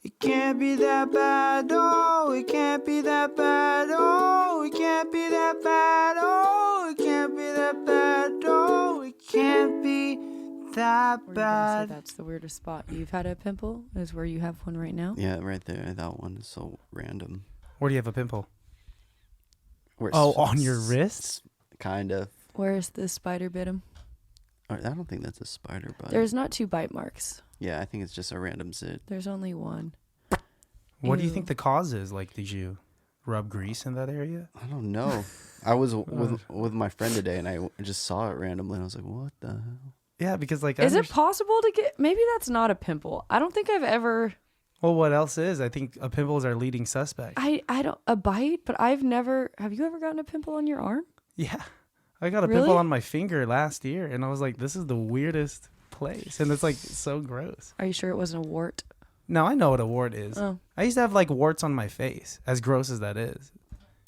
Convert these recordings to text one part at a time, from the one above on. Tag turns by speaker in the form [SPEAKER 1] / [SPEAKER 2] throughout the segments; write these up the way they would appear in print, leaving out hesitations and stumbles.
[SPEAKER 1] It can't be that bad, oh, it can't be that bad, oh, it can't be that bad, oh, it can't be that bad, oh, it can't be that
[SPEAKER 2] Or you gonna say
[SPEAKER 1] bad.
[SPEAKER 2] that's the weirdest spot you've had a pimple is where you have one right now?
[SPEAKER 3] Yeah, right there. That one is so random.
[SPEAKER 4] Where do you have a pimple?
[SPEAKER 3] Where
[SPEAKER 4] On your wrist?
[SPEAKER 3] Kind of.
[SPEAKER 2] Where's the spider bit him?
[SPEAKER 3] I don't think that's a spider bite.
[SPEAKER 2] There's not 2 bite marks.
[SPEAKER 3] Yeah, I think it's just a random zit.
[SPEAKER 2] There's only one.
[SPEAKER 4] What do you
[SPEAKER 2] Ew.
[SPEAKER 4] think the cause is? Like, did you rub grease in that area?
[SPEAKER 3] I don't know. I was with my friend today, and I just saw it randomly, and I was like, "What the hell?"
[SPEAKER 4] Yeah, because like,
[SPEAKER 2] Is it possible to get? Maybe that's not a pimple. I don't think I've ever.
[SPEAKER 4] Well, what else is? I think a pimple is our leading suspect.
[SPEAKER 2] I don't a bite, but I've never. Have you ever gotten a pimple on your arm?
[SPEAKER 4] Yeah, I got a
[SPEAKER 2] Really?
[SPEAKER 4] pimple on my finger last year, and I was like, this is the weirdest place, and it's like so gross.
[SPEAKER 2] Are you sure it wasn't a wart?
[SPEAKER 4] No, I know what a wart is.
[SPEAKER 2] Oh.
[SPEAKER 4] I used to have like warts on my face, as gross as that is.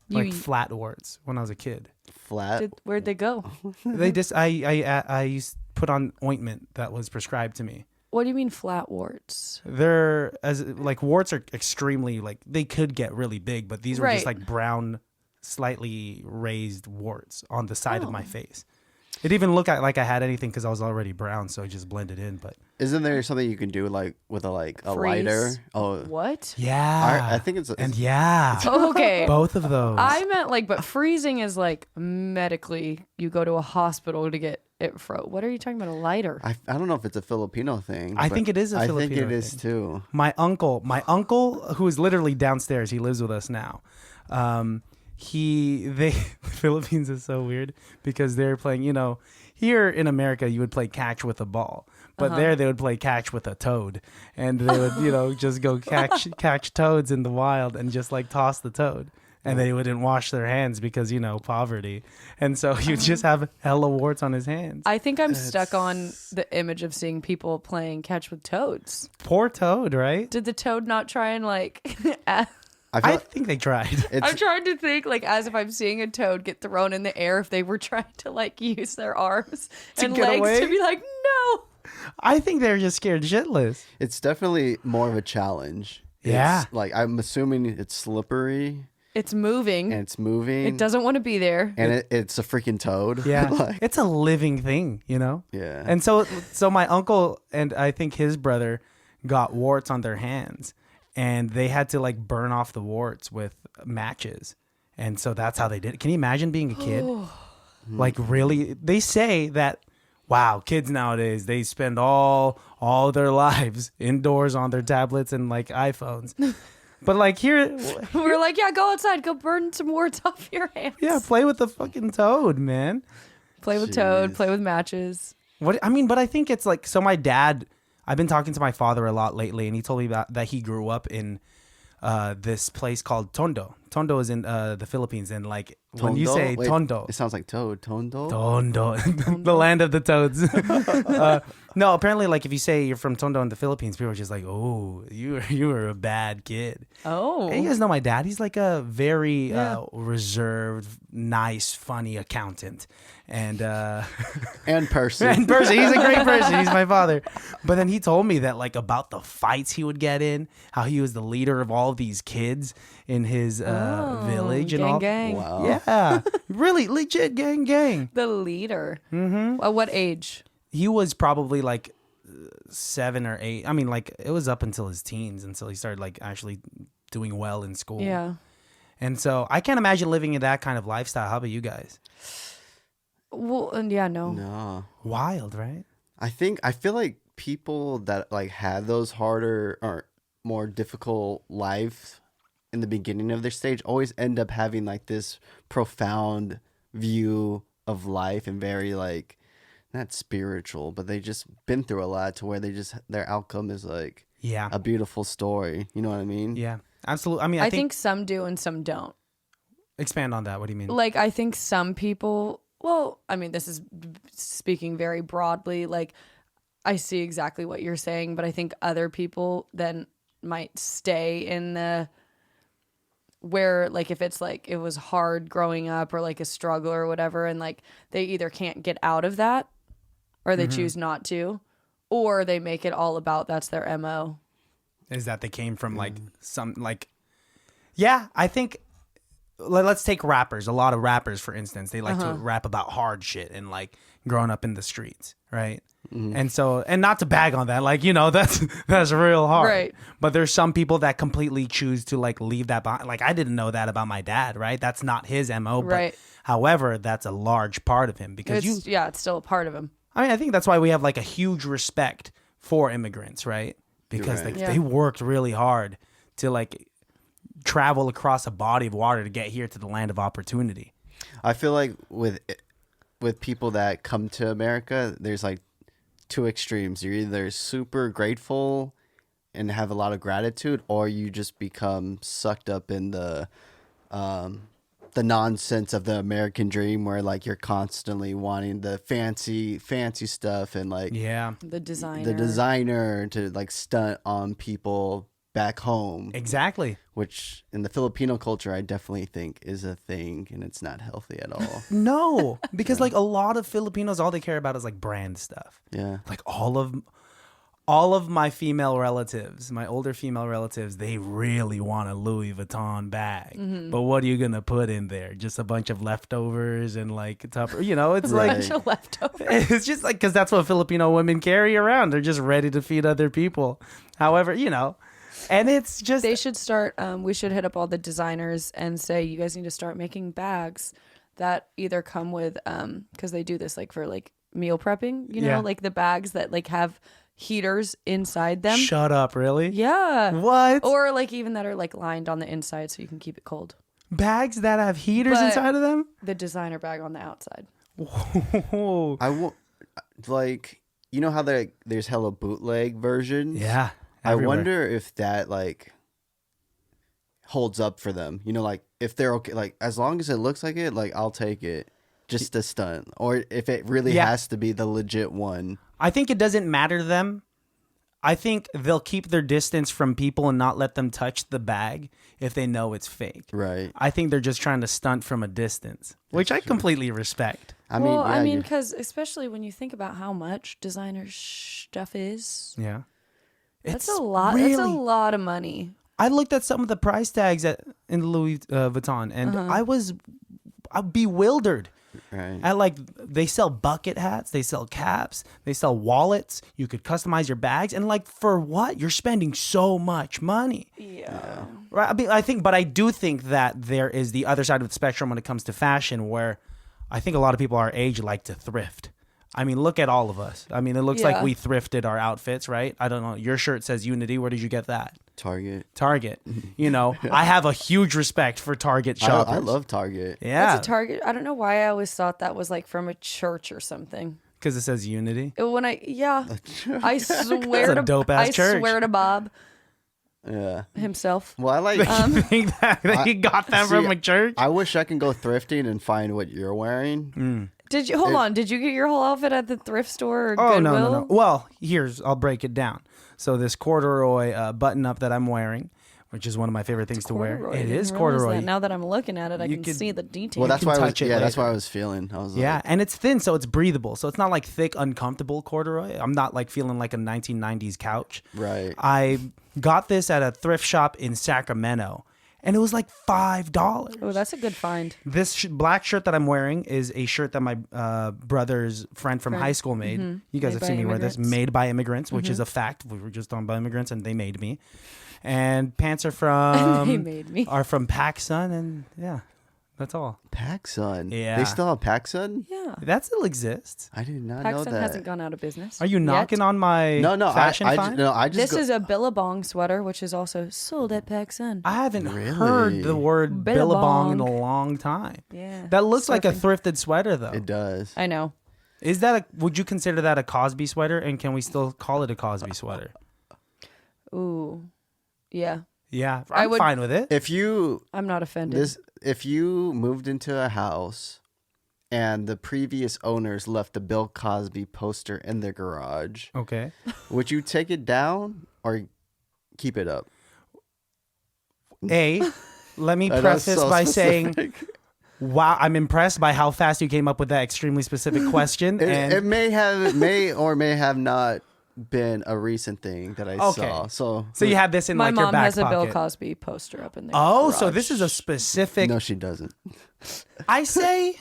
[SPEAKER 4] Like
[SPEAKER 2] You-
[SPEAKER 4] flat warts when I was a kid.
[SPEAKER 3] Flat.
[SPEAKER 2] Where'd they go?
[SPEAKER 4] They just I used to put on ointment that was prescribed to me.
[SPEAKER 2] What do you mean flat warts?
[SPEAKER 4] They're as like warts are extremely like they could get really big, but these were just
[SPEAKER 2] Right.
[SPEAKER 4] like brown, slightly raised warts on the side of my
[SPEAKER 2] Oh.
[SPEAKER 4] face. It even looked like I had anything because I was already brown, so it just blended in. But
[SPEAKER 3] Isn't there something you can do like with a
[SPEAKER 2] Freeze?
[SPEAKER 3] lighter? Oh,
[SPEAKER 2] What?
[SPEAKER 4] yeah,
[SPEAKER 3] I think it's
[SPEAKER 4] and yeah,
[SPEAKER 2] Okay.
[SPEAKER 4] both of those.
[SPEAKER 2] I meant like, but freezing is like medically, you go to a hospital to get it What are you talking about? A lighter?
[SPEAKER 3] I don't know if it's a Filipino thing.
[SPEAKER 4] I
[SPEAKER 3] but
[SPEAKER 4] think it is a
[SPEAKER 3] I think
[SPEAKER 4] Filipino
[SPEAKER 3] it is
[SPEAKER 4] thing.
[SPEAKER 3] too.
[SPEAKER 4] My uncle, who is literally downstairs, he lives with us now. The Philippines is so weird because they're playing, here in America, you would play catch with a ball, but there they would play catch with a toad, and they would, just go catch toads in the wild and just like toss the toad. And they wouldn't wash their hands because, poverty. And so you just have hella warts on his hands.
[SPEAKER 2] I think I'm stuck on the image of seeing people playing catch with toads.
[SPEAKER 4] Poor toad, right?
[SPEAKER 2] Did the toad not try and like?
[SPEAKER 3] I feel
[SPEAKER 4] I
[SPEAKER 3] like
[SPEAKER 4] think they tried.
[SPEAKER 3] it's
[SPEAKER 2] I'm trying to think like as if I'm seeing a toad get thrown in the air if they were trying to like use their arms and
[SPEAKER 4] get
[SPEAKER 2] legs
[SPEAKER 4] away?
[SPEAKER 2] to be like no.
[SPEAKER 4] I think they're just scared shitless.
[SPEAKER 3] it's definitely more of a challenge.
[SPEAKER 4] Yeah.
[SPEAKER 3] It's, like I'm assuming it's slippery
[SPEAKER 2] It's moving.
[SPEAKER 3] and it's moving.
[SPEAKER 2] It doesn't want to be there.
[SPEAKER 3] And it's a freaking toad.
[SPEAKER 4] Yeah.
[SPEAKER 3] Like,
[SPEAKER 4] It's a living thing,
[SPEAKER 3] yeah.
[SPEAKER 4] And so my uncle and I think his brother got warts on their hands, and they had to like burn off the warts with matches. And so that's how they did it. Can you imagine being a kid? Like really, they say that, wow, kids nowadays, they spend all their lives indoors on their tablets and like iPhones. But like here,
[SPEAKER 2] We're like, yeah, go outside, go burn some warts off your hands.
[SPEAKER 4] yeah, play with the fucking toad, man.
[SPEAKER 2] Play with toad,
[SPEAKER 3] Jeez.
[SPEAKER 2] play with matches.
[SPEAKER 4] But I think it's like, so my dad, I've been talking to my father a lot lately, and he told me that he grew up in this place called Tondo. Tondo is in the Philippines, and like when you
[SPEAKER 3] Tondo?
[SPEAKER 4] say
[SPEAKER 3] Wait,
[SPEAKER 4] Tondo,
[SPEAKER 3] it sounds like toad. Tondo?
[SPEAKER 4] Tondo, the land of the toads. No, apparently, like if you say you're from Tondo in the Philippines, people are just like, "Oh, you were a bad kid."
[SPEAKER 2] Oh.
[SPEAKER 4] And you guys know my dad. He's like a very
[SPEAKER 2] Yeah.
[SPEAKER 4] reserved, nice, funny accountant, and
[SPEAKER 3] And person.
[SPEAKER 4] in person, he's a great person. He's my father. But then he told me that like about the fights he would get in, how he was the leader of all these kids in his village and
[SPEAKER 2] gang,
[SPEAKER 4] all.
[SPEAKER 2] gang.
[SPEAKER 3] Wow.
[SPEAKER 4] Yeah, really legit gang.
[SPEAKER 2] The leader. Mm-hmm. At what age?
[SPEAKER 4] He was probably like 7 or 8. I mean, like it was up until his teens until he started like actually doing well in school.
[SPEAKER 2] Yeah.
[SPEAKER 4] And so I can't imagine living in that kind of lifestyle. How about you guys?
[SPEAKER 2] Well, and yeah, no.
[SPEAKER 3] No.
[SPEAKER 4] Wild, right?
[SPEAKER 3] I feel like people that like had those harder or more difficult life in the beginning of their stage always end up having like this profound view of life and very like not spiritual, but they just been through a lot to where their outcome is like
[SPEAKER 4] Yeah.
[SPEAKER 3] a beautiful story. You know what I mean?
[SPEAKER 4] Yeah. Absolutely. I mean,
[SPEAKER 2] I think some do and some don't.
[SPEAKER 4] expand on that. What do you mean?
[SPEAKER 2] Like, I think some people, well, I mean, this is speaking very broadly. Like, I see exactly what you're saying, but I think other people then might stay in the where, like, if it's like it was hard growing up or like a struggle or whatever, and like they either can't get out of that or they choose not to, or they make it all about that's their MO.
[SPEAKER 4] Is that they came from like some like, yeah, I think. Let's take rappers. A lot of rappers, for instance, they like to rap about hard shit and like growing up in the streets, right? And so, and not to bag on that, like, you know, that's real hard.
[SPEAKER 2] Right.
[SPEAKER 4] But there's some people that completely choose to like leave that behind. Like, I didn't know that about my dad, right? That's not his MO.
[SPEAKER 2] Right.
[SPEAKER 4] But however, that's a large part of him because
[SPEAKER 2] it's still a part of him.
[SPEAKER 4] I mean, I think that's why we have like a huge respect for immigrants, right? Because
[SPEAKER 3] Right.
[SPEAKER 4] they worked really hard to like travel across a body of water to get here to the land of opportunity.
[SPEAKER 3] I feel like with people that come to America, there's like two extremes. You're either super grateful and have a lot of gratitude, or you just become sucked up in the nonsense of the American dream, where like you're constantly wanting the fancy stuff and like
[SPEAKER 2] The designer.
[SPEAKER 3] to like stunt on people back home.
[SPEAKER 4] Exactly.
[SPEAKER 3] Which in the Filipino culture, I definitely think is a thing, and it's not healthy at all.
[SPEAKER 4] No, because like a lot of Filipinos, all they care about is like brand stuff.
[SPEAKER 3] Yeah.
[SPEAKER 4] Like all of my female relatives, my older female relatives, they really want a Louis Vuitton bag. But what are you gonna put in there? Just a bunch of leftovers and like Tupper. You know, it's
[SPEAKER 3] Right.
[SPEAKER 4] like
[SPEAKER 2] Bunch of leftovers.
[SPEAKER 4] it's just like because that's what Filipino women carry around. They're just ready to feed other people. However, you know. And it's just
[SPEAKER 2] They should start. We should hit up all the designers and say, you guys need to start making bags that either come with, because they do this like for like meal prepping. You know,
[SPEAKER 4] Yeah.
[SPEAKER 2] like the bags that like have heaters inside them.
[SPEAKER 4] shut up, really?
[SPEAKER 2] Yeah.
[SPEAKER 4] What?
[SPEAKER 2] Or like even that are like lined on the inside so you can keep it cold.
[SPEAKER 4] Bags that have heaters
[SPEAKER 2] But-
[SPEAKER 4] inside of them?
[SPEAKER 2] The designer bag on the outside.
[SPEAKER 4] Whoa.
[SPEAKER 3] I want, like, you know how there's hella bootleg versions?
[SPEAKER 4] Yeah.
[SPEAKER 3] I
[SPEAKER 4] everywhere.
[SPEAKER 3] wonder if that like holds up for them. You know, like if they're okay, like as long as it looks like it, like I'll take it, just a stunt. Or if it really
[SPEAKER 4] Yeah.
[SPEAKER 3] has to be the legit one.
[SPEAKER 4] I think it doesn't matter to them. I think they'll keep their distance from people and not let them touch the bag if they know it's fake.
[SPEAKER 3] Right.
[SPEAKER 4] I think they're just trying to stunt from a distance, which I completely respect.
[SPEAKER 3] I mean,
[SPEAKER 2] I mean,
[SPEAKER 3] you-
[SPEAKER 2] because especially when you think about how much designer stuff is,
[SPEAKER 4] Yeah.
[SPEAKER 2] that's a lot. That's a lot of money.
[SPEAKER 4] I looked at some of the price tags in Louis Vuitton, and I'm bewildered.
[SPEAKER 3] right.
[SPEAKER 4] At like they sell bucket hats, they sell caps, they sell wallets. You could customize your bags, and like for what? You're spending so much money.
[SPEAKER 2] Yeah.
[SPEAKER 4] Right. I mean, but I do think that there is the other side of the spectrum when it comes to fashion, where I think a lot of people our age like to thrift. I mean, look at all of us. I mean, it looks like
[SPEAKER 2] Yeah.
[SPEAKER 4] we thrifted our outfits, right? I don't know. Your shirt says Unity. Where did you get that?
[SPEAKER 3] Target.
[SPEAKER 4] Target. You know, I have a huge respect for Target shoppers.
[SPEAKER 3] I love Target.
[SPEAKER 4] Yeah,
[SPEAKER 2] That's a Target. I don't know why I always thought that was like from a church or something.
[SPEAKER 4] because it says Unity.
[SPEAKER 2] When I I swear
[SPEAKER 4] That's a
[SPEAKER 2] to
[SPEAKER 4] dope-ass
[SPEAKER 2] I
[SPEAKER 4] church.
[SPEAKER 2] swear to Bob
[SPEAKER 3] Yeah.
[SPEAKER 2] himself.
[SPEAKER 3] Well, I like.
[SPEAKER 4] You think that you got that from
[SPEAKER 3] See,
[SPEAKER 4] a church?
[SPEAKER 3] I wish I can go thrifting and find what you're wearing.
[SPEAKER 2] Did you hold on? Did you get your whole outfit at the thrift store or
[SPEAKER 4] Oh
[SPEAKER 2] Goodwill?
[SPEAKER 4] no. Well, I'll break it down. So this corduroy button up that I'm wearing, which is one of my favorite things to wear.
[SPEAKER 2] Corduroy. I
[SPEAKER 4] It
[SPEAKER 2] didn't
[SPEAKER 4] is
[SPEAKER 2] realize
[SPEAKER 4] corduroy.
[SPEAKER 2] that. Now that I'm looking at it, I
[SPEAKER 4] You
[SPEAKER 2] can
[SPEAKER 4] could-
[SPEAKER 2] see the detail.
[SPEAKER 3] Well, that's
[SPEAKER 4] can
[SPEAKER 3] why I was.
[SPEAKER 4] touch it
[SPEAKER 3] Yeah, that's
[SPEAKER 4] later.
[SPEAKER 3] why I was feeling. I was
[SPEAKER 4] Yeah,
[SPEAKER 3] like,
[SPEAKER 4] and it's thin, so it's breathable. So it's not like thick, uncomfortable corduroy. I'm not like feeling like a 1990s couch.
[SPEAKER 3] right.
[SPEAKER 4] I got this at a thrift shop in Sacramento, and it was like $5.
[SPEAKER 2] Oh, that's a good find.
[SPEAKER 4] This black shirt that I'm wearing is a shirt that my brother's friend from high school made. You guys
[SPEAKER 2] Made
[SPEAKER 4] have
[SPEAKER 2] by
[SPEAKER 4] seen me wear this.
[SPEAKER 2] immigrants.
[SPEAKER 4] Made by immigrants, which is a fact. We were just on by immigrants, and they made me. And pants are from
[SPEAKER 2] They made me.
[SPEAKER 4] are from PacSun, and yeah, that's all.
[SPEAKER 3] PacSun.
[SPEAKER 4] Yeah.
[SPEAKER 3] They still have PacSun?
[SPEAKER 2] Yeah.
[SPEAKER 4] That still exists.
[SPEAKER 3] I did not know
[SPEAKER 2] PacSun
[SPEAKER 3] that.
[SPEAKER 2] hasn't gone out of business.
[SPEAKER 4] Are you knocking
[SPEAKER 2] yet.
[SPEAKER 4] on my
[SPEAKER 3] No,
[SPEAKER 4] fashion
[SPEAKER 3] I
[SPEAKER 4] find?
[SPEAKER 3] just
[SPEAKER 2] This
[SPEAKER 3] go,
[SPEAKER 2] is a Billabong sweater, which is also sold at PacSun.
[SPEAKER 4] I haven't
[SPEAKER 3] Really?
[SPEAKER 4] heard the word Billabong in a
[SPEAKER 2] Billabong.
[SPEAKER 4] long time.
[SPEAKER 2] Yeah.
[SPEAKER 4] That looks like a
[SPEAKER 2] Surfing.
[SPEAKER 4] thrifted sweater, though.
[SPEAKER 3] It does.
[SPEAKER 2] I know.
[SPEAKER 4] Is that would you consider that a Cosby sweater? And can we still call it a Cosby sweater?
[SPEAKER 2] Ooh. Yeah.
[SPEAKER 4] Yeah,
[SPEAKER 2] I
[SPEAKER 4] I'm
[SPEAKER 2] would-
[SPEAKER 4] fine with it.
[SPEAKER 3] If you
[SPEAKER 2] I'm not offended.
[SPEAKER 3] if you moved into a house and the previous owners left a Bill Cosby poster in their garage,
[SPEAKER 4] Okay.
[SPEAKER 3] would you take it down or keep it up?
[SPEAKER 4] Let me
[SPEAKER 3] I know,
[SPEAKER 4] preface
[SPEAKER 3] so
[SPEAKER 4] by
[SPEAKER 3] specific.
[SPEAKER 4] saying, wow, I'm impressed by how fast you came up with that extremely specific question.
[SPEAKER 3] It,
[SPEAKER 4] and
[SPEAKER 3] it may or may have not been a recent thing that I
[SPEAKER 4] Okay.
[SPEAKER 3] saw. So
[SPEAKER 4] you had this in
[SPEAKER 2] My
[SPEAKER 4] like your
[SPEAKER 2] mom
[SPEAKER 4] back
[SPEAKER 2] has a Bill
[SPEAKER 4] pocket.
[SPEAKER 2] Cosby poster up in there.
[SPEAKER 4] Oh, so this is a specific.
[SPEAKER 3] no, she doesn't.
[SPEAKER 4] I say.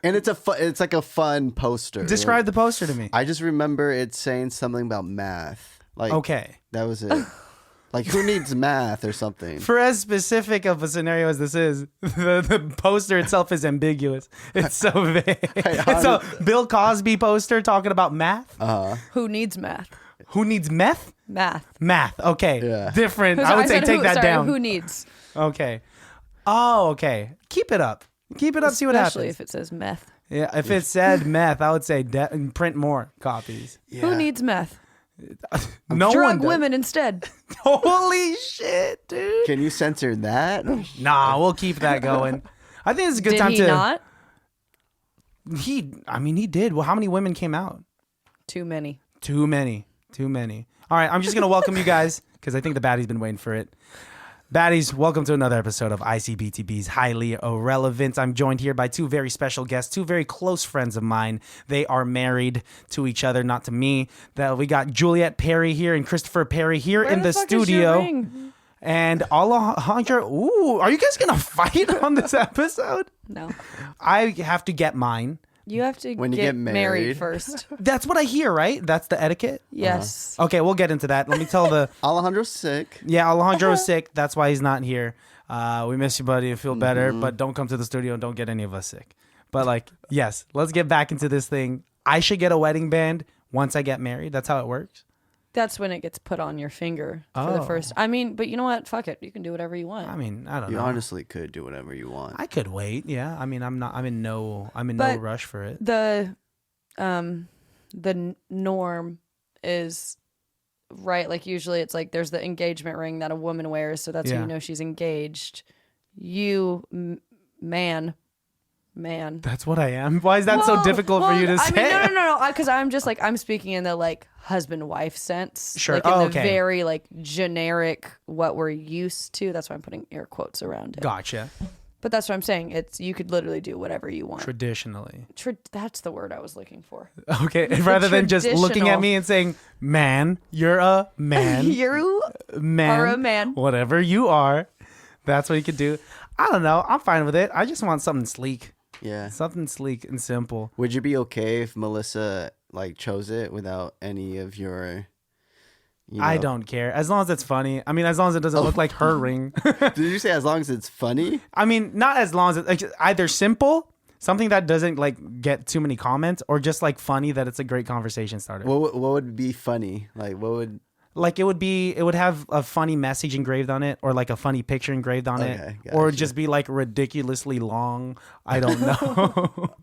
[SPEAKER 3] And it's like a fun poster.
[SPEAKER 4] Describe the poster to me.
[SPEAKER 3] I just remember it saying something about math. Like
[SPEAKER 4] Okay.
[SPEAKER 3] that was it. Like who needs math or something?
[SPEAKER 4] For as specific of a scenario as this is, the poster itself is ambiguous. It's so vague. It's a Bill Cosby poster talking about math.
[SPEAKER 2] Who needs math?
[SPEAKER 4] Who needs meth?
[SPEAKER 2] Math.
[SPEAKER 4] Math. Okay.
[SPEAKER 3] Yeah.
[SPEAKER 4] Different. I would say
[SPEAKER 2] said
[SPEAKER 4] take that
[SPEAKER 2] sorry,
[SPEAKER 4] down.
[SPEAKER 2] Who needs?
[SPEAKER 4] Okay. Oh, okay. Keep it up. Keep it up. See what
[SPEAKER 2] Especially
[SPEAKER 4] happens.
[SPEAKER 2] if it says meth.
[SPEAKER 4] Yeah. If it said meth, I would say print more copies.
[SPEAKER 2] Who needs meth?
[SPEAKER 4] No one
[SPEAKER 2] Drug
[SPEAKER 4] does.
[SPEAKER 2] women instead.
[SPEAKER 4] Holy shit, dude.
[SPEAKER 3] Can you censor that?
[SPEAKER 4] Nah, we'll keep that going. I think it's a good
[SPEAKER 2] Did
[SPEAKER 4] time
[SPEAKER 2] he
[SPEAKER 4] to.
[SPEAKER 2] not?
[SPEAKER 4] He did. Well, how many women came out?
[SPEAKER 2] Too many.
[SPEAKER 4] Too many. All right, I'm just gonna welcome you guys because I think the baddie's been waiting for it. Baddies, welcome to another episode of ICBTB's Highly Irrelevant. I'm joined here by two very special guests, two very close friends of mine. They are married to each other, not to me. We got Juliet Perry here and Christopher Perry here in the
[SPEAKER 2] fuck is your
[SPEAKER 4] studio.
[SPEAKER 2] ring?
[SPEAKER 4] And Alejandro, ooh, are you guys gonna fight on this episode?
[SPEAKER 2] No.
[SPEAKER 4] I have to get mine.
[SPEAKER 2] You have to
[SPEAKER 3] When you
[SPEAKER 2] get
[SPEAKER 3] get
[SPEAKER 2] married
[SPEAKER 3] married.
[SPEAKER 2] first.
[SPEAKER 4] That's what I hear, right? That's the etiquette?
[SPEAKER 2] Yes.
[SPEAKER 4] Okay, we'll get into that. Let me tell the...
[SPEAKER 3] Alejandro's sick.
[SPEAKER 4] Yeah, Alejandro is sick. That's why he's not here. We miss you, buddy. You feel better, but don't come to the studio and don't get any of us sick. But like, yes, let's get back into this thing. I should get a wedding band once I get married. That's how it works.
[SPEAKER 2] That's when it gets put on your finger for the
[SPEAKER 4] Oh.
[SPEAKER 2] first. I mean, but you know what? Fuck it. You can do whatever you want.
[SPEAKER 4] I mean, I don't
[SPEAKER 3] You
[SPEAKER 4] know.
[SPEAKER 3] honestly could do whatever you want.
[SPEAKER 4] I could wait. Yeah. I mean, I'm in no
[SPEAKER 2] But
[SPEAKER 4] rush for it.
[SPEAKER 2] the norm is right. Like usually it's like there's the engagement ring that a woman wears, so that's how
[SPEAKER 4] Yeah.
[SPEAKER 2] you know she's engaged. You man.
[SPEAKER 4] That's what I am. Why is that so
[SPEAKER 2] Well,
[SPEAKER 4] difficult for you to
[SPEAKER 2] I
[SPEAKER 4] say?
[SPEAKER 2] mean, no. Because I'm just like I'm speaking in the like husband-wife sense.
[SPEAKER 4] Sure.
[SPEAKER 2] Like in
[SPEAKER 4] Oh,
[SPEAKER 2] the
[SPEAKER 4] okay.
[SPEAKER 2] very like generic what we're used to. That's why I'm putting air quotes around it.
[SPEAKER 4] Gotcha.
[SPEAKER 2] But that's what I'm saying. It's you could literally do whatever you want.
[SPEAKER 4] Traditionally.
[SPEAKER 2] That's the word I was looking for.
[SPEAKER 4] Okay. Rather than just looking at
[SPEAKER 2] traditional-
[SPEAKER 4] me and saying, man, you're a man.
[SPEAKER 2] You
[SPEAKER 4] man.
[SPEAKER 2] are a man.
[SPEAKER 4] Whatever you are. That's what you could do. I don't know. I'm fine with it. I just want something sleek.
[SPEAKER 3] Yeah.
[SPEAKER 4] Something sleek and simple.
[SPEAKER 3] Would you be okay if Melissa like chose it without any of your? You know,
[SPEAKER 4] I don't care. As long as it's funny. I mean, as long as it doesn't look like her ring.
[SPEAKER 3] Did you say as long as it's funny?
[SPEAKER 4] I mean, not as long as it's like, either simple, something that doesn't like get too many comments, or just like funny that it's a great conversation starter.
[SPEAKER 3] What would be funny? Like what would?
[SPEAKER 4] Like it would have a funny message engraved on it, or like a funny picture engraved on it,
[SPEAKER 3] Okay,
[SPEAKER 4] or
[SPEAKER 3] gotcha.
[SPEAKER 4] just be like ridiculously long. I don't know.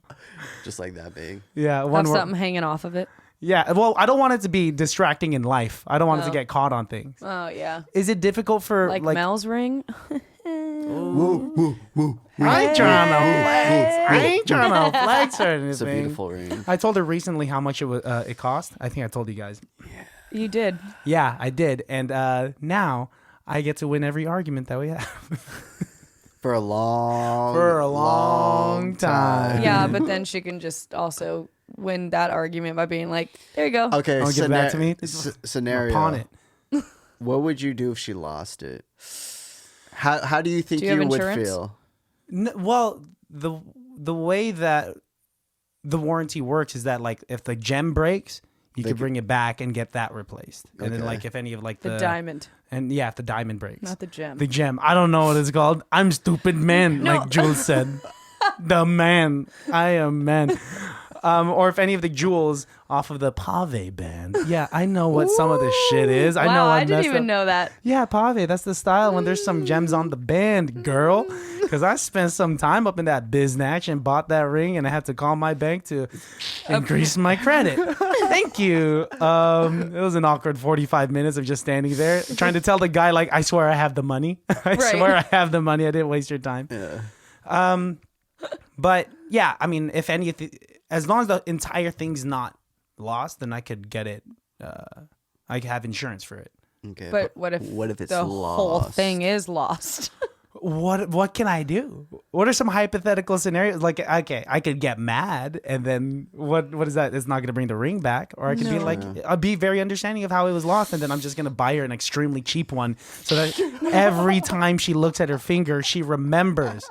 [SPEAKER 3] Just like that big.
[SPEAKER 4] Yeah,
[SPEAKER 2] Have something hanging off of it.
[SPEAKER 4] Yeah, well, I don't want it to be distracting in life. I don't want it to get caught on things.
[SPEAKER 2] Oh yeah.
[SPEAKER 4] Is it difficult for
[SPEAKER 2] Like Mel's ring.
[SPEAKER 4] I ain't trying to flex. I ain't trying to flex or anything.
[SPEAKER 3] It's a beautiful ring.
[SPEAKER 4] I told her recently how much it cost. I think I told you guys.
[SPEAKER 2] You did.
[SPEAKER 4] Yeah, I did, and now I get to win every argument that we have.
[SPEAKER 3] For a long
[SPEAKER 4] time.
[SPEAKER 2] Yeah, but then she can just also win that argument by being like, "There you go."
[SPEAKER 3] Okay,
[SPEAKER 4] Wanna give it back to me?
[SPEAKER 3] Scenario.
[SPEAKER 4] Pawn it.
[SPEAKER 3] What would you do if she lost it? How do you think
[SPEAKER 2] Do you have
[SPEAKER 3] you would
[SPEAKER 2] insurance?
[SPEAKER 3] feel?
[SPEAKER 4] Well, the way that the warranty works is that like if the gem breaks, you could bring it back and get that replaced. And then
[SPEAKER 3] Okay.
[SPEAKER 4] like if any of like
[SPEAKER 2] The diamond,
[SPEAKER 4] and yeah, if the diamond breaks.
[SPEAKER 2] not the gem.
[SPEAKER 4] The gem. I don't know what it's called. I'm stupid man, like Jules said. The man. I am man. Or if any of the jewels off of the Pave band. Yeah, I know what some of this shit is. I know
[SPEAKER 2] wow, I
[SPEAKER 4] I'm
[SPEAKER 2] didn't
[SPEAKER 4] messed
[SPEAKER 2] even
[SPEAKER 4] up.
[SPEAKER 2] know that.
[SPEAKER 4] Yeah, Pave. That's the style when there's some gems on the band, girl. Because I spent some time up in that biznatch and bought that ring, and I had to call my bank to increase my credit. Thank you. It was an awkward 45 minutes of just standing there trying to tell the guy, like, I swear I have the money. I
[SPEAKER 2] Right.
[SPEAKER 4] swear I have the money. I didn't waste your time.
[SPEAKER 3] Yeah.
[SPEAKER 4] But yeah, I mean, if any, as long as the entire thing's not lost, then I could get it. I could have insurance for it.
[SPEAKER 3] Okay.
[SPEAKER 2] But what if
[SPEAKER 3] it's
[SPEAKER 2] the
[SPEAKER 3] lost?
[SPEAKER 2] whole thing is lost?
[SPEAKER 4] What can I do? What are some hypothetical scenarios? Like, okay, I could get mad, and then what is that? It's not going to bring the ring back. Or I could be like, I'll be very understanding of how it was lost, and then I'm just going to buy her an extremely cheap one so that every time she looks at her finger, she remembers.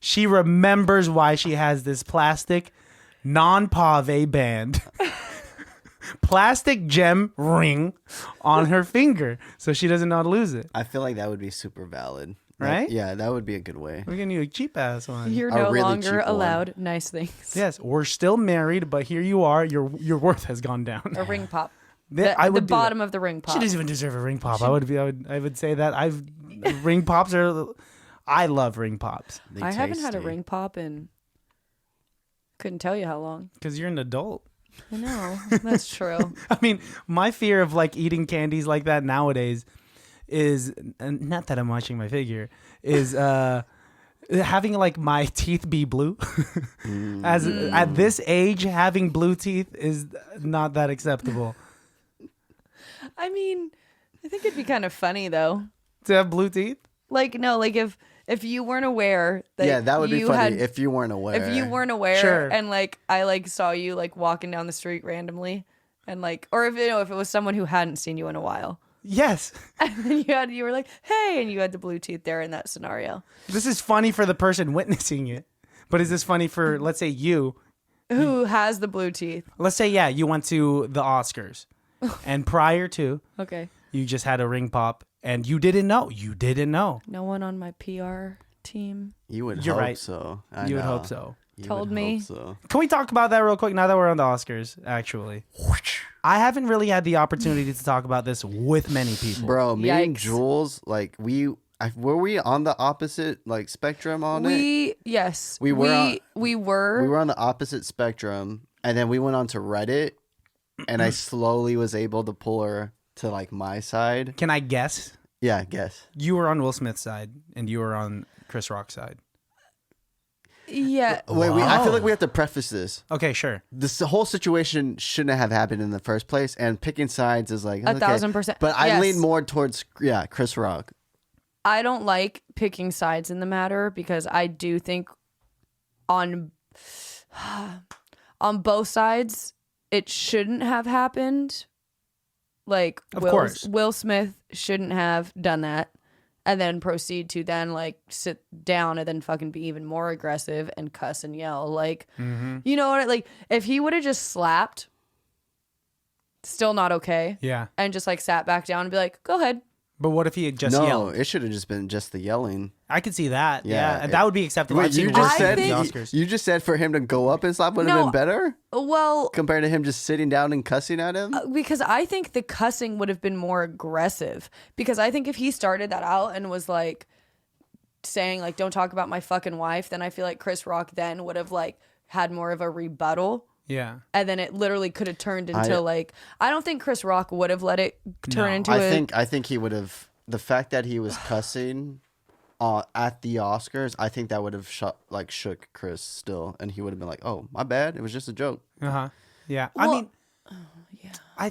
[SPEAKER 4] She remembers why she has this plastic, non-pave band, plastic gem ring on her finger, so she doesn't know how to lose it.
[SPEAKER 3] I feel like that would be super valid.
[SPEAKER 4] Right?
[SPEAKER 3] Yeah, that would be a good way.
[SPEAKER 4] We're getting you a cheap ass one.
[SPEAKER 2] You're
[SPEAKER 3] A
[SPEAKER 2] no
[SPEAKER 3] really
[SPEAKER 2] longer
[SPEAKER 3] cheap one.
[SPEAKER 2] allowed nice things.
[SPEAKER 4] Yes, we're still married, but here you are. Your worth has gone down.
[SPEAKER 2] A ring pop.
[SPEAKER 4] I would
[SPEAKER 2] The
[SPEAKER 4] do
[SPEAKER 2] bottom
[SPEAKER 4] that.
[SPEAKER 2] of the ring pop.
[SPEAKER 4] She doesn't even deserve a ring pop. I would say that ring pops are. I love ring pops
[SPEAKER 3] They
[SPEAKER 2] I haven't had a
[SPEAKER 3] tasty.
[SPEAKER 2] ring pop in. Couldn't tell you how long.
[SPEAKER 4] because you're an adult.
[SPEAKER 2] I know. That's true.
[SPEAKER 4] I mean, my fear of like eating candies like that nowadays is, and not that I'm watching my figure, is having like my teeth be blue. As at this age, having blue teeth is not that acceptable.
[SPEAKER 2] I mean, I think it'd be kind of funny though.
[SPEAKER 4] To have blue teeth?
[SPEAKER 2] Like no, like if you weren't aware that
[SPEAKER 3] Yeah, that would be
[SPEAKER 2] you
[SPEAKER 3] funny
[SPEAKER 2] had,
[SPEAKER 3] if you weren't aware.
[SPEAKER 2] if you weren't aware
[SPEAKER 4] Sure.
[SPEAKER 2] and like I like saw you like walking down the street randomly and like or if if it was someone who hadn't seen you in a while.
[SPEAKER 4] Yes.
[SPEAKER 2] And then you were like, hey, and you had the blue teeth there in that scenario.
[SPEAKER 4] This is funny for the person witnessing it. But is this funny for, let's say, you?
[SPEAKER 2] Who has the blue teeth?
[SPEAKER 4] Let's say, yeah, you went to the Oscars. And prior to,
[SPEAKER 2] Okay.
[SPEAKER 4] you just had a ring pop. And you didn't know. You didn't know.
[SPEAKER 2] No one on my PR team
[SPEAKER 3] You would
[SPEAKER 4] You're
[SPEAKER 3] hope
[SPEAKER 4] right.
[SPEAKER 3] so.
[SPEAKER 4] You would
[SPEAKER 3] know.
[SPEAKER 4] hope so.
[SPEAKER 3] You
[SPEAKER 2] Told
[SPEAKER 3] would
[SPEAKER 2] me.
[SPEAKER 3] hope so.
[SPEAKER 4] Can we talk about that real quick now that we're on the Oscars, actually? I haven't really had the opportunity to talk about this with many people.
[SPEAKER 3] Bro, me and
[SPEAKER 2] Yikes.
[SPEAKER 3] Jules, like were we on the opposite like spectrum on it?
[SPEAKER 2] Yes.
[SPEAKER 3] We were
[SPEAKER 2] we
[SPEAKER 3] We
[SPEAKER 2] were
[SPEAKER 3] were on the opposite spectrum, and then we went on to Reddit, and I slowly was able to pull her to like my side.
[SPEAKER 4] Can I guess?
[SPEAKER 3] Yeah, I guess.
[SPEAKER 4] You were on Will Smith's side, and you were on Chris Rock's side.
[SPEAKER 2] yeah.
[SPEAKER 3] Wait, I feel
[SPEAKER 4] Wow.
[SPEAKER 3] like we have to preface this.
[SPEAKER 4] Okay, sure.
[SPEAKER 3] This whole situation shouldn't have happened in the first place, and picking sides is like
[SPEAKER 2] 1,000%.
[SPEAKER 3] But I
[SPEAKER 2] Yes.
[SPEAKER 3] lean more towards Chris Rock.
[SPEAKER 2] I don't like picking sides in the matter because I do think on both sides it shouldn't have happened. Like
[SPEAKER 4] Of course.
[SPEAKER 2] Will Smith shouldn't have done that and then proceed to then like sit down and then fucking be even more aggressive and cuss and yell. Like, you know what? Like if he would have just slapped, still not okay.
[SPEAKER 4] Yeah.
[SPEAKER 2] And just like sat back down and be like, go ahead.
[SPEAKER 4] But what if he had just
[SPEAKER 3] No,
[SPEAKER 4] yelled?
[SPEAKER 3] it should have just been just the yelling.
[SPEAKER 4] I could see that.
[SPEAKER 3] Yeah.
[SPEAKER 4] Yeah. And that would be acceptable.
[SPEAKER 3] Wait,
[SPEAKER 4] I've seen
[SPEAKER 3] you
[SPEAKER 4] worse
[SPEAKER 3] just
[SPEAKER 2] I
[SPEAKER 3] said
[SPEAKER 4] than the
[SPEAKER 2] think-
[SPEAKER 4] Oscars.
[SPEAKER 3] you just said for him to go up and slap would have
[SPEAKER 2] No.
[SPEAKER 3] been better
[SPEAKER 2] Well,
[SPEAKER 3] compared to him just sitting down and cussing at him.
[SPEAKER 2] because I think the cussing would have been more aggressive. Because I think if he started that out and was like saying like "Don't talk about my fucking wife," then I feel like Chris Rock then would have like had more of a rebuttal,
[SPEAKER 4] Yeah.
[SPEAKER 2] and then it literally could have turned into
[SPEAKER 3] I
[SPEAKER 2] I don't think Chris Rock would have let it turn
[SPEAKER 4] No.
[SPEAKER 2] into
[SPEAKER 3] I think he would have. The fact that he was cussing at the Oscars, I think that would have shook Chris still, and he would have been like, "Oh, my bad. It was just a joke."
[SPEAKER 4] Uh-huh. Yeah.
[SPEAKER 2] Well-
[SPEAKER 4] I mean, I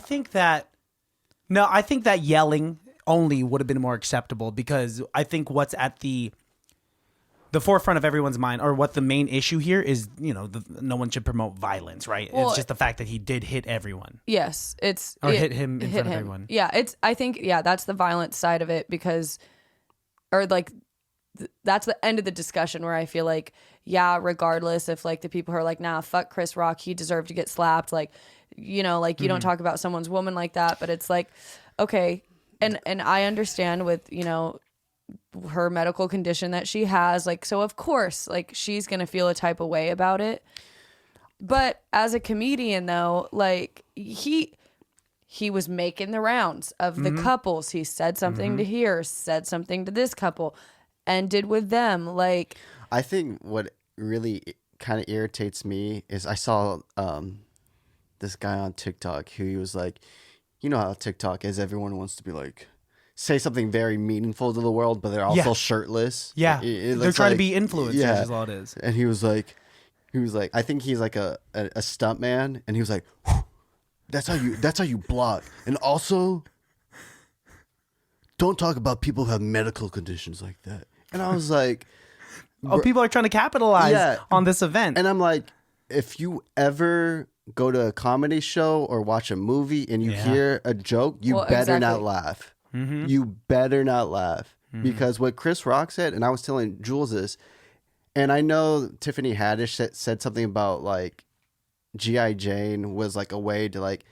[SPEAKER 4] think that yelling only would have been more acceptable because I think what's at the forefront of everyone's mind, or what the main issue here is, no one should promote violence, right?
[SPEAKER 2] Well,
[SPEAKER 4] it's just the fact that he did hit everyone.
[SPEAKER 2] Yes, it's
[SPEAKER 4] Or hit him in front of everyone.
[SPEAKER 2] Yeah, I think that's the violent side of it because, or like, that's the end of the discussion where I feel like, yeah, regardless if like the people who are like, nah, fuck Chris Rock, he deserved to get slapped, like, like you don't talk about someone's woman like that, but it's like, okay, and I understand with her medical condition that she has, like, so of course like she's gonna feel a type of way about it, but as a comedian though, like he was making the rounds of the couples. He said something to here, said something to this couple, ended with them. Like,
[SPEAKER 3] I think what really kind of irritates me is I saw this guy on TikTok who he was like, you know how TikTok is, everyone wants to be like say something very meaningful to the world, but they're also
[SPEAKER 4] Yeah.
[SPEAKER 3] shirtless.
[SPEAKER 4] Yeah.
[SPEAKER 3] It
[SPEAKER 4] They're
[SPEAKER 3] looks
[SPEAKER 4] trying to
[SPEAKER 3] like-
[SPEAKER 4] be influencers
[SPEAKER 3] yeah.
[SPEAKER 4] is all it is.
[SPEAKER 3] And he was like, I think he's like a stunt man, and he was like, that's how you block, and also don't talk about people who have medical conditions like that. And I was like,
[SPEAKER 4] people are trying to capitalize
[SPEAKER 3] Yeah.
[SPEAKER 4] on this event.
[SPEAKER 3] And I'm like, if you ever go to a comedy show or watch a movie and you hear a joke, you better not laugh. You better not laugh. Because what Chris Rock said, and I was telling Jules this, and I know Tiffany Haddish said something about like G.I. Jane was like a way to like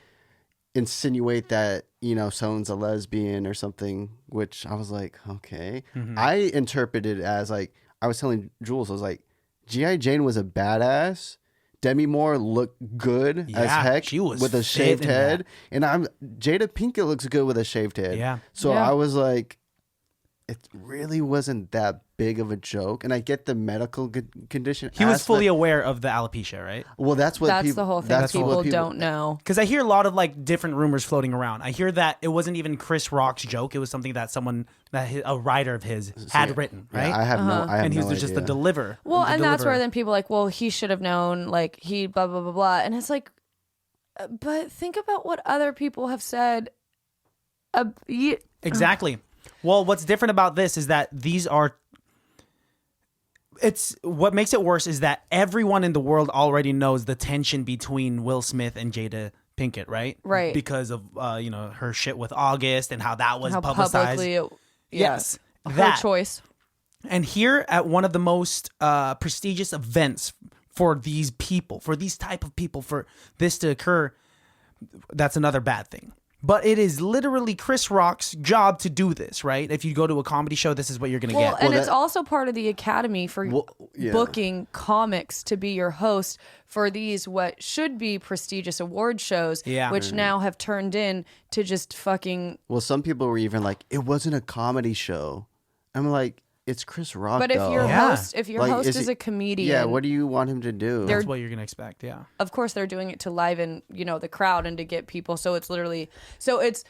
[SPEAKER 3] insinuate that, you know, someone's a lesbian or something, which I was like, okay. I interpreted it as like, I was telling Jules, I was like, G.I. Jane was a badass. Demi Moore looked good as heck
[SPEAKER 4] she was
[SPEAKER 3] with a shaved head. And Jada Pinkett looks good with a shaved head.
[SPEAKER 4] Yeah.
[SPEAKER 3] So I was like, it really wasn't that big of a joke. And I get the medical condition.
[SPEAKER 4] He was fully aware of the alopecia, right?
[SPEAKER 3] Well, that's
[SPEAKER 2] the whole thing. People don't know.
[SPEAKER 4] Because I hear a lot of like different rumors floating around. I hear that it wasn't even Chris Rock's joke. It was something that a writer of his had written, right?
[SPEAKER 3] Yeah, I have no
[SPEAKER 4] and he was
[SPEAKER 3] no
[SPEAKER 4] just
[SPEAKER 3] idea.
[SPEAKER 4] the deliverer.
[SPEAKER 2] Well, and that's where then people are like, well, he should have known, like he blah, blah, blah, blah. And it's like, but think about what other people have said.
[SPEAKER 4] Exactly. Well, what's different about this is that what makes it worse is that everyone in the world already knows the tension between Will Smith and Jada Pinkett, right?
[SPEAKER 2] Right.
[SPEAKER 4] Because of her shit with August and how that was
[SPEAKER 2] How
[SPEAKER 4] publicized.
[SPEAKER 2] publicly
[SPEAKER 4] Yes.
[SPEAKER 2] her choice.
[SPEAKER 4] And here at one of the most prestigious events for these people, for these type of people, for this to occur, that's another bad thing. But it is literally Chris Rock's job to do this, right? If you go to a comedy show, this is what you're going to get.
[SPEAKER 2] And it's also part of the academy for booking comics to be your host for these what should be prestigious award shows, which now have turned in to just fucking...
[SPEAKER 3] Well, some people were even like, it wasn't a comedy show. I'm like, it's Chris Rock,
[SPEAKER 2] But if your host is a comedian...
[SPEAKER 3] what do you want him to do?
[SPEAKER 4] That's what you're going to expect,
[SPEAKER 2] Of course, they're doing it to liven, the crowd and to get people. So it's literally... So it's...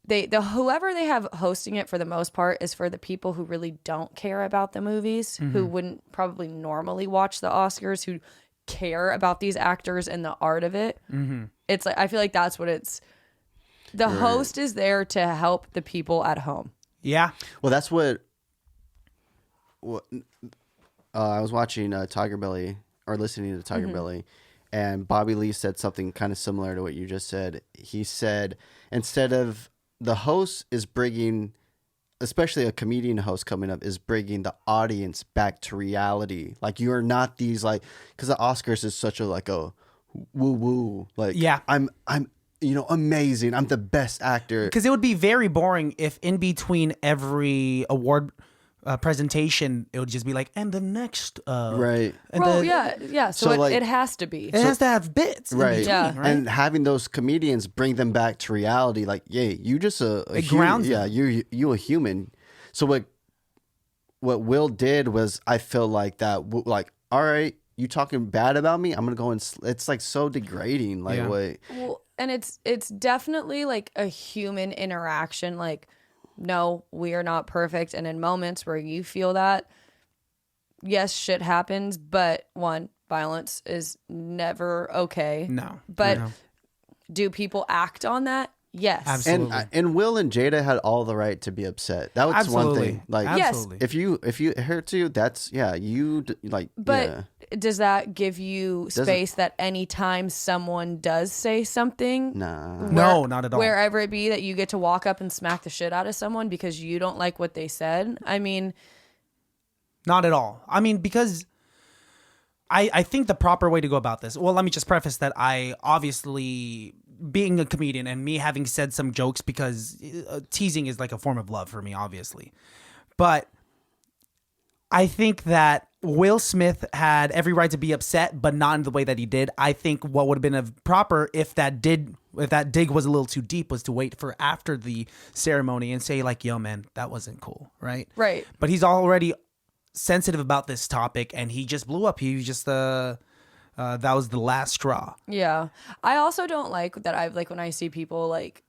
[SPEAKER 2] whoever they have hosting it for the most part is for the people who really don't care about the movies, who wouldn't probably normally watch the Oscars, who care about these actors and the art of it. It's like, I feel like that's what it's... The host is there to help the people at home.
[SPEAKER 4] Yeah.
[SPEAKER 3] Well, that's what I was watching Tiger Belly or listening to Tiger Belly, and Bobby Lee said something kind of similar to what you just said. He said instead of the host is bringing, especially a comedian host coming up, is bringing the audience back to reality. Like you're not these like, because the Oscars is such a like a woo woo like I'm amazing. I'm the best actor.
[SPEAKER 4] Because it would be very boring if in between every award presentation, it would just be like, and the next
[SPEAKER 3] right.
[SPEAKER 4] And
[SPEAKER 2] So it has to be.
[SPEAKER 4] It has to have bits,
[SPEAKER 3] right?
[SPEAKER 4] Between, right.
[SPEAKER 3] And having those comedians bring them back to reality, like, you just
[SPEAKER 4] it grounds them.
[SPEAKER 3] you a human. So what Will did was, I feel like that, like, all right, you talking bad about me, I'm gonna go and it's like so degrading, like what.
[SPEAKER 2] Well, and it's definitely like a human interaction, like. No, we are not perfect. And in moments where you feel that, yes, shit happens. But violence is never okay.
[SPEAKER 4] No.
[SPEAKER 2] But do people act on that? Yes.
[SPEAKER 4] Absolutely.
[SPEAKER 3] And Will and Jada had all the right to be upset. That was one thing. Like,
[SPEAKER 4] absolutely.
[SPEAKER 3] if it hurts you, that's you like.
[SPEAKER 2] But does that give you space that anytime someone does say something,
[SPEAKER 4] no, not at all,
[SPEAKER 2] wherever it be, that you get to walk up and smack the shit out of someone because you don't like what they said? I mean,
[SPEAKER 4] not at all. I mean, because I think the proper way to go about this. Well, let me just preface that I obviously, being a comedian and me having said some jokes, because teasing is like a form of love for me, obviously. But I think that Will Smith had every right to be upset, but not in the way that he did. I think what would have been proper if that dig was a little too deep was to wait for after the ceremony and say like, yo, man, that wasn't cool. Right.
[SPEAKER 2] Right.
[SPEAKER 4] But he's already sensitive about this topic and he just blew up. He was just that was the last straw.
[SPEAKER 2] Yeah. I also don't like that. I've like when I see people like,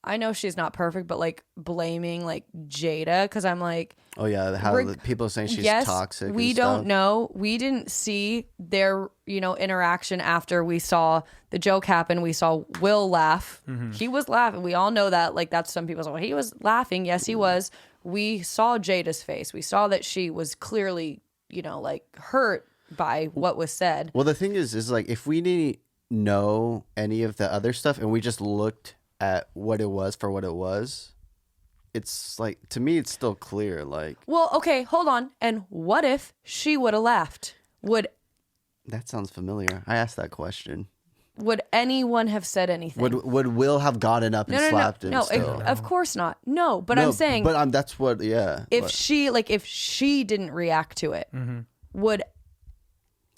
[SPEAKER 2] I know she's not perfect, but like blaming like Jada, because I'm like,
[SPEAKER 3] oh yeah, how people saying she's toxic.
[SPEAKER 2] We don't know. We didn't see their interaction after we saw the joke happen. We saw Will laugh. He was laughing. We all know that. Like that's some people say, well, he was laughing. Yes, he was. we saw Jada's face. We saw that she was clearly, you know, like hurt by what was said.
[SPEAKER 3] Well, the thing is like if we didn't know any of the other stuff and we just looked at what it was for what it was, it's like, to me, it's still clear. Like,
[SPEAKER 2] well, okay, hold on. And what if she would have laughed?
[SPEAKER 3] That sounds familiar. I asked that question.
[SPEAKER 2] Would anyone have said anything?
[SPEAKER 3] Would Will have gotten up and slapped him?
[SPEAKER 2] No,
[SPEAKER 3] still?
[SPEAKER 2] of course not. No, but I'm saying,
[SPEAKER 3] but that's what. Yeah.
[SPEAKER 2] if she didn't react to it, would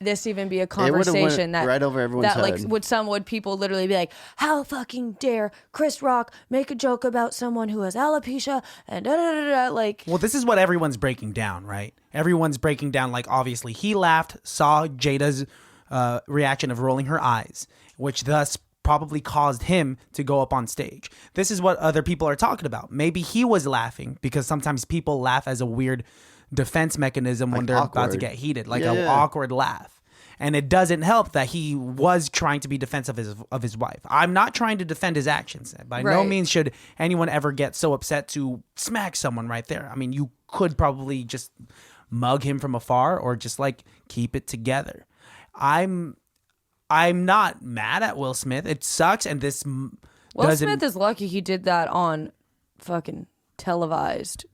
[SPEAKER 2] this even be a conversation that
[SPEAKER 3] right over everyone's
[SPEAKER 2] that
[SPEAKER 3] head.
[SPEAKER 2] like would people literally be like, how fucking dare Chris Rock make a joke about someone who has alopecia and da da da da, like.
[SPEAKER 4] Well, this is what everyone's breaking down, right? Everyone's breaking down, like, obviously he laughed, saw Jada's reaction of rolling her eyes, which thus probably caused him to go up on stage. This is what other people are talking about. Maybe he was laughing because sometimes people laugh as a weird defense mechanism when they're about to get heated, like an awkward laugh. And it doesn't help that he was trying to be defensive of his wife. I'm not trying to defend his actions. By no means should anyone ever get so upset to smack someone right there. I mean, you could probably just mug him from afar or just like keep it together. I'm not mad at Will Smith. It sucks, and this
[SPEAKER 2] Will Smith is lucky he did that on fucking televised,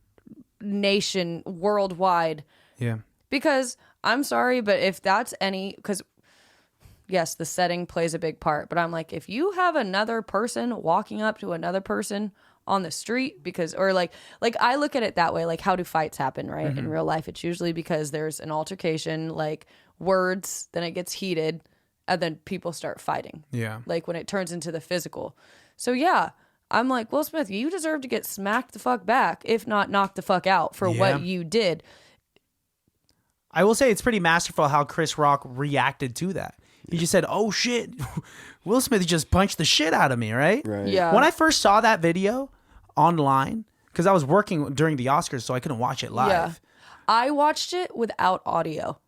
[SPEAKER 2] nation, worldwide.
[SPEAKER 4] Yeah.
[SPEAKER 2] Because I'm sorry, but if that's because yes, the setting plays a big part, but I'm like, if you have another person walking up to another person on the street or like I look at it that way, like how do fights happen, right? In real life, it's usually because there's an altercation, like words, then it gets heated, and then people start fighting.
[SPEAKER 4] Yeah.
[SPEAKER 2] Like when it turns into the physical. So yeah, I'm like, Will Smith, you deserve to get smacked the fuck back, if not knocked the fuck out for what you did.
[SPEAKER 4] I will say it's pretty masterful how Chris Rock reacted to that. He just said, oh shit, Will Smith just punched the shit out of me, right?
[SPEAKER 2] Yeah.
[SPEAKER 4] When I first saw that video online, because I was working during the Oscars, so I couldn't watch it live.
[SPEAKER 2] Yeah. I watched it without audio.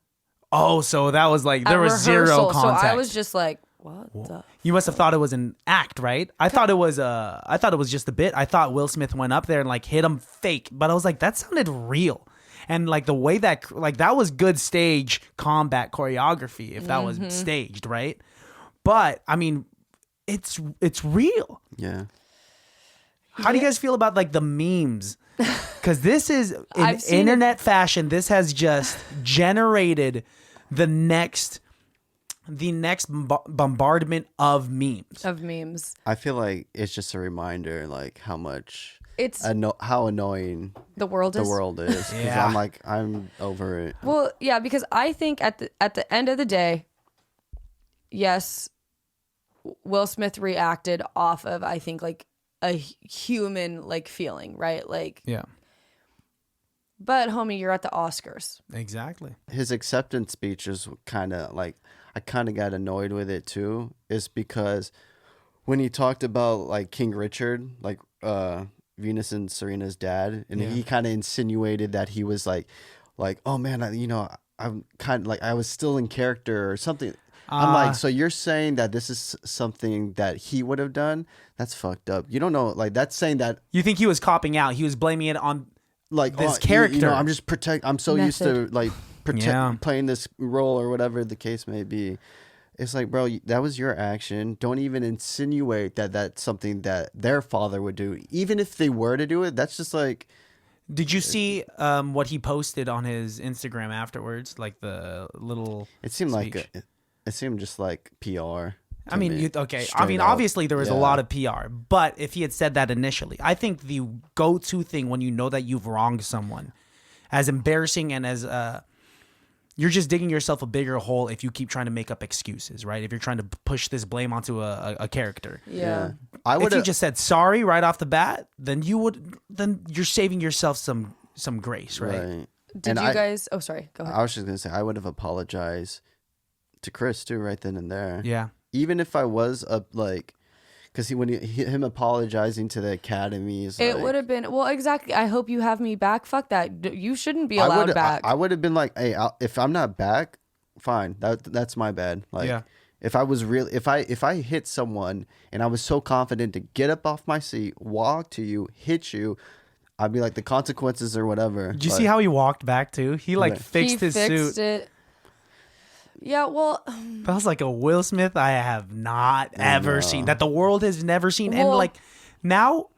[SPEAKER 4] Oh, so that was like, there was zero context.
[SPEAKER 2] So I was just like, what the?
[SPEAKER 4] You must have thought it was an act, right? I thought it was just a bit. I thought Will Smith went up there and like hit him fake, but I was like, that sounded real. And like the way that was good stage combat choreography if that was staged, right? But I mean, it's real.
[SPEAKER 3] Yeah.
[SPEAKER 4] How do you guys feel about like the memes? Because this is in internet fashion. This has just generated the next bombardment of memes.
[SPEAKER 2] I
[SPEAKER 3] feel like it's just a reminder, like how much how annoying
[SPEAKER 2] the world is.
[SPEAKER 3] Yeah. I'm over it.
[SPEAKER 2] Well, yeah, because I think at the end of the day, yes, Will Smith reacted off of, I think, like a human like feeling, right? Like,
[SPEAKER 4] yeah.
[SPEAKER 2] But homie, you're at the Oscars.
[SPEAKER 4] Exactly.
[SPEAKER 3] His acceptance speech is kind of like, I kind of got annoyed with it too, is because when he talked about like King Richard, like Venus and Serena's dad, and he kind of insinuated that he was like, oh man, I'm kind of like, I was still in character or something. I'm like, so you're saying that this is something that he would have done? That's fucked up. You don't know, like that's saying that.
[SPEAKER 4] You think he was copping out? He was blaming it on
[SPEAKER 3] like
[SPEAKER 4] this character.
[SPEAKER 3] I'm just I'm so used to like playing this role or whatever the case may be. It's like, bro, that was your action. Don't even insinuate that that's something that their father would do. Even if they were to do it, that's just like.
[SPEAKER 4] Did you see what he posted on his Instagram afterwards? Like the little.
[SPEAKER 3] It seemed
[SPEAKER 4] speech?
[SPEAKER 3] like it seemed just like PR.
[SPEAKER 4] I mean, obviously there was a lot of PR, but if he had said that initially, I think the go-to thing when you know that you've wronged someone, as embarrassing and as you're just digging yourself a bigger hole if you keep trying to make up excuses, right? If you're trying to push this blame onto a character.
[SPEAKER 2] Yeah.
[SPEAKER 4] If you just said sorry right off the bat, then you're saving yourself some grace, right?
[SPEAKER 2] Did you guys? Oh, sorry. Go ahead.
[SPEAKER 3] I was just gonna say I would have apologized to Chris too, right then and there.
[SPEAKER 4] Yeah.
[SPEAKER 3] Even if I was because him apologizing to the Academy is
[SPEAKER 2] it would have been exactly. I hope you have me back. Fuck that. You shouldn't be allowed back.
[SPEAKER 3] I would have been like, hey, if I'm not back, fine. That's my bad. Like, if I was if I hit someone and I was so confident to get up off my seat, walk to you, hit you, I'd be like the consequences or whatever.
[SPEAKER 4] Did you see how he walked back too? He like
[SPEAKER 3] Yeah.
[SPEAKER 4] fixed his suit.
[SPEAKER 2] It. Yeah, well,
[SPEAKER 4] That was like a Will Smith I have not ever seen, that the world has never seen. And
[SPEAKER 2] Well-
[SPEAKER 4] like now,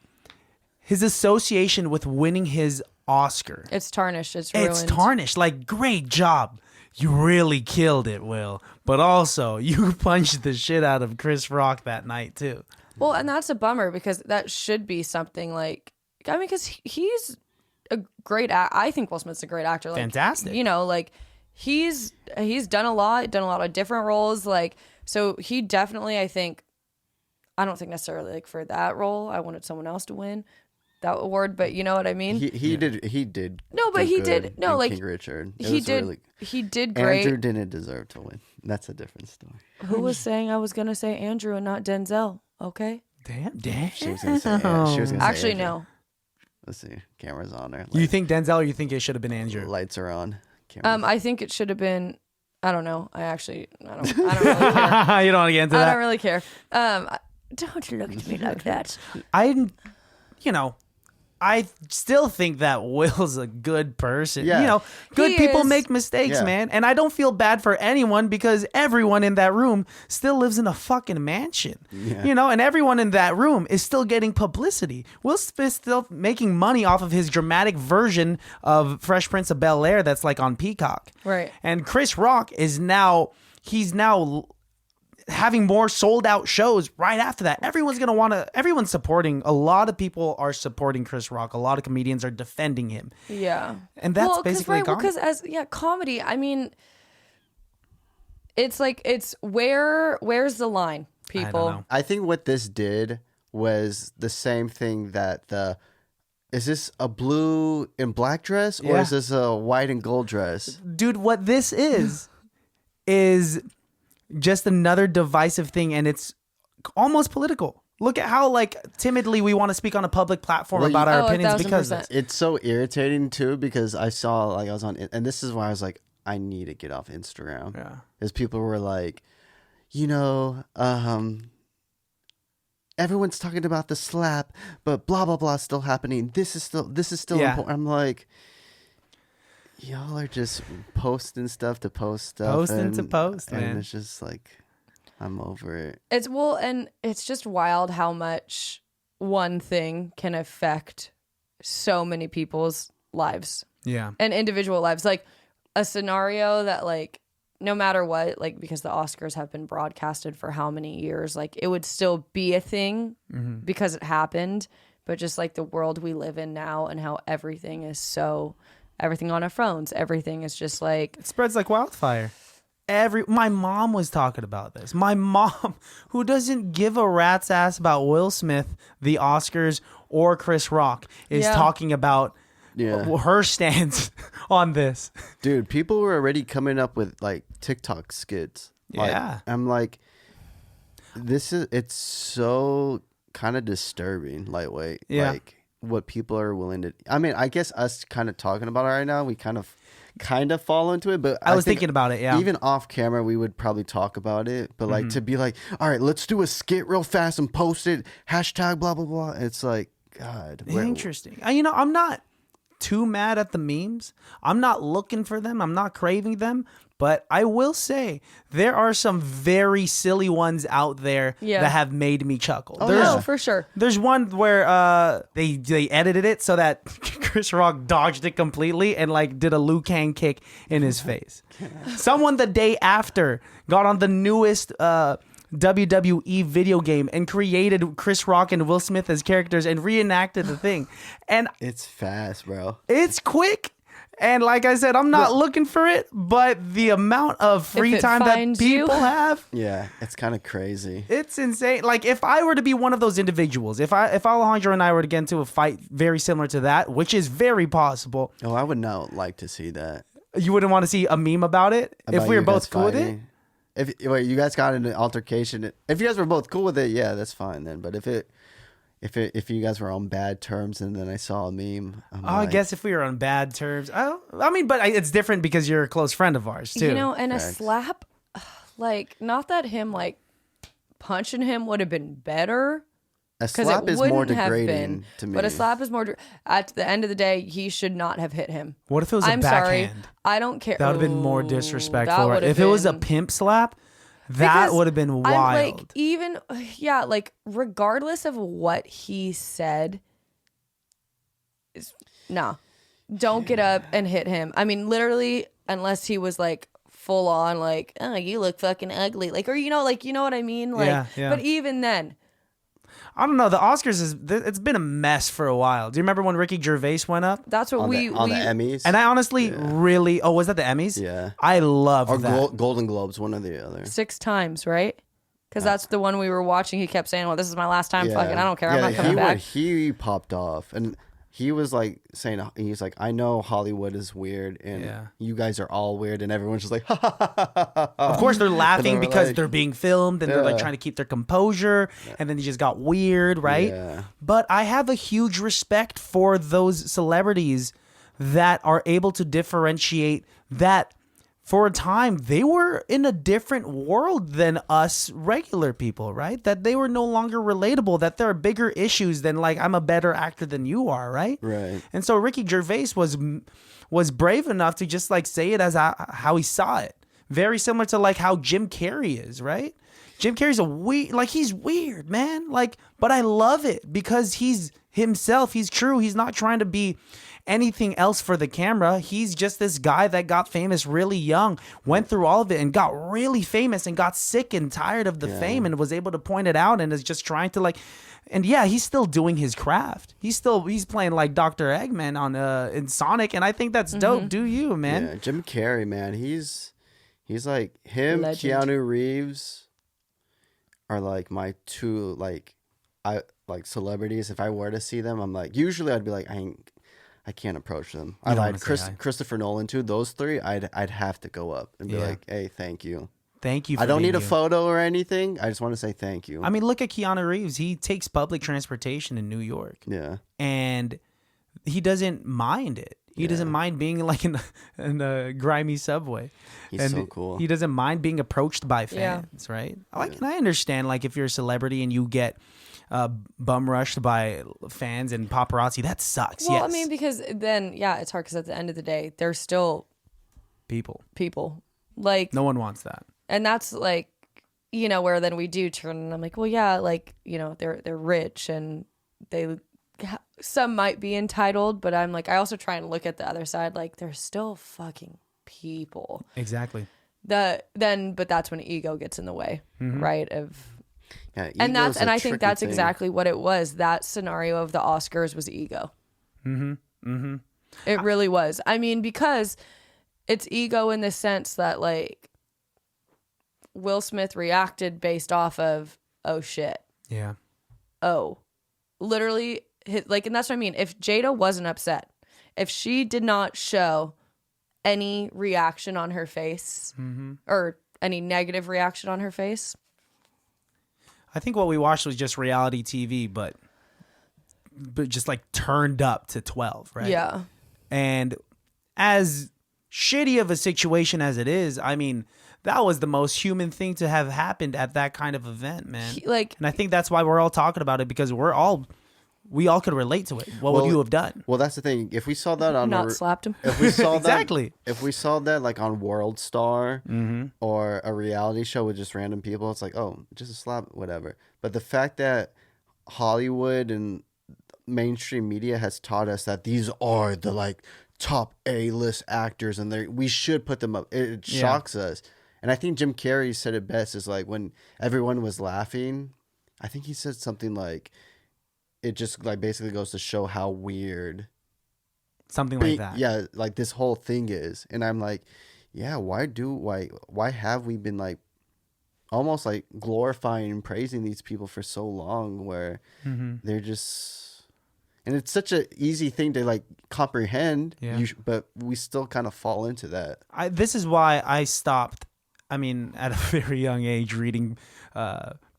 [SPEAKER 4] his association with winning his Oscar,
[SPEAKER 2] it's tarnished. It's ruined.
[SPEAKER 4] it's tarnished. Like, great job. You really killed it, Will. But also, you punched the shit out of Chris Rock that night too.
[SPEAKER 2] Well, and that's a bummer because that should be something like, I mean, because he's a great I think Will Smith's a great actor. Like,
[SPEAKER 4] Fantastic.
[SPEAKER 2] You know, like he's done a lot of different roles. Like, so he definitely, I don't think necessarily like for that role, I wanted someone else to win that award, but you know what I mean?
[SPEAKER 3] He did.
[SPEAKER 2] No, but
[SPEAKER 3] do
[SPEAKER 2] he
[SPEAKER 3] good
[SPEAKER 2] did. No,
[SPEAKER 3] in
[SPEAKER 2] like
[SPEAKER 3] King Richard. It
[SPEAKER 2] he
[SPEAKER 3] was
[SPEAKER 2] did.
[SPEAKER 3] really-
[SPEAKER 2] He did great.
[SPEAKER 3] Andrew didn't deserve to win. That's a different story.
[SPEAKER 2] Who was saying I was gonna say Andrew and not Denzel? Okay.
[SPEAKER 4] Damn.
[SPEAKER 3] She was gonna say. She was gonna say
[SPEAKER 2] Actually,
[SPEAKER 3] Andrew.
[SPEAKER 2] no.
[SPEAKER 3] Let's see. Camera's on there.
[SPEAKER 4] You think Denzel or you think it should have been Andrew?
[SPEAKER 3] Lights are on. Camera's
[SPEAKER 2] I think it should have been. I don't know. I don't really care.
[SPEAKER 4] You don't want to get into
[SPEAKER 2] I
[SPEAKER 4] that?
[SPEAKER 2] don't really care. Don't look at me like that.
[SPEAKER 4] I still think that Will's a good person.
[SPEAKER 3] Yeah.
[SPEAKER 4] You know, good
[SPEAKER 2] He
[SPEAKER 4] people
[SPEAKER 2] is.
[SPEAKER 4] make mistakes,
[SPEAKER 3] Yeah.
[SPEAKER 4] man. And I don't feel bad for anyone because everyone in that room still lives in a fucking mansion.
[SPEAKER 3] Yeah.
[SPEAKER 4] You know, and everyone in that room is still getting publicity. Will Smith's still making money off of his dramatic version of Fresh Prince of Bel-Air that's like on Peacock.
[SPEAKER 2] Right.
[SPEAKER 4] And Chris Rock is now having more sold out shows right after that. Everyone's supporting. A lot of people are supporting Chris Rock. A lot of comedians are defending him.
[SPEAKER 2] Yeah.
[SPEAKER 4] And that's
[SPEAKER 2] Well,
[SPEAKER 4] basically
[SPEAKER 2] because comedy, I mean, it's like where's the line, people?
[SPEAKER 4] know.
[SPEAKER 3] I think what this did was the same thing that is this a blue and black dress or
[SPEAKER 4] Yeah.
[SPEAKER 3] is this a white and gold dress?
[SPEAKER 4] Dude, what this is just another divisive thing, and it's almost political. Look at how like timidly we want to speak on a public platform
[SPEAKER 3] Well,
[SPEAKER 4] about our
[SPEAKER 2] Oh,
[SPEAKER 4] opinions because of
[SPEAKER 2] 1000%.
[SPEAKER 4] this.
[SPEAKER 3] It's so irritating too because I saw like I was on and this is why I was like I need to get off Instagram.
[SPEAKER 4] Yeah.
[SPEAKER 3] Because people were like, everyone's talking about the slap, but blah blah blah is still happening. This is still
[SPEAKER 4] Yeah.
[SPEAKER 3] important. I'm like, y'all are just posting stuff to post stuff.
[SPEAKER 4] Posting to post,
[SPEAKER 3] and
[SPEAKER 4] man.
[SPEAKER 3] it's just like I'm over it.
[SPEAKER 2] And it's just wild how much one thing can affect so many people's lives
[SPEAKER 4] Yeah.
[SPEAKER 2] and individual lives. Like a scenario that like no matter what, like because the Oscars have been broadcasted for how many years, like it would still be a thing because it happened. But just like the world we live in now and how everything on our phones, everything is just like
[SPEAKER 4] It spreads like wildfire. My mom was talking about this. My mom, who doesn't give a rat's ass about Will Smith, the Oscars, or Chris Rock, is
[SPEAKER 2] Yeah.
[SPEAKER 4] talking about
[SPEAKER 3] Yeah.
[SPEAKER 4] her stance on this.
[SPEAKER 3] Dude, people were already coming up with like TikTok skits. Like,
[SPEAKER 4] Yeah.
[SPEAKER 3] I'm like, it's so kind of disturbing, lightweight.
[SPEAKER 4] Yeah.
[SPEAKER 3] Like what people are willing to. I mean, I guess us kind of talking about it right now, we kind of fall into it. But
[SPEAKER 4] I was
[SPEAKER 3] think
[SPEAKER 4] thinking about it, yeah.
[SPEAKER 3] Even off camera, we would probably talk about it. But like to be like, all right, let's do a skit real fast and post it. Hashtag blah blah blah. It's like, God,
[SPEAKER 4] Interesting. I'm not too mad at the memes. I'm not looking for them. I'm not craving them. But I will say there are some very silly ones out there
[SPEAKER 2] Yeah.
[SPEAKER 4] that have made me chuckle.
[SPEAKER 2] oh, for sure.
[SPEAKER 4] There's one where they edited it so that Chris Rock dodged it completely and like did a Liu Kang kick in his face. Someone the day after got on the newest WWE video game and created Chris Rock and Will Smith as characters and reenacted the thing. And
[SPEAKER 3] It's fast, bro.
[SPEAKER 4] it's quick. And like I said, I'm not looking for it, but the amount of free
[SPEAKER 2] it
[SPEAKER 4] time that
[SPEAKER 2] finds you.
[SPEAKER 4] people have,
[SPEAKER 3] Yeah, it's kind of crazy.
[SPEAKER 4] it's insane. Like if I were to be one of those individuals, if Alejandro and I were to get into a fight very similar to that, which is very possible,
[SPEAKER 3] Oh, I would not like to see that.
[SPEAKER 4] you wouldn't want to see a meme about it if
[SPEAKER 3] About
[SPEAKER 4] we were
[SPEAKER 3] you guys
[SPEAKER 4] both cool with it.
[SPEAKER 3] fighting. If wait, you guys got in an altercation, if you guys were both cool with it, yeah, that's fine then. But if you guys were on bad terms and then I saw a meme, I'm
[SPEAKER 4] I
[SPEAKER 3] like,
[SPEAKER 4] guess if we were on bad terms, it's different because you're a close friend of ours too.
[SPEAKER 2] You know, and
[SPEAKER 3] Facts.
[SPEAKER 2] a slap, like not that him like punching him would have been better,
[SPEAKER 3] A
[SPEAKER 2] 'Cause
[SPEAKER 3] slap
[SPEAKER 2] it
[SPEAKER 3] is more
[SPEAKER 2] wouldn't have
[SPEAKER 3] degrading
[SPEAKER 2] been,
[SPEAKER 3] to me.
[SPEAKER 2] but a slap is more. At the end of the day, he should not have hit him.
[SPEAKER 4] What if it was
[SPEAKER 2] I'm
[SPEAKER 4] a
[SPEAKER 2] sorry.
[SPEAKER 4] backhand?
[SPEAKER 2] I don't care.
[SPEAKER 4] That would have been more
[SPEAKER 2] Ooh,
[SPEAKER 4] disrespectful.
[SPEAKER 2] that would've
[SPEAKER 4] If it was a
[SPEAKER 2] been-
[SPEAKER 4] pimp slap, that
[SPEAKER 2] Because
[SPEAKER 4] would have been
[SPEAKER 2] I'm
[SPEAKER 4] wild.
[SPEAKER 2] like, even yeah, like regardless of what he said, no, don't get up and hit him. I mean, literally, unless he was like full on, like, oh, you look fucking ugly, like, or like, you know what I mean, like.
[SPEAKER 4] Yeah.
[SPEAKER 2] But even then,
[SPEAKER 4] I don't know. The Oscars it's been a mess for a while. Do you remember when Ricky Gervais went up?
[SPEAKER 2] that's what
[SPEAKER 3] on
[SPEAKER 2] we
[SPEAKER 3] the Emmys.
[SPEAKER 4] And I honestly really. Oh, was that the Emmys?
[SPEAKER 3] Yeah.
[SPEAKER 4] I love
[SPEAKER 3] or
[SPEAKER 4] that.
[SPEAKER 3] Golden Globes, one or the other.
[SPEAKER 2] 6 times, right? Because that's the one we were watching. He kept saying, well, this is my last time. Fucking, I don't care. I'm not coming back.
[SPEAKER 3] He popped off, and he was like saying, he's like, I know Hollywood is weird, and you guys are all weird, and everyone's just like, ha, ha, ha, ha, ha.
[SPEAKER 4] Of course, they're laughing
[SPEAKER 3] they're
[SPEAKER 4] because
[SPEAKER 3] like-
[SPEAKER 4] they're being filmed and they're like trying to keep their composure. And then he just got weird, right?
[SPEAKER 3] Yeah.
[SPEAKER 4] But I have a huge respect for those celebrities that are able to differentiate that for a time they were in a different world than us regular people, right? That they were no longer relatable, that there are bigger issues than like, I'm a better actor than you are, right?
[SPEAKER 3] Right.
[SPEAKER 4] And so Ricky Gervais was brave enough to just like say it as how he saw it. Very similar to like how Jim Carrey is, right? Jim Carrey's he's weird, man. Like, but I love it because he's himself. He's true. He's not trying to be anything else for the camera. He's just this guy that got famous really young, went through all of it and got really famous and got sick and tired of the fame and was able to point it out and is just trying to like, and yeah, he's still doing his craft. He's playing like Dr. Eggman on in Sonic, and I think that's dope. Do you, man?
[SPEAKER 3] Yeah, Jim Carrey, man, he's like him,
[SPEAKER 2] Legend.
[SPEAKER 3] Keanu Reeves are like my two like celebrities. If I were to see them, I'm like, usually I'd be like, I can't approach them.
[SPEAKER 4] You don't
[SPEAKER 3] I'd
[SPEAKER 4] wanna say hi.
[SPEAKER 3] Christopher Nolan too. Those three, I'd have to go up and be
[SPEAKER 4] Yeah.
[SPEAKER 3] like, hey, thank you.
[SPEAKER 4] Thank you. For
[SPEAKER 3] I don't
[SPEAKER 4] being
[SPEAKER 3] need a
[SPEAKER 4] you.
[SPEAKER 3] photo or anything. I just want to say thank you.
[SPEAKER 4] I mean, look at Keanu Reeves. He takes public transportation in New York,
[SPEAKER 3] Yeah.
[SPEAKER 4] and he doesn't mind it. He doesn't mind being like in a grimy subway.
[SPEAKER 3] He's
[SPEAKER 4] And
[SPEAKER 3] so cool.
[SPEAKER 4] He doesn't mind being approached by
[SPEAKER 2] Yeah.
[SPEAKER 4] fans, right? And I understand, like, if you're a celebrity and you get bum rushed by fans and paparazzi, that sucks.
[SPEAKER 2] Well,
[SPEAKER 4] yes.
[SPEAKER 2] I mean, because then, yeah, it's hard because at the end of the day, they're still
[SPEAKER 4] people.
[SPEAKER 2] like,
[SPEAKER 4] No one wants that.
[SPEAKER 2] and that's like, where then we do turn and I'm like, well, yeah, like, they're rich and some might be entitled, but I'm like, I also try and look at the other side, like they're still fucking people.
[SPEAKER 4] Exactly.
[SPEAKER 2] But that's when ego gets in the way, right?
[SPEAKER 3] Yeah,
[SPEAKER 2] And
[SPEAKER 3] ego's a
[SPEAKER 2] I think
[SPEAKER 3] tricky
[SPEAKER 2] that's
[SPEAKER 3] thing.
[SPEAKER 2] exactly what it was. That scenario of the Oscars was ego. It really was. I mean, because it's ego in the sense that like Will Smith reacted based off of, oh shit,
[SPEAKER 4] Yeah.
[SPEAKER 2] oh, literally, like, and that's what I mean. If Jada wasn't upset, if she did not show any reaction on her face or any negative reaction on her face,
[SPEAKER 4] I think what we watched was just reality TV, but just like turned up to 12, right?
[SPEAKER 2] yeah.
[SPEAKER 4] And as shitty of a situation as it is, I mean, that was the most human thing to have happened at that kind of event, man.
[SPEAKER 2] Like,
[SPEAKER 4] And I think that's why we're all talking about it, because we all could relate to it. What would you have done?
[SPEAKER 3] Well, that's the thing. If we saw that on
[SPEAKER 2] not slapped him.
[SPEAKER 3] if we saw
[SPEAKER 4] Exactly.
[SPEAKER 3] if we saw that like on World Star
[SPEAKER 4] Mm-hmm.
[SPEAKER 3] or a reality show with just random people, it's like, oh, just a slap, whatever. But the fact that Hollywood and mainstream media has taught us that these are the like top A-list actors and we should put them up, it shocks us. And I think Jim Carrey said it best, is like when everyone was laughing, I think he said something like, it just like basically goes to show how weird
[SPEAKER 4] Something like that.
[SPEAKER 3] yeah, like this whole thing is. And I'm like, yeah, why have we been like almost like glorifying and praising these people for so long, where they're just, and it's such an easy thing to like comprehend, but we still kind of fall into that.
[SPEAKER 4] This is why I stopped, I mean, at a very young age, reading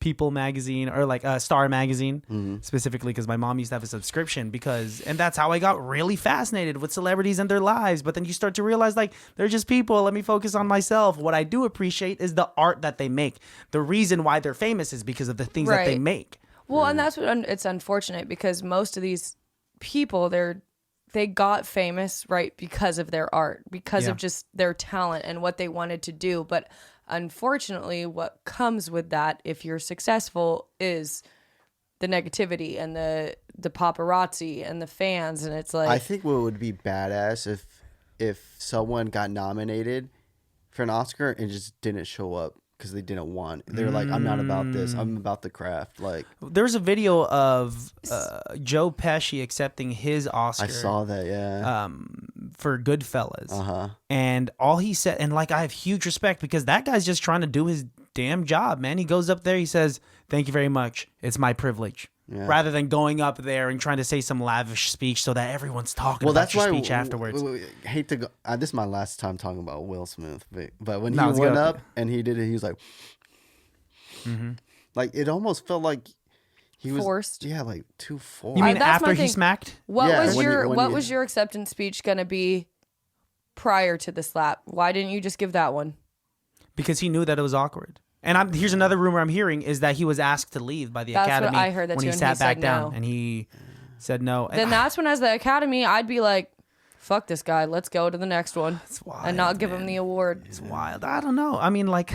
[SPEAKER 4] People magazine or like Star magazine, specifically because my mom used to have a subscription, and that's how I got really fascinated with celebrities and their lives. But then you start to realize, like, they're just people. Let me focus on myself. What I do appreciate is the art that they make. The reason why they're famous is because of the things that they
[SPEAKER 2] Right.
[SPEAKER 4] make.
[SPEAKER 2] Well, and that's what it's unfortunate because most of these people, they got famous right because of their art, because of just their talent and what they wanted to do. But unfortunately, what comes with that, if you're successful, is the negativity and the paparazzi and the fans. And it's like,
[SPEAKER 3] I think what would be badass if someone got nominated for an Oscar and just didn't show up because they didn't want. They're like, I'm not about this. I'm about the craft. Like,
[SPEAKER 4] there's a video of Joe Pesci accepting his Oscar.
[SPEAKER 3] I saw that, yeah.
[SPEAKER 4] For Goodfellas.
[SPEAKER 3] Uh-huh.
[SPEAKER 4] And all he said, and like I have huge respect because that guy's just trying to do his damn job, man. He goes up there, he says, "Thank you very much. It's my privilege."
[SPEAKER 3] Yeah.
[SPEAKER 4] Rather than going up there and trying to say some lavish speech so that everyone's talking about your speech afterwards.
[SPEAKER 3] I hate to go. This is my last time talking about Will Smith, but when
[SPEAKER 4] No,
[SPEAKER 3] he
[SPEAKER 4] it's
[SPEAKER 3] went
[SPEAKER 4] good.
[SPEAKER 3] up and he did it, he was like, like it almost felt like he was
[SPEAKER 2] forced.
[SPEAKER 3] Yeah, like too forced.
[SPEAKER 4] You mean
[SPEAKER 2] that's my
[SPEAKER 4] after he
[SPEAKER 2] thing.
[SPEAKER 4] smacked?
[SPEAKER 2] what
[SPEAKER 3] Yeah,
[SPEAKER 2] was
[SPEAKER 3] when
[SPEAKER 2] your
[SPEAKER 3] you- when
[SPEAKER 2] what
[SPEAKER 3] you-
[SPEAKER 2] was your acceptance speech gonna be prior to the slap? Why didn't you just give that one?
[SPEAKER 4] Because he knew that it was awkward. And here's another rumor I'm hearing is that he was asked to leave by the
[SPEAKER 2] That's what
[SPEAKER 4] Academy
[SPEAKER 2] I heard that
[SPEAKER 4] when
[SPEAKER 2] too,
[SPEAKER 4] he
[SPEAKER 2] and
[SPEAKER 4] sat
[SPEAKER 2] he said
[SPEAKER 4] back down,
[SPEAKER 2] no.
[SPEAKER 4] and he said no.
[SPEAKER 2] Then that's when, as the Academy, I'd be like, fuck this guy. Let's go to the next one.
[SPEAKER 4] wild,
[SPEAKER 2] and not give him the award.
[SPEAKER 4] It's wild. I don't know. I mean, like,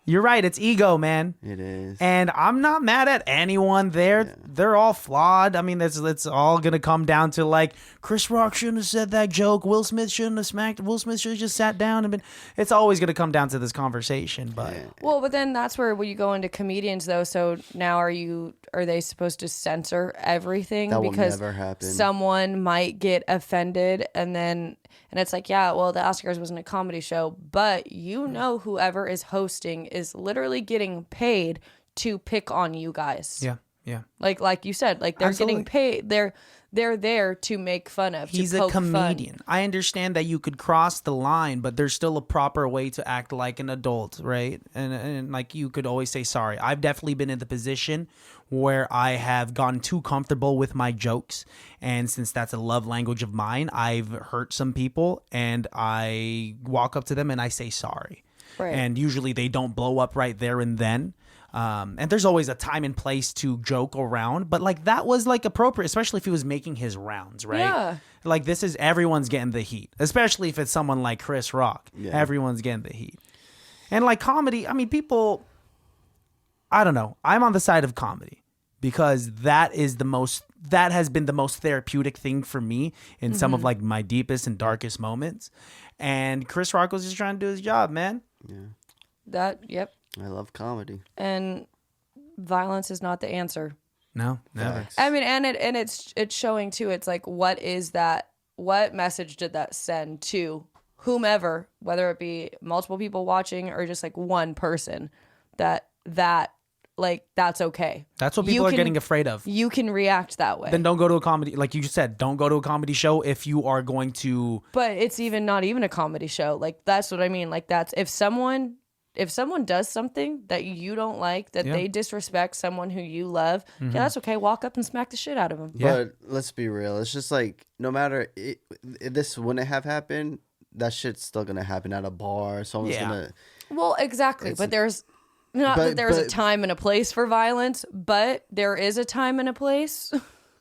[SPEAKER 4] you're right. It's ego, man.
[SPEAKER 3] It is.
[SPEAKER 4] And I'm not mad at anyone there.
[SPEAKER 3] Yeah.
[SPEAKER 4] They're all flawed. I mean, it's all going to come down to, like, Chris Rock shouldn't have said that joke. Will Smith shouldn't have smacked. Will Smith should have just sat down and been. It's always going to come down to this conversation. But
[SPEAKER 2] Well, but then that's where you go into comedians, though. So now are they supposed to censor everything?
[SPEAKER 3] That will
[SPEAKER 2] because
[SPEAKER 3] never happen.
[SPEAKER 2] someone might get offended and it's like, yeah, well, the Oscars wasn't a comedy show, but whoever is hosting is literally getting paid to pick on you guys.
[SPEAKER 4] yeah, yeah.
[SPEAKER 2] Like you said, like they're
[SPEAKER 4] Absolutely.
[SPEAKER 2] getting paid. They're there to make fun of.
[SPEAKER 4] He's
[SPEAKER 2] to
[SPEAKER 4] a
[SPEAKER 2] poke
[SPEAKER 4] comedian.
[SPEAKER 2] Fun.
[SPEAKER 4] I understand that you could cross the line, but there's still a proper way to act like an adult, right? And like you could always say sorry. I've definitely been in the position where I have gotten too comfortable with my jokes, and since that's a love language of mine, I've hurt some people, and I walk up to them and I say sorry.
[SPEAKER 2] Right.
[SPEAKER 4] And usually they don't blow up right there and then. And there's always a time and place to joke around, but like that was like appropriate, especially if he was making his rounds, right?
[SPEAKER 2] Yeah.
[SPEAKER 4] Like everyone's getting the heat, especially if it's someone like Chris Rock.
[SPEAKER 3] Yeah.
[SPEAKER 4] Everyone's getting the heat. And like comedy, I mean, people, I don't know. I'm on the side of comedy because that has been the most therapeutic thing for me in some of like my deepest and darkest moments. And Chris Rock was just trying to do his job, man.
[SPEAKER 2] Yep.
[SPEAKER 3] I love comedy.
[SPEAKER 2] And violence is not the answer.
[SPEAKER 4] No, never.
[SPEAKER 3] Facts.
[SPEAKER 2] I mean, and it's showing too. It's like, what is that? What message did that send to whomever, whether it be multiple people watching or just like one person, that like that's okay.
[SPEAKER 4] That's what
[SPEAKER 2] You
[SPEAKER 4] people are
[SPEAKER 2] can-
[SPEAKER 4] getting afraid of.
[SPEAKER 2] You can react that way.
[SPEAKER 4] Then don't go to a comedy, like you just said, don't go to a comedy show if you are going to.
[SPEAKER 2] But it's not even a comedy show. Like that's what I mean. Like that's if someone does something that you don't like, that they disrespect someone who you love, yeah, that's okay. Walk up and smack the shit out of them.
[SPEAKER 4] Yeah.
[SPEAKER 3] But let's be real. It's just like no matter this wouldn't have happened, that shit's still gonna happen at a bar. Someone's gonna.
[SPEAKER 2] Well, exactly. But there's not that there's a time and a place for violence, but there is a time and a place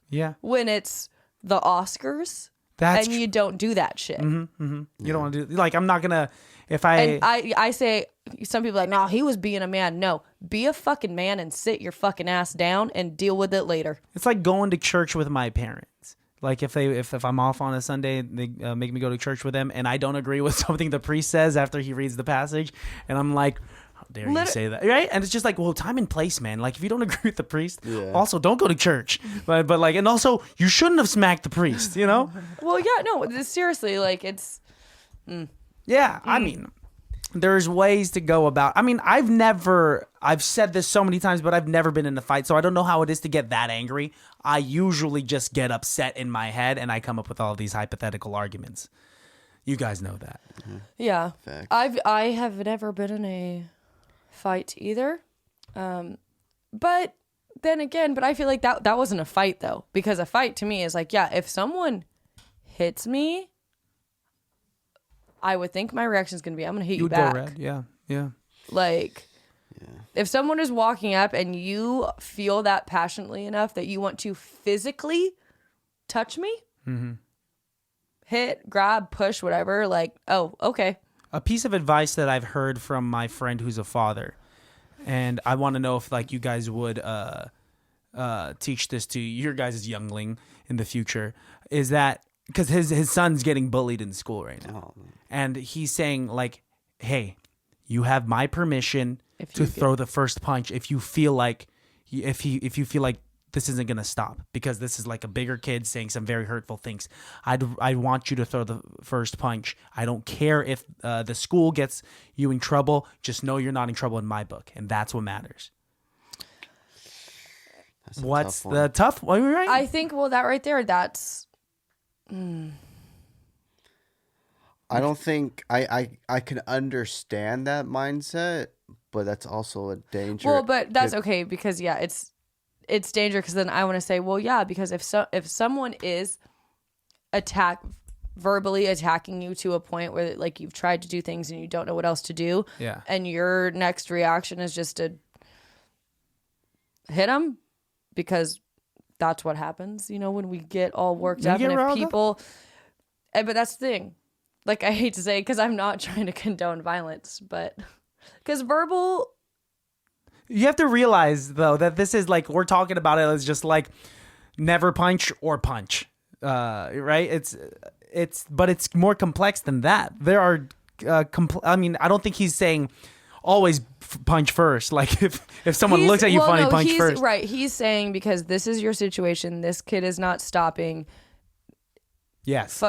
[SPEAKER 4] Yeah.
[SPEAKER 2] when it's the Oscars
[SPEAKER 4] That's
[SPEAKER 2] and you don't do that shit.
[SPEAKER 4] You don't want to do, like, I'm not going to, if I.
[SPEAKER 2] And I say, some people are like, no, he was being a man. No, be a fucking man and sit your fucking ass down and deal with it later.
[SPEAKER 4] It's like going to church with my parents. Like if I'm off on a Sunday, they make me go to church with them, and I don't agree with something the priest says after he reads the passage, and I'm like, how dare you say that, right? And it's just like, well, time and place, man. Like if you don't agree with the priest, also don't go to church. But like, and also you shouldn't have smacked the priest, you know?
[SPEAKER 2] Well, yeah, no, seriously, like it's.
[SPEAKER 4] Yeah, I mean, there's ways to go about. I mean, I've said this so many times, but I've never been in a fight, so I don't know how it is to get that angry. I usually just get upset in my head, and I come up with all of these hypothetical arguments. You guys know that.
[SPEAKER 2] Yeah.
[SPEAKER 3] Facts.
[SPEAKER 2] I have never been in a fight either. But then again, I feel like that wasn't a fight though, because a fight to me is like, yeah, if someone hits me, I would think my reaction is going to be, I'm going to hit you
[SPEAKER 4] You'd
[SPEAKER 2] back.
[SPEAKER 4] go red. Yeah, yeah.
[SPEAKER 2] Like, If someone is walking up and you feel that passionately enough that you want to physically touch me, hit, grab, push, whatever, like, oh, okay.
[SPEAKER 4] A piece of advice that I've heard from my friend who's a father, and I want to know if like you guys would teach this to your guys' youngling in the future, is that because his son's getting bullied in school right now, and he's saying like, hey, you have my permission to throw the first punch if you feel like if you feel like this isn't gonna stop, because this is like a bigger kid saying some very hurtful things. I want you to throw the first punch. I don't care if the school gets you in trouble. Just know you're not in trouble in my book, and that's what matters. What's the tough one? Right?
[SPEAKER 2] I think, well, that right there, that's...
[SPEAKER 3] I don't think I can understand that mindset, but that's also a danger.
[SPEAKER 2] Well, but that's okay, because yeah, it's dangerous, because then I want to say, well, yeah, because if someone is verbally attacking you to a point where like you've tried to do things and you don't know what else to do, and your next reaction is just to hit them, because that's what happens, when we get all worked up, and if people, but that's the thing. Like, I hate to say, because I'm not trying to condone violence, but because verbal.
[SPEAKER 4] You have to realize, though, that this is like, we're talking about it as just like never punch or punch, right? But it's more complex than that. There are, I mean, I don't think he's saying always punch first. Like if someone looks at you funny, punch first.
[SPEAKER 2] Right. He's saying, because this is your situation, this kid is not stopping.
[SPEAKER 4] Yes.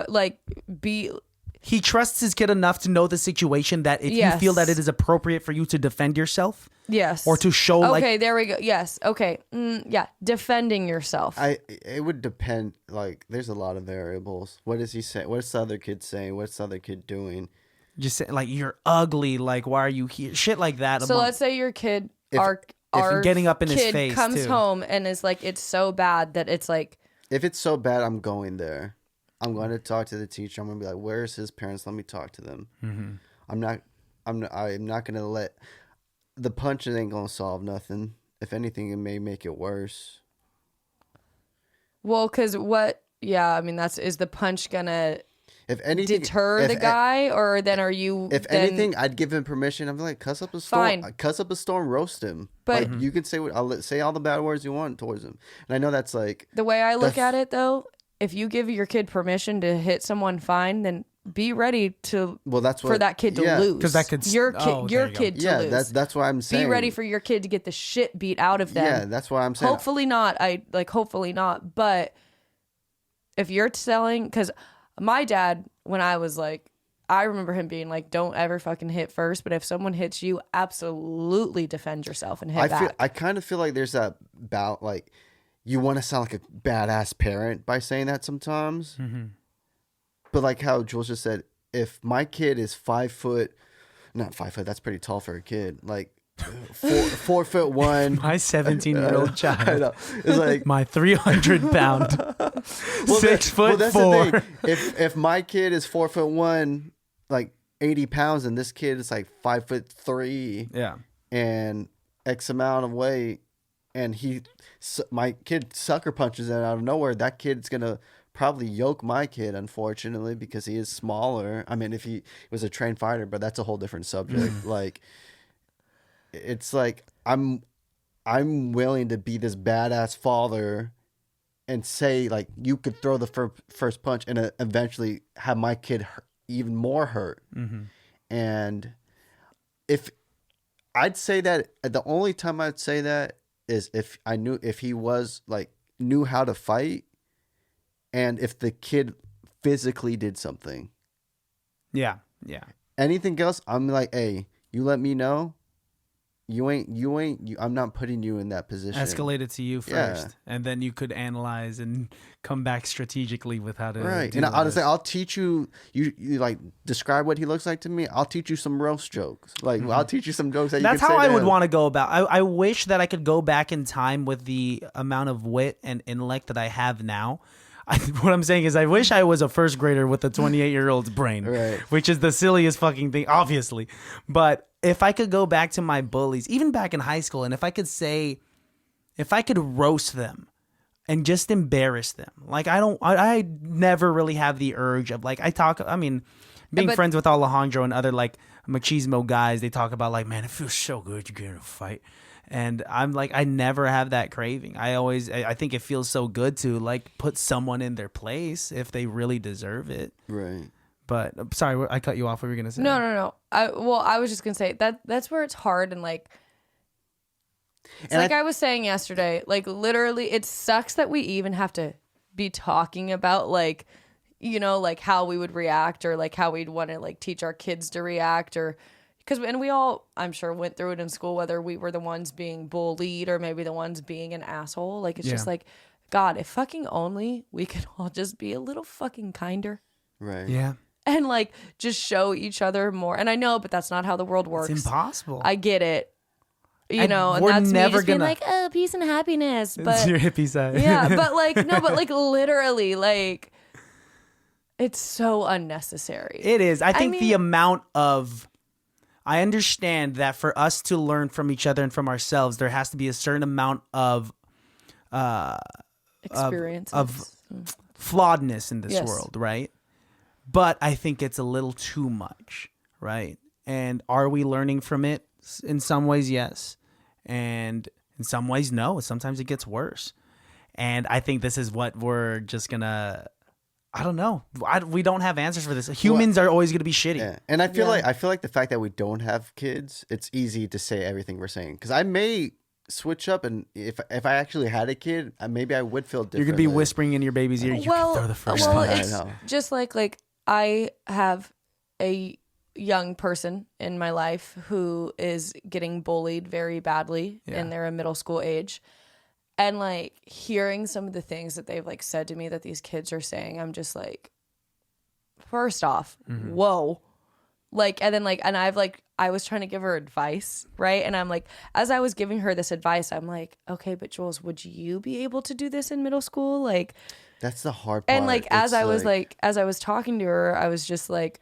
[SPEAKER 2] He
[SPEAKER 4] trusts his kid enough to know the situation that if you feel that it is appropriate for you to defend yourself.
[SPEAKER 2] Yes.
[SPEAKER 4] Or to show
[SPEAKER 2] Okay, there we go. Yes. Okay. Yeah. Defending yourself.
[SPEAKER 3] It would depend. Like, there's a lot of variables. What is he saying? What's the other kid saying? What's the other kid doing?
[SPEAKER 4] Just say, like, you're ugly. Like, why are you here? Shit like that.
[SPEAKER 2] So let's say your kid, our
[SPEAKER 4] getting up in his face
[SPEAKER 2] comes home and is like, it's so bad that it's like.
[SPEAKER 3] If it's so bad, I'm going there. I'm going to talk to the teacher. I'm going to be like, where's his parents? Let me talk to them. Mm-hmm. I'm not going to let the punches ain't going to solve nothing. If anything, it may make it worse.
[SPEAKER 2] Well, because I mean, is the punch going to deter the guy, or then are you?
[SPEAKER 3] If anything, I'd give him permission. I'm like, cuss up a storm. Fine. Cuss up a storm, roast him. But you can say say all the bad words you want towards him. And I know that's like
[SPEAKER 2] the way I look at it, though. If you give your kid permission to hit someone, fine, then be ready to for that kid to lose. Because that kid, your kid to lose.
[SPEAKER 3] That's what I'm saying.
[SPEAKER 2] Be ready for your kid to get the shit beat out of them.
[SPEAKER 3] Yeah, that's what I'm saying.
[SPEAKER 2] Hopefully not. Hopefully not. But if you're because my dad, when I was like, I remember him being like, don't ever fucking hit first. But if someone hits you, absolutely defend yourself and hit back.
[SPEAKER 3] I kind of feel like there's that like, you want to sound like a badass parent by saying that sometimes. Mm-hmm. But like how Jules just said, if my kid is 5 foot, not 5 foot, that's pretty tall for a kid. Like 4'1".
[SPEAKER 4] My 17-year-old child.
[SPEAKER 3] I know. It's like
[SPEAKER 4] my 300-pound, 6'4".
[SPEAKER 3] That's the thing. If my kid is 4'1", like 80 pounds, and this kid is like 5'3", and X amount of weight, and my kid sucker punches it out of nowhere, that kid's gonna probably yoke my kid, unfortunately, because he is smaller. I mean, if he was a trained fighter, but that's a whole different subject. Like, it's like I'm willing to be this badass father and say, like, you could throw the first punch and eventually have my kid even more hurt. Mm-hmm. And if I'd say that, the only time I'd say that is if he was like knew how to fight, and if the kid physically did something.
[SPEAKER 4] Yeah.
[SPEAKER 3] Anything else, I'm like, hey, you let me know. I'm not putting you in that position.
[SPEAKER 4] Escalate it to you first, and then you could analyze and come back strategically with how to.
[SPEAKER 3] Right, and honestly, I'll teach you. You like describe what he looks like to me. I'll teach you some roast jokes. Like I'll teach you some jokes that
[SPEAKER 4] That's
[SPEAKER 3] you can
[SPEAKER 4] how
[SPEAKER 3] say
[SPEAKER 4] I would
[SPEAKER 3] him.
[SPEAKER 4] want to go about. I wish that I could go back in time with the amount of wit and intellect that I have now. What I'm saying is, I wish I was a first grader with a 28-year-old's brain,
[SPEAKER 3] right.
[SPEAKER 4] Which is the silliest fucking thing, obviously. But if I could go back to my bullies, even back in high school, and if I could roast them and just embarrass them. Like I never really have the urge of like, being friends with Alejandro and other like machismo guys, they talk about like, man, it feels so good to get in a fight. And I'm like, I never have that craving. I think it feels so good to like put someone in their place if they really deserve it.
[SPEAKER 3] Right.
[SPEAKER 4] But sorry, I cut you off. What were you gonna say?
[SPEAKER 2] No. I was just gonna say that's where it's hard and like. It's like I was saying yesterday, like literally, it sucks that we even have to be talking about like, you know, like how we would react or like how we'd want to like teach our kids to react or because and we all, I'm sure, went through it in school, whether we were the ones being bullied or maybe the ones being an asshole. Like it's just like, God, if fucking only we could all just be a little fucking kinder.
[SPEAKER 3] Right.
[SPEAKER 4] Yeah.
[SPEAKER 2] And like just show each other more. And I know, but that's not how the world works.
[SPEAKER 4] It's impossible.
[SPEAKER 2] I get it. You
[SPEAKER 4] And
[SPEAKER 2] know, and
[SPEAKER 4] we're
[SPEAKER 2] that's
[SPEAKER 4] never
[SPEAKER 2] me just being
[SPEAKER 4] gonna-
[SPEAKER 2] like, oh, peace and happiness. But
[SPEAKER 4] It's your hippie side.
[SPEAKER 2] yeah, but like, no, but like literally, like, it's so unnecessary.
[SPEAKER 4] It is. I think
[SPEAKER 2] mean-
[SPEAKER 4] the amount of, I understand that for us to learn from each other and from ourselves, there has to be a certain amount of
[SPEAKER 2] Experience
[SPEAKER 4] flawedness in this
[SPEAKER 2] Yes.
[SPEAKER 4] world, right? But I think it's a little too much, right? And are we learning from it? In some ways, yes. And in some ways, no. Sometimes it gets worse. And I think this is what we're just going to, I don't know. We don't have answers for this. Humans are always going to be shitty.
[SPEAKER 3] Yeah. And I feel like the fact that we don't have kids, it's easy to say everything we're saying. Because I may switch up, and if I actually had a kid, maybe I would feel different.
[SPEAKER 4] You're going to be whispering in your baby's ear, you can throw the first
[SPEAKER 2] well,
[SPEAKER 4] one.
[SPEAKER 2] it's
[SPEAKER 3] I know.
[SPEAKER 2] just like I have a young person in my life who is getting bullied very badly and they're a middle school age. And like hearing some of the things that they've like said to me that these kids are saying, I'm just like, first off, whoa. Like, and then like, and I was trying to give her advice, right? And I'm like, as I was giving her this advice, I'm like, okay, but Jules, would you be able to do this in middle school? Like,
[SPEAKER 3] That's the hard part.
[SPEAKER 2] and like, as I was talking to her, I was just like,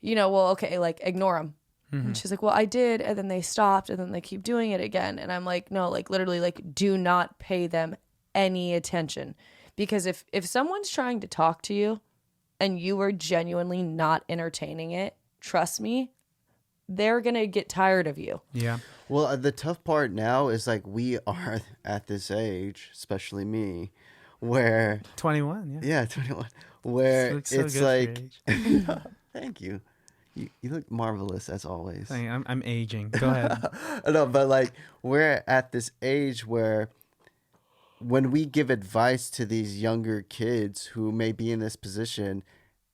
[SPEAKER 2] you know, well, okay, like ignore them. And she's like, well, I did. And then they stopped and then they keep doing it again. And I'm like, no, like literally like do not pay them any attention. Because if someone's trying to talk to you and you are genuinely not entertaining it, trust me, they're going to get tired of you.
[SPEAKER 4] Yeah.
[SPEAKER 3] Well, the tough part now is like we are at this age, especially me, where
[SPEAKER 4] 21,
[SPEAKER 3] yeah, 21, where
[SPEAKER 4] Looks so
[SPEAKER 3] it's
[SPEAKER 4] good for your
[SPEAKER 3] like, thank you. You look marvelous as always.
[SPEAKER 4] I'm aging. Go ahead.
[SPEAKER 3] No, but like we're at this age where when we give advice to these younger kids who may be in this position,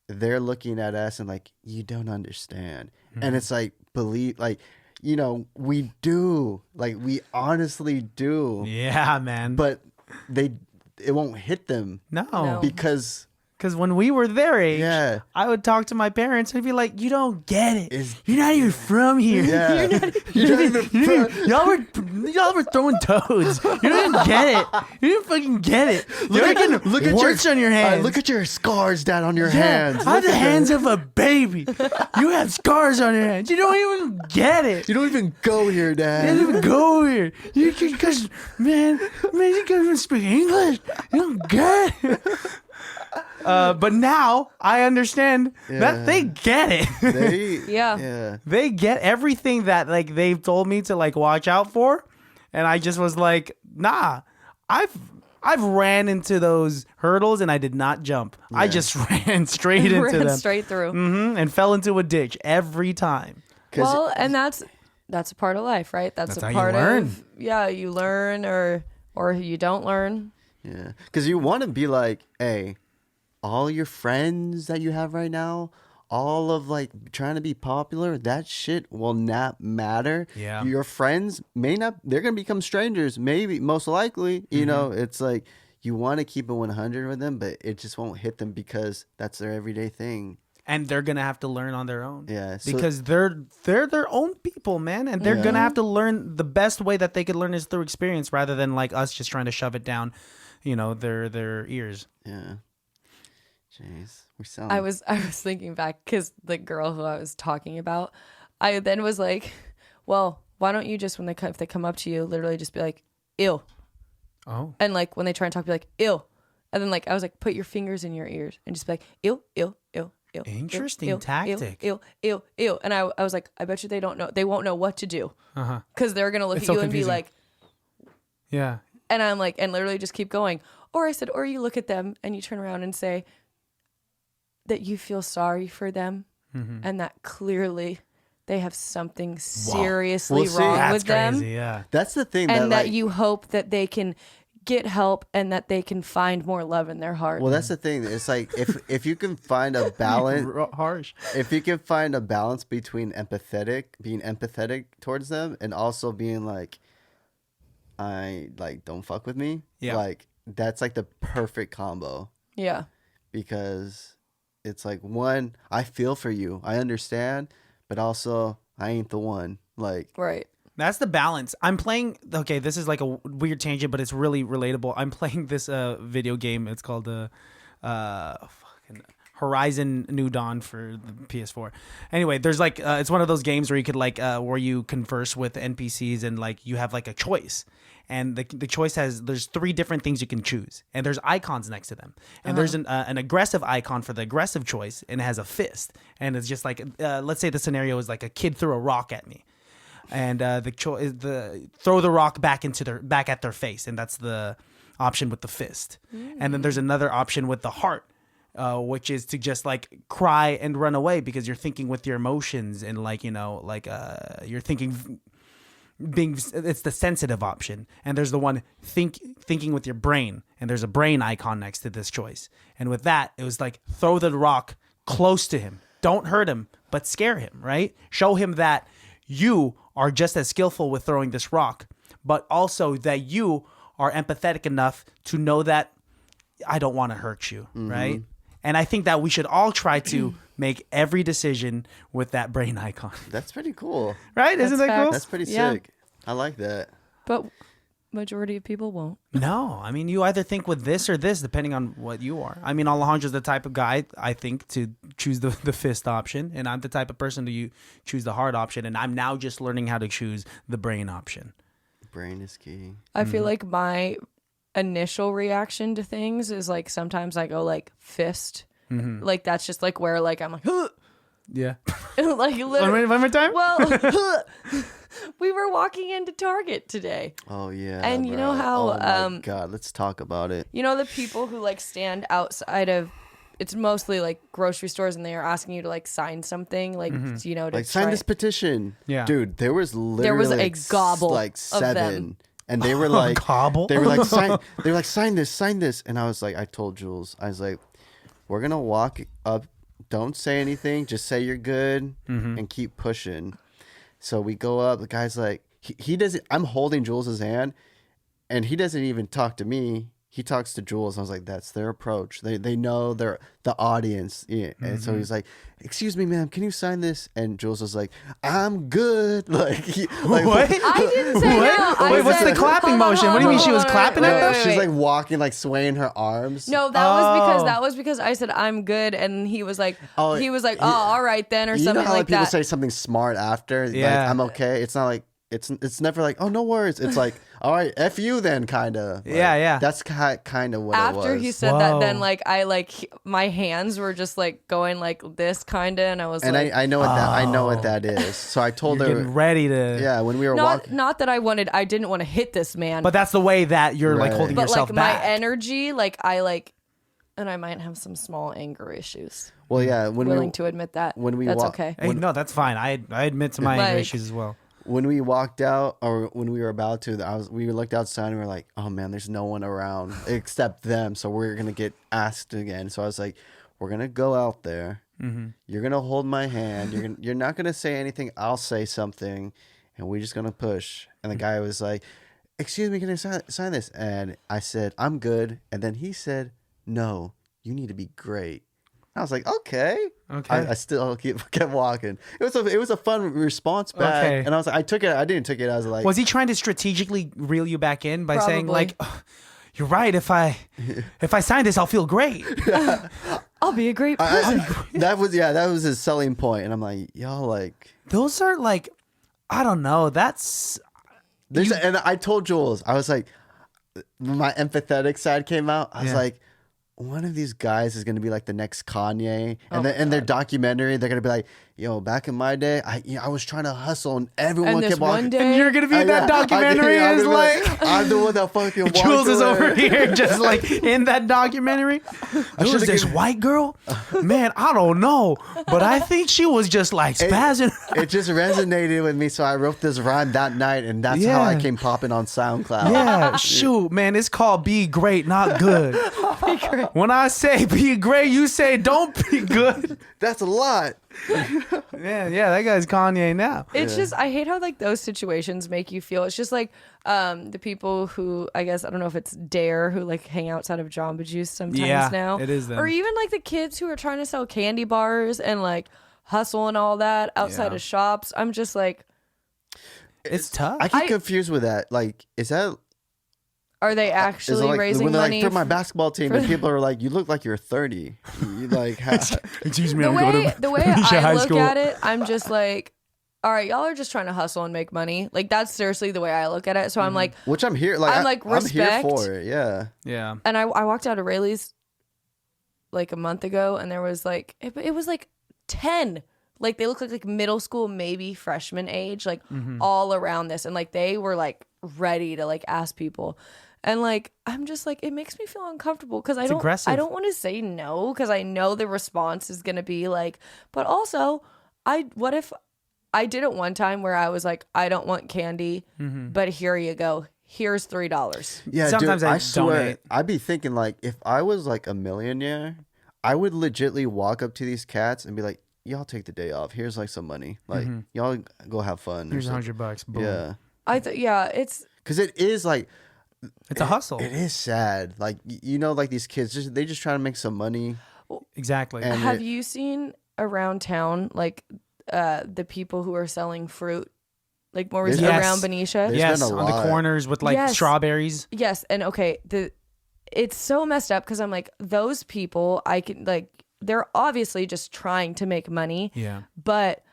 [SPEAKER 3] they're looking at us and like, you don't understand. And it's like, believe, like, you know, we do, like, we honestly do.
[SPEAKER 4] Yeah, man.
[SPEAKER 3] But it won't hit them
[SPEAKER 4] no.
[SPEAKER 3] because
[SPEAKER 4] when we were their age,
[SPEAKER 3] Yeah.
[SPEAKER 4] I would talk to my parents and be like, you don't get it.
[SPEAKER 3] Is-
[SPEAKER 4] You're not even from here.
[SPEAKER 3] Yeah.
[SPEAKER 4] Y'all were throwing toads. You don't even get it. You didn't fucking get it. Look at warts on your hands.
[SPEAKER 3] Look at your scars down on your hands.
[SPEAKER 4] I have
[SPEAKER 3] Look
[SPEAKER 4] the
[SPEAKER 3] at
[SPEAKER 4] hands of a baby. You have scars on your hands. You don't even get it.
[SPEAKER 3] You don't even go here,
[SPEAKER 4] You
[SPEAKER 3] Dad.
[SPEAKER 4] don't even go here. You because man, you can't even speak English. You don't get it. But now I understand that they get it.
[SPEAKER 2] Yeah.
[SPEAKER 4] They get everything that like they've told me to like watch out for, and I just was like, nah. I've ran into those hurdles and I did not jump. I just ran straight into
[SPEAKER 2] Ran
[SPEAKER 4] them.
[SPEAKER 2] straight through.
[SPEAKER 4] And fell into a ditch every time.
[SPEAKER 2] Well, and that's a part of life, right? That's a
[SPEAKER 4] how you
[SPEAKER 2] part
[SPEAKER 4] learn.
[SPEAKER 2] of you learn or you don't learn.
[SPEAKER 3] Yeah. Because you want to be like, hey, all your friends that you have right now, all of like trying to be popular, that shit will not matter.
[SPEAKER 4] Yeah.
[SPEAKER 3] Your friends they're going to become strangers, maybe, most likely. You know, it's like you want to keep it 100 with them, but it just won't hit them because that's their everyday thing.
[SPEAKER 4] And they're gonna have to learn on their own.
[SPEAKER 3] Yeah, so-
[SPEAKER 4] because they're their own people, man, and they're gonna have to learn. The best way that they could learn is through experience, rather than like us just trying to shove it down, their ears.
[SPEAKER 3] Yeah. Jeez, we sound.
[SPEAKER 2] I was thinking back because the girl who I was talking about, I then was like, well, why don't you just, if they come up to you, literally just be like, ew.
[SPEAKER 4] Oh.
[SPEAKER 2] And like when they try and talk, be like, ew. And then like I was like, put your fingers in your ears and just be like, ew, ew, ew, ew.
[SPEAKER 4] Interesting
[SPEAKER 2] ew,
[SPEAKER 4] tactic.
[SPEAKER 2] Ew, ew, ew, ew. And I was like, I bet you they don't know. They won't know what to do. Because they're gonna look at you and be like,
[SPEAKER 4] yeah.
[SPEAKER 2] and I'm like, and literally just keep going. Or I said, or you look at them and you turn around and say that you feel sorry for them and that clearly they have something seriously
[SPEAKER 3] Well, see,
[SPEAKER 2] wrong
[SPEAKER 4] That's
[SPEAKER 2] with them.
[SPEAKER 4] crazy. Yeah.
[SPEAKER 3] That's the thing.
[SPEAKER 2] And that
[SPEAKER 3] like,
[SPEAKER 2] you hope that they can get help and that they can find more love in their heart.
[SPEAKER 3] well, that's the thing. It's like if you can find a balance,
[SPEAKER 4] Harsh.
[SPEAKER 3] if you can find a balance between being empathetic towards them, and also being like, I like don't fuck with me.
[SPEAKER 4] Yeah.
[SPEAKER 3] Like that's like the perfect combo.
[SPEAKER 2] Yeah.
[SPEAKER 3] Because it's like, one, I feel for you, I understand, but also I ain't the one. Like,
[SPEAKER 2] Right.
[SPEAKER 4] That's the balance. I'm playing. Okay, this is like a weird tangent, but it's really relatable. I'm playing this video game. It's called fucking Horizon New Dawn for the PS4. Anyway, there's like it's one of those games where you could like where you converse with NPCs and like you have like a choice. And the choice there's 3 different things you can choose, and there's icons next to them. And there's an aggressive icon for the aggressive choice, and it has a fist. And it's just like let's say the scenario is like a kid threw a rock at me, and the choice throw the rock back at their face, and that's the option with the fist. And then there's another option with the heart, which is to just like cry and run away because you're thinking with your emotions and like you're thinking. It's the sensitive option, and there's the one thinking with your brain, and there's a brain icon next to this choice. And with that, it was like throw the rock close to him, don't hurt him, but scare him, right? Show him that you are just as skillful with throwing this rock, but also that you are empathetic enough to know that I don't want to hurt you, right? And I think that we should all try to make every decision with that brain icon.
[SPEAKER 3] that's pretty cool.
[SPEAKER 4] Right? Isn't that cool?
[SPEAKER 2] facts.
[SPEAKER 3] That's pretty
[SPEAKER 2] Yeah.
[SPEAKER 3] sick. I like that.
[SPEAKER 2] But majority of people won't.
[SPEAKER 4] No, I mean, you either think with this or this, depending on what you are. I mean, Alejandro's the type of guy, I think, to choose the fist option, and I'm the type of person to choose the heart option, and I'm now just learning how to choose the brain option.
[SPEAKER 3] Brain is key.
[SPEAKER 2] I feel like my initial reaction to things is like sometimes I go like fist. Like that's just like where like I'm like, huh!
[SPEAKER 4] Yeah.
[SPEAKER 2] Like literally.
[SPEAKER 4] One more time?
[SPEAKER 2] Well, we were walking into Target today.
[SPEAKER 3] Oh yeah.
[SPEAKER 2] And you know how,
[SPEAKER 3] Oh my God, let's talk about it.
[SPEAKER 2] You know the people who like stand outside of, it's mostly like grocery stores, and they are asking you to like sign something, like you know, to
[SPEAKER 3] Like sign this petition.
[SPEAKER 4] Yeah.
[SPEAKER 3] Dude, there was literally
[SPEAKER 2] a gobble
[SPEAKER 3] like
[SPEAKER 2] of
[SPEAKER 3] 7.
[SPEAKER 2] them.
[SPEAKER 3] And they were like
[SPEAKER 4] gobble?
[SPEAKER 3] They were like sign this. And I was like, I told Jules, I was like, we're gonna walk up, don't say anything, just say you're good and keep pushing. So we go up, the guy's like, he doesn't, I'm holding Jules's hand and he doesn't even talk to me. He talks to Jules. I was like, that's their approach. They know they're the audience. Yeah. And so he's like, excuse me, ma'am, can you sign this? And Jules was like, I'm good. Like,
[SPEAKER 4] What?
[SPEAKER 2] I didn't say no.
[SPEAKER 4] Wait, what's the clapping motion? What do you mean she was clapping at them?
[SPEAKER 3] She's like walking, like swaying her arms.
[SPEAKER 2] No, that was because I said I'm good, and he was like, oh, all right then, or
[SPEAKER 3] you
[SPEAKER 2] something
[SPEAKER 3] know how
[SPEAKER 2] like
[SPEAKER 3] people
[SPEAKER 2] that.
[SPEAKER 3] say something smart after?
[SPEAKER 4] Yeah.
[SPEAKER 3] Like, I'm okay. It's not like, it's never like, oh, no worries. It's like, all right, F you then, kind of. Like,
[SPEAKER 4] Yeah.
[SPEAKER 3] That's kind of what it was.
[SPEAKER 2] After he said that, then like my hands were just like going like this kind of, and I was
[SPEAKER 3] And
[SPEAKER 2] like,
[SPEAKER 3] I know what that is. So I told
[SPEAKER 4] You're
[SPEAKER 3] her,
[SPEAKER 4] getting ready to.
[SPEAKER 3] yeah, when we were walking.
[SPEAKER 2] not that I didn't want to hit this man,
[SPEAKER 4] But that's the way that you're like
[SPEAKER 3] Right.
[SPEAKER 4] holding
[SPEAKER 2] but
[SPEAKER 4] yourself
[SPEAKER 2] like
[SPEAKER 4] back.
[SPEAKER 2] my energy, like I like, and I might have some small anger issues.
[SPEAKER 3] Well, yeah, when
[SPEAKER 2] Willing to admit that.
[SPEAKER 3] when we
[SPEAKER 2] that's
[SPEAKER 3] wa-
[SPEAKER 2] okay.
[SPEAKER 4] Hey, no, that's fine. I admit to my
[SPEAKER 2] Like-
[SPEAKER 4] issues as well.
[SPEAKER 3] when we walked out, or when we were about to, we looked outside and we were like, oh man, there's no one around except them. So we're going to get asked again. So I was like, we're going to go out there. You're going to hold my hand. You're not going to say anything. I'll say something and we're just going to push. And the guy was like, excuse me, can I sign this? And I said, I'm good. And then he said, no, you need to be great. I was like, okay. I still kept walking. It was a fun response back,
[SPEAKER 4] Okay.
[SPEAKER 3] and I was like, I didn't take it as like.
[SPEAKER 4] Was he trying to strategically reel you back in by saying
[SPEAKER 2] Probably.
[SPEAKER 4] like, "Oh, you're right. If I sign this, I'll feel great.
[SPEAKER 2] I'll be a great person.
[SPEAKER 3] that was his selling point, and I'm like, y'all like.
[SPEAKER 4] Those are like, I don't know. That's
[SPEAKER 3] And I told Jules, I was like, when my empathetic side came out, I was like, one of these guys is going to be like the next Kanye. And then in their documentary, they're going to be like, yo, back in my day, I was trying to hustle and everyone kept walking.
[SPEAKER 4] and you're going to be in that documentary.
[SPEAKER 3] I'm
[SPEAKER 4] It's like,
[SPEAKER 3] I'm the one that fucking walked
[SPEAKER 4] Jules is
[SPEAKER 3] away.
[SPEAKER 4] over here just like in that documentary. There was this white girl. Man, I don't know. But I think she was just like spazzing.
[SPEAKER 3] It just resonated with me. So I wrote this rhyme that night. And that's how I came popping on SoundCloud.
[SPEAKER 4] Yeah, shoot, man. It's called Be Great, Not Good.
[SPEAKER 2] Be great.
[SPEAKER 4] When I say be great, you say don't be good.
[SPEAKER 3] That's a lot.
[SPEAKER 4] Yeah, that guy's Kanye now.
[SPEAKER 2] It's just, I hate how like those situations make you feel. It's just like the people who, I guess, I don't know if it's Dare, who like hang outside of Jamba Juice sometimes now.
[SPEAKER 4] It is them.
[SPEAKER 2] Or even like the kids who are trying to sell candy bars and like hustle and all that outside of shops. I'm just like,
[SPEAKER 4] it's tough.
[SPEAKER 3] I get confused with that. Like, is that...
[SPEAKER 2] are they actually
[SPEAKER 3] like,
[SPEAKER 2] raising
[SPEAKER 3] when they're
[SPEAKER 2] money
[SPEAKER 3] like, for my basketball team, and people are like, you look like you're 30. You like...
[SPEAKER 4] Excuse me,
[SPEAKER 2] the way I
[SPEAKER 4] high
[SPEAKER 2] look
[SPEAKER 4] school.
[SPEAKER 2] at it, I'm just like, all right, y'all are just trying to hustle and make money. Like that's seriously the way I look at it. So I'm like,
[SPEAKER 3] Which I'm here. Like,
[SPEAKER 2] I'm like,
[SPEAKER 3] I'm here
[SPEAKER 2] respect.
[SPEAKER 3] for it. Yeah.
[SPEAKER 4] Yeah.
[SPEAKER 2] and I walked out of Rayleigh's like a month ago, and there was like it was like 10. Like they look like middle school, maybe freshman age, like all around this, and like they were like ready to like ask people. And like I'm just like, it makes me feel uncomfortable because I don't want to say no because I know the response is gonna be like, but also what if I did it one time where I was like, I don't want candy, but here you go, here's $3.
[SPEAKER 3] Yeah,
[SPEAKER 4] Sometimes
[SPEAKER 3] dude,
[SPEAKER 4] I
[SPEAKER 3] I swear,
[SPEAKER 4] donate.
[SPEAKER 3] I'd be thinking like, if I was like a millionaire, I would legitly walk up to these cats and be like, y'all take the day off. Here's like some money. Like y'all go have fun.
[SPEAKER 4] Here's
[SPEAKER 3] or something.
[SPEAKER 4] $100. Boom.
[SPEAKER 3] Yeah.
[SPEAKER 2] It's
[SPEAKER 3] Because it is like,
[SPEAKER 4] It's a hustle.
[SPEAKER 3] it is sad. Like, you know, like these kids, they just trying to make some money.
[SPEAKER 4] Exactly.
[SPEAKER 3] And
[SPEAKER 2] have you seen around town like the people who are selling fruit, like more
[SPEAKER 3] Yes.
[SPEAKER 2] around Benicia?
[SPEAKER 3] There's
[SPEAKER 4] yes,
[SPEAKER 3] been a
[SPEAKER 4] on the
[SPEAKER 3] lot.
[SPEAKER 4] corners with like
[SPEAKER 2] Yes.
[SPEAKER 4] strawberries.
[SPEAKER 2] Yes, and okay, it's so messed up because I'm like, those people, I can like, they're obviously just trying to make money.
[SPEAKER 4] Yeah.
[SPEAKER 2] But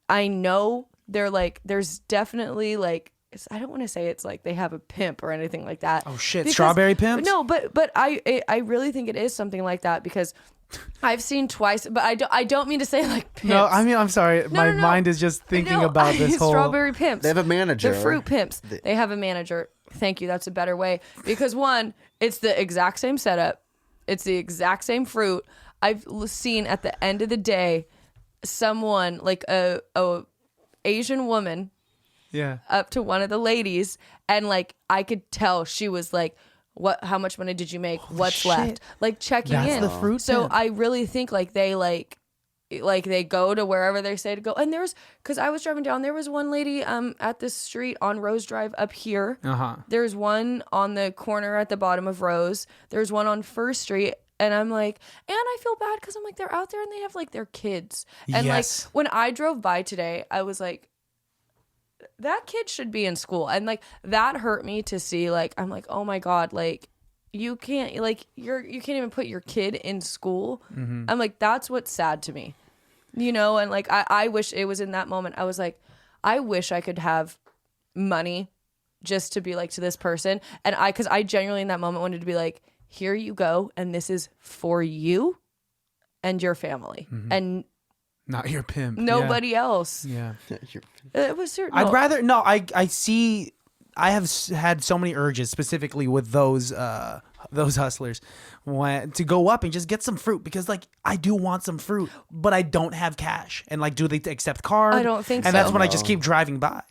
[SPEAKER 2] I know they're like, there's definitely like, I don't want to say it's like they have a pimp or anything like that.
[SPEAKER 4] Oh shit,
[SPEAKER 2] Because-
[SPEAKER 4] strawberry pimps?
[SPEAKER 2] No, but I really think it is something like that because I've seen twice, but I don't mean to say like pimps.
[SPEAKER 4] No, I mean, I'm sorry. My
[SPEAKER 2] no.
[SPEAKER 4] mind is just thinking
[SPEAKER 2] No,
[SPEAKER 4] about this whole...
[SPEAKER 2] strawberry pimps.
[SPEAKER 3] They have a manager.
[SPEAKER 2] They're fruit pimps. They have a manager. Thank you. That's a better way because one, it's the exact same setup. It's the exact same fruit. I've seen at the end of the day, someone like a Asian woman
[SPEAKER 4] Yeah.
[SPEAKER 2] up to one of the ladies, and like I could tell she was like, "What? How much money did you make? What's
[SPEAKER 4] shit.
[SPEAKER 2] left?" Like checking
[SPEAKER 4] That's
[SPEAKER 2] in.
[SPEAKER 4] the fruit
[SPEAKER 2] So
[SPEAKER 4] pimp.
[SPEAKER 2] I really think like they they go to wherever they say to go. And there's because I was driving down, there was one lady at this street on Rose Drive up here. There's one on the corner at the bottom of Rose. There's one on First Street. And I'm like, and I feel bad because I'm like, they're out there and they have like their kids. And
[SPEAKER 4] Yes.
[SPEAKER 2] like when I drove by today, I was like, that kid should be in school. And like that hurt me to see. Like I'm like, oh my God, like you can't like you can't even put your kid in school. I'm like, that's what's sad to me. You know, and like I wish it was in that moment. I was like, I wish I could have money just to be like to this person. And because I genuinely in that moment wanted to be like, here you go, and this is for you and your family, and
[SPEAKER 4] Not your pimp.
[SPEAKER 2] nobody else.
[SPEAKER 4] Yeah.
[SPEAKER 2] It was certain.
[SPEAKER 4] I'd rather... No, I see... I have had so many urges specifically with those hustlers to go up and just get some fruit because like I do want some fruit, but I don't have cash. And like, do they accept card?
[SPEAKER 2] I don't think
[SPEAKER 4] and
[SPEAKER 2] so.
[SPEAKER 4] that's when I just keep driving by.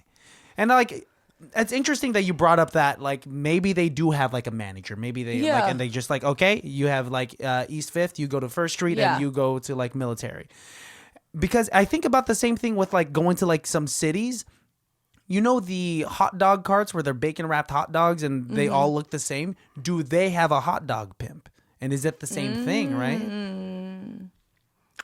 [SPEAKER 4] And like... It's interesting that you brought up that like maybe they do have like a manager. Maybe they like and they just like, okay, you have like East 5th, you go to First Street and you go to like Military. Because I think about the same thing with like going to like some cities. You know the hot dog carts where they're bacon wrapped hot dogs and they all look the same? Do they have a hot dog pimp? And is it the same thing, right?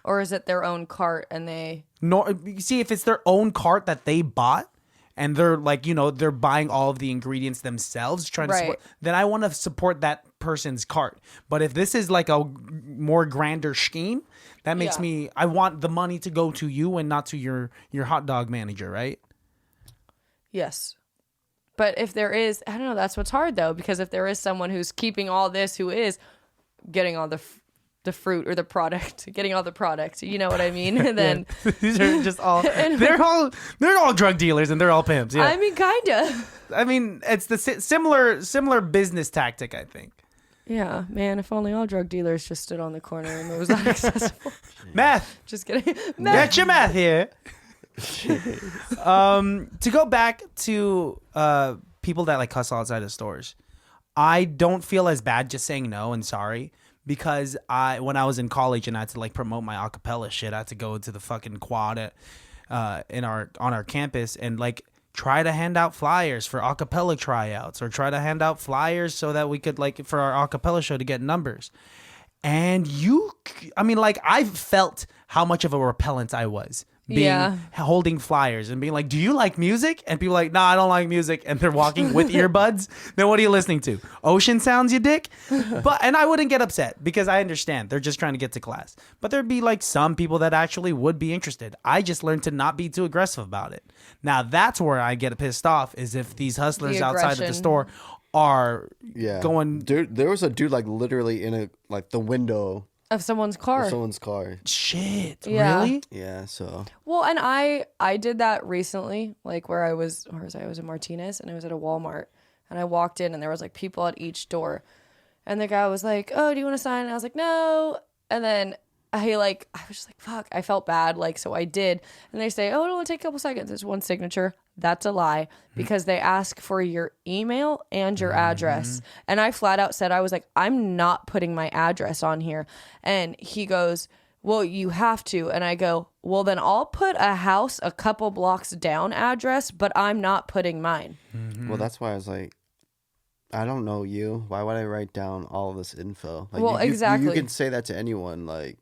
[SPEAKER 2] Or is it their own cart and they...
[SPEAKER 4] No, you see, if it's their own cart that they bought and they're like, you know, they're buying all of the ingredients themselves, trying to support, then I want to support that person's cart. But if this is like a more grander scheme, that makes me, I want the money to go to you and not to your hot dog manager, right?
[SPEAKER 2] Yes. But if there is, I don't know, that's what's hard though, because if there is someone who's keeping all this, who is getting all the fruit or the product, getting all the product, you know what I mean? And then
[SPEAKER 4] these are just all they're all drug dealers and they're all pimps. Yeah.
[SPEAKER 2] I mean, kind of.
[SPEAKER 4] I mean, it's the similar business tactic, I think.
[SPEAKER 2] Yeah, man, if only all drug dealers just stood on the corner and it was not accessible.
[SPEAKER 4] Meth.
[SPEAKER 2] Just kidding.
[SPEAKER 4] Get your meth here. To go back to people that like cuss outside of stores, I don't feel as bad just saying no and sorry, because when I was in college and I had to like promote my acapella shit, I had to go to the fucking quad on our campus and like try to hand out flyers for acapella tryouts, or try to hand out flyers so that we could like for our acapella show to get numbers. And I felt how much of a repellent I was holding flyers and being like, do you like music? And people are like, nah, I don't like music. And they're walking with earbuds. Then what are you listening to? Ocean sounds, you dick? And I wouldn't get upset because I understand they're just trying to get to class. But there'd be like some people that actually would be interested. I just learned to not be too aggressive about it. Now that's where I get pissed off, is if these hustlers outside of the store are going.
[SPEAKER 3] Dude, there was a dude like literally in the window
[SPEAKER 2] of someone's car.
[SPEAKER 4] Shit.
[SPEAKER 2] Yeah.
[SPEAKER 4] Really?
[SPEAKER 3] Yeah. So.
[SPEAKER 2] Well, and I did that recently, like where I was in Martinez, and I was at a Walmart, and I walked in, and there was like people at each door, and the guy was like, "Oh, do you want to sign?" And I was like, "No," and then I was just like, "Fuck!" I felt bad, like, so I did, and they say, "Oh, it'll only take a couple seconds. There's one signature." That's a lie, because they ask for your email and your address. And I flat out said, I was like, I'm not putting my address on here. And he goes, well, you have to. And I go, well, then I'll put a house a couple blocks down address, but I'm not putting mine.
[SPEAKER 3] Well, that's why I was like, I don't know you. Why would I write down all of this info? Like,
[SPEAKER 2] well, exactly.
[SPEAKER 3] You can say that to anyone. Like,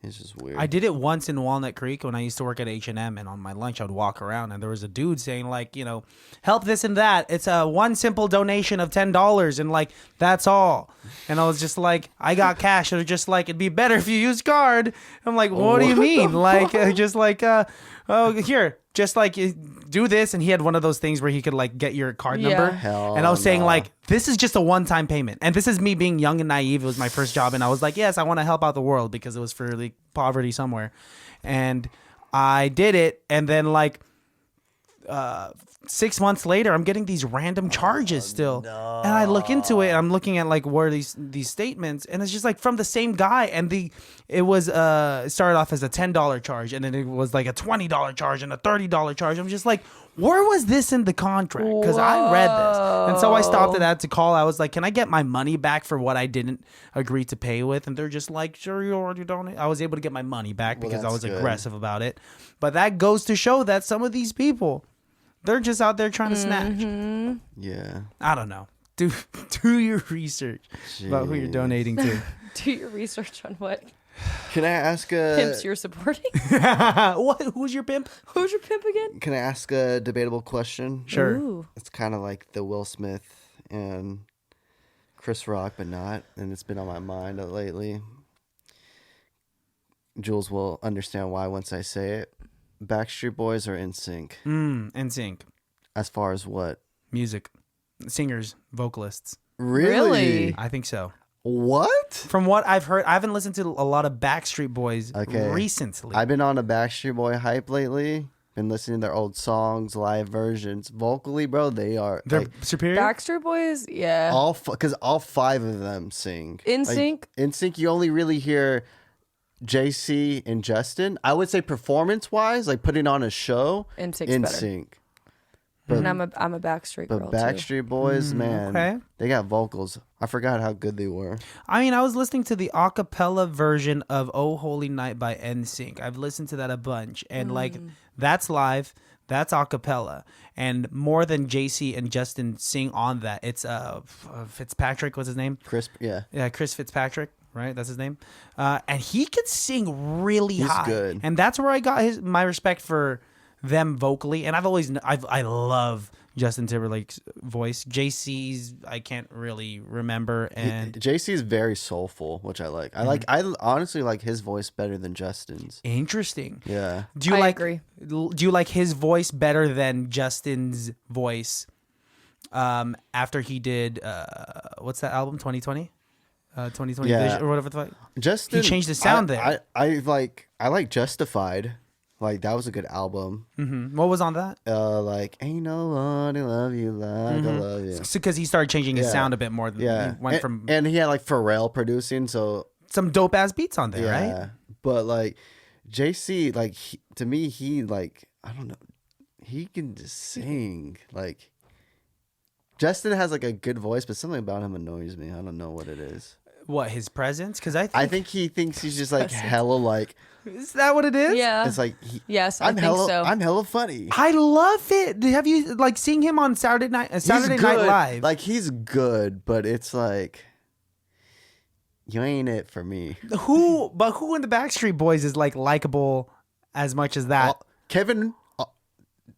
[SPEAKER 3] it's just weird.
[SPEAKER 4] I did it once in Walnut Creek when I used to work at H&M, and on my lunch I would walk around and there was a dude saying like, you know, help this and that. It's a one simple donation of $10 and like that's all. And I was just like, I got cash. They're just like, it'd be better if you used card. I'm like, what do you mean? Like just like oh, here, just like do this. And he had one of those things where he could like get your card number.
[SPEAKER 3] Hell
[SPEAKER 4] and I was saying
[SPEAKER 3] no.
[SPEAKER 4] like, this is just a one-time payment. And this is me being young and naive. It was my first job. And I was like, yes, I want to help out the world because it was for like poverty somewhere. And I did it. And then like 6 months later, I'm getting these random charges still. No. And I look into it and I'm looking at like where these statements, and it's just like from the same guy. And it started off as a $10 charge, and then it was like a $20 charge and a $30 charge. I'm just like, where was this in the contract? Because I read this. And so I stopped and had to call. I was like, can I get my money back for what I didn't agree to pay with? And they're just like, sure, you already don't. I was able to get my money back because I was aggressive about it. But that goes to show that some of these people, they're just out there trying to snatch.
[SPEAKER 3] Yeah.
[SPEAKER 4] I don't know. Do your research about who you're donating to.
[SPEAKER 2] Do your research on what
[SPEAKER 3] Can I ask
[SPEAKER 2] pimps you're supporting.
[SPEAKER 4] What? Who's your pimp?
[SPEAKER 2] Who's your pimp again?
[SPEAKER 3] Can I ask a debatable question?
[SPEAKER 4] Sure.
[SPEAKER 2] Ooh.
[SPEAKER 3] It's kind of like the Will Smith and Chris Rock, but not. And it's been on my mind lately. Jules will understand why once I say it. Backstreet Boys or NSYNC?
[SPEAKER 4] NSYNC.
[SPEAKER 3] As far as what?
[SPEAKER 4] Music. Singers. Vocalists.
[SPEAKER 3] Really?
[SPEAKER 4] I think so.
[SPEAKER 3] What?
[SPEAKER 4] From what I've heard, I haven't listened to a lot of Backstreet Boys recently.
[SPEAKER 3] I've been on a Backstreet Boy hype lately. Been listening to their old songs, live versions. Vocally, bro, they're like,
[SPEAKER 4] superior.
[SPEAKER 2] Backstreet Boys, yeah.
[SPEAKER 3] Because all five of them sing.
[SPEAKER 2] NSYNC?
[SPEAKER 3] NSYNC, you only really hear JC and Justin. I would say performance-wise, like putting on a show,
[SPEAKER 2] NSYNC's better.
[SPEAKER 3] But,
[SPEAKER 2] and I'm a Backstreet girl
[SPEAKER 3] But Backstreet Boys, man,
[SPEAKER 4] okay.
[SPEAKER 3] They got vocals. I forgot how good they were.
[SPEAKER 4] I mean, I was listening to the a cappella version of "Oh Holy Night" by NSYNC. I've listened to that a bunch, and like that's live, that's a cappella, and more than JC and Justin sing on that. It's Fitzpatrick. What's his name?
[SPEAKER 3] Chris. Yeah.
[SPEAKER 4] Chris Fitzpatrick. Right, that's his name, and he could sing really high.
[SPEAKER 3] He's good,
[SPEAKER 4] and that's where I got my respect for them vocally. And I love Justin Timberlake's voice. JC's I can't really remember, and
[SPEAKER 3] JC is very soulful, which I like. I honestly like his voice better than Justin's.
[SPEAKER 4] interesting.
[SPEAKER 3] Yeah.
[SPEAKER 4] Do you
[SPEAKER 2] I
[SPEAKER 4] like
[SPEAKER 2] agree.
[SPEAKER 4] Do you like his voice better than Justin's voice? After he did what's that album 2020? 2020
[SPEAKER 3] Yeah.
[SPEAKER 4] Vision or whatever the fuck.
[SPEAKER 3] Justin,
[SPEAKER 4] He changed the sound there.
[SPEAKER 3] I like Justified. Like that was a good album.
[SPEAKER 4] What was on that?
[SPEAKER 3] Like ain't no one to love you like I love you.
[SPEAKER 4] Because he started changing his
[SPEAKER 3] Yeah.
[SPEAKER 4] sound a bit more. Than
[SPEAKER 3] Yeah,
[SPEAKER 4] he went from
[SPEAKER 3] and he had like Pharrell producing, so
[SPEAKER 4] some dope ass beats on there,
[SPEAKER 3] yeah.
[SPEAKER 4] right?
[SPEAKER 3] But like JC, like to me, he like I don't know, he can just sing. Like Justin has like a good voice, but something about him annoys me. I don't know what it is.
[SPEAKER 4] What, his presence? Because
[SPEAKER 3] I think he thinks he's just like hella like.
[SPEAKER 4] is that what it is?
[SPEAKER 2] Yeah.
[SPEAKER 3] It's like
[SPEAKER 2] Yes, I
[SPEAKER 3] I'm
[SPEAKER 2] think
[SPEAKER 3] hella,
[SPEAKER 2] so.
[SPEAKER 3] I'm hella funny.
[SPEAKER 4] I love it. Have you like seeing him on Saturday Night
[SPEAKER 3] He's
[SPEAKER 4] Night
[SPEAKER 3] good.
[SPEAKER 4] Live?
[SPEAKER 3] Like he's good, but it's like you ain't it for me.
[SPEAKER 4] who in the Backstreet Boys is like likable as much as that?
[SPEAKER 3] Kevin,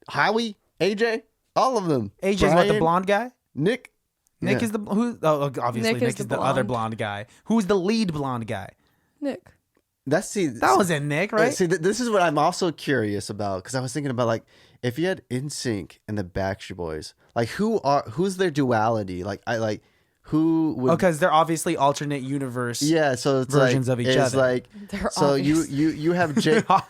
[SPEAKER 3] Howie, AJ, all of them.
[SPEAKER 4] AJ's what, the
[SPEAKER 3] Brian,
[SPEAKER 4] blonde guy?
[SPEAKER 3] Nick.
[SPEAKER 4] Nick
[SPEAKER 3] Yeah.
[SPEAKER 4] is the who? Oh, obviously
[SPEAKER 2] Nick
[SPEAKER 4] Nick,
[SPEAKER 2] is
[SPEAKER 4] is
[SPEAKER 2] the
[SPEAKER 4] the other
[SPEAKER 2] blonde.
[SPEAKER 4] blonde guy. Who's the lead blonde guy?
[SPEAKER 2] Nick.
[SPEAKER 4] That wasn't Nick, right?
[SPEAKER 3] See, this is what I'm also curious about because I was thinking about like if you had NSYNC and the Backstreet Boys, like who's their duality? Like who would?
[SPEAKER 4] Because they're obviously alternate universe.
[SPEAKER 3] Yeah, so it's
[SPEAKER 4] versions
[SPEAKER 3] like,
[SPEAKER 4] of each
[SPEAKER 3] it's
[SPEAKER 4] other.
[SPEAKER 3] Like
[SPEAKER 2] They're
[SPEAKER 3] so
[SPEAKER 2] obvious.
[SPEAKER 3] you have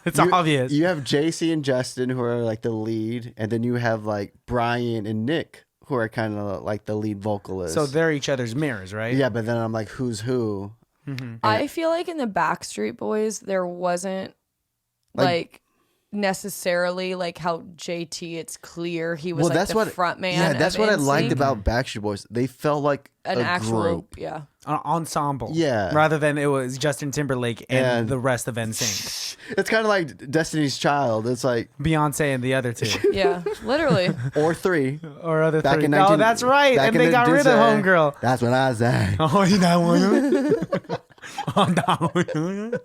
[SPEAKER 4] It's obvious.
[SPEAKER 3] You have JC and Justin who are like the lead, and then you have like Brian and Nick who are kind of like the lead vocalists.
[SPEAKER 4] So they're each other's mirrors, right?
[SPEAKER 3] yeah, but then I'm like, who's who?
[SPEAKER 2] I feel like in the Backstreet Boys there wasn't like necessarily like how JT. It's clear he was like the front man.
[SPEAKER 3] Yeah, that's
[SPEAKER 2] of
[SPEAKER 3] what I
[SPEAKER 2] NSYNC.
[SPEAKER 3] liked about Backstreet Boys. They felt like
[SPEAKER 2] An
[SPEAKER 3] a
[SPEAKER 2] actual
[SPEAKER 3] group.
[SPEAKER 2] yeah.
[SPEAKER 4] An ensemble.
[SPEAKER 3] Yeah.
[SPEAKER 4] Rather than it was Justin Timberlake and
[SPEAKER 3] And-
[SPEAKER 4] the rest of NSYNC.
[SPEAKER 3] It's kind of like Destiny's Child. It's like
[SPEAKER 4] Beyonce and the other two.
[SPEAKER 2] Yeah, literally.
[SPEAKER 3] or three.
[SPEAKER 4] Or other
[SPEAKER 3] Back
[SPEAKER 4] three.
[SPEAKER 3] in
[SPEAKER 4] Oh,
[SPEAKER 3] 19
[SPEAKER 4] that's right.
[SPEAKER 3] back
[SPEAKER 4] And
[SPEAKER 3] in
[SPEAKER 4] they
[SPEAKER 3] the
[SPEAKER 4] got rid of
[SPEAKER 3] day.
[SPEAKER 4] Homegirl.
[SPEAKER 3] That's what I say.
[SPEAKER 4] Oh, you got one? Oh, no.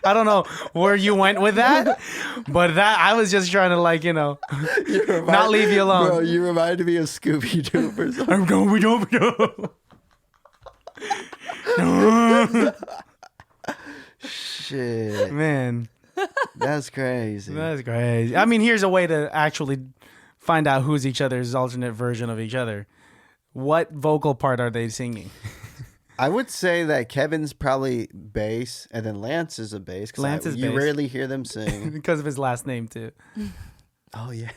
[SPEAKER 4] I don't know where you went with that, but that I was just trying to like, not leave you alone.
[SPEAKER 3] Bro, you reminded me of Scooby Doo for some
[SPEAKER 4] I'm going over.
[SPEAKER 3] shit.
[SPEAKER 4] Man,
[SPEAKER 3] That's crazy.
[SPEAKER 4] that's crazy. I mean, here's a way to actually find out who's each other's alternate version of each other. What vocal part are they singing?
[SPEAKER 3] I would say that Kevin's probably bass, and then Lance is a bass.
[SPEAKER 4] Lance is
[SPEAKER 3] you
[SPEAKER 4] bass.
[SPEAKER 3] rarely hear them sing.
[SPEAKER 4] Because of his last name too.
[SPEAKER 3] Oh yeah.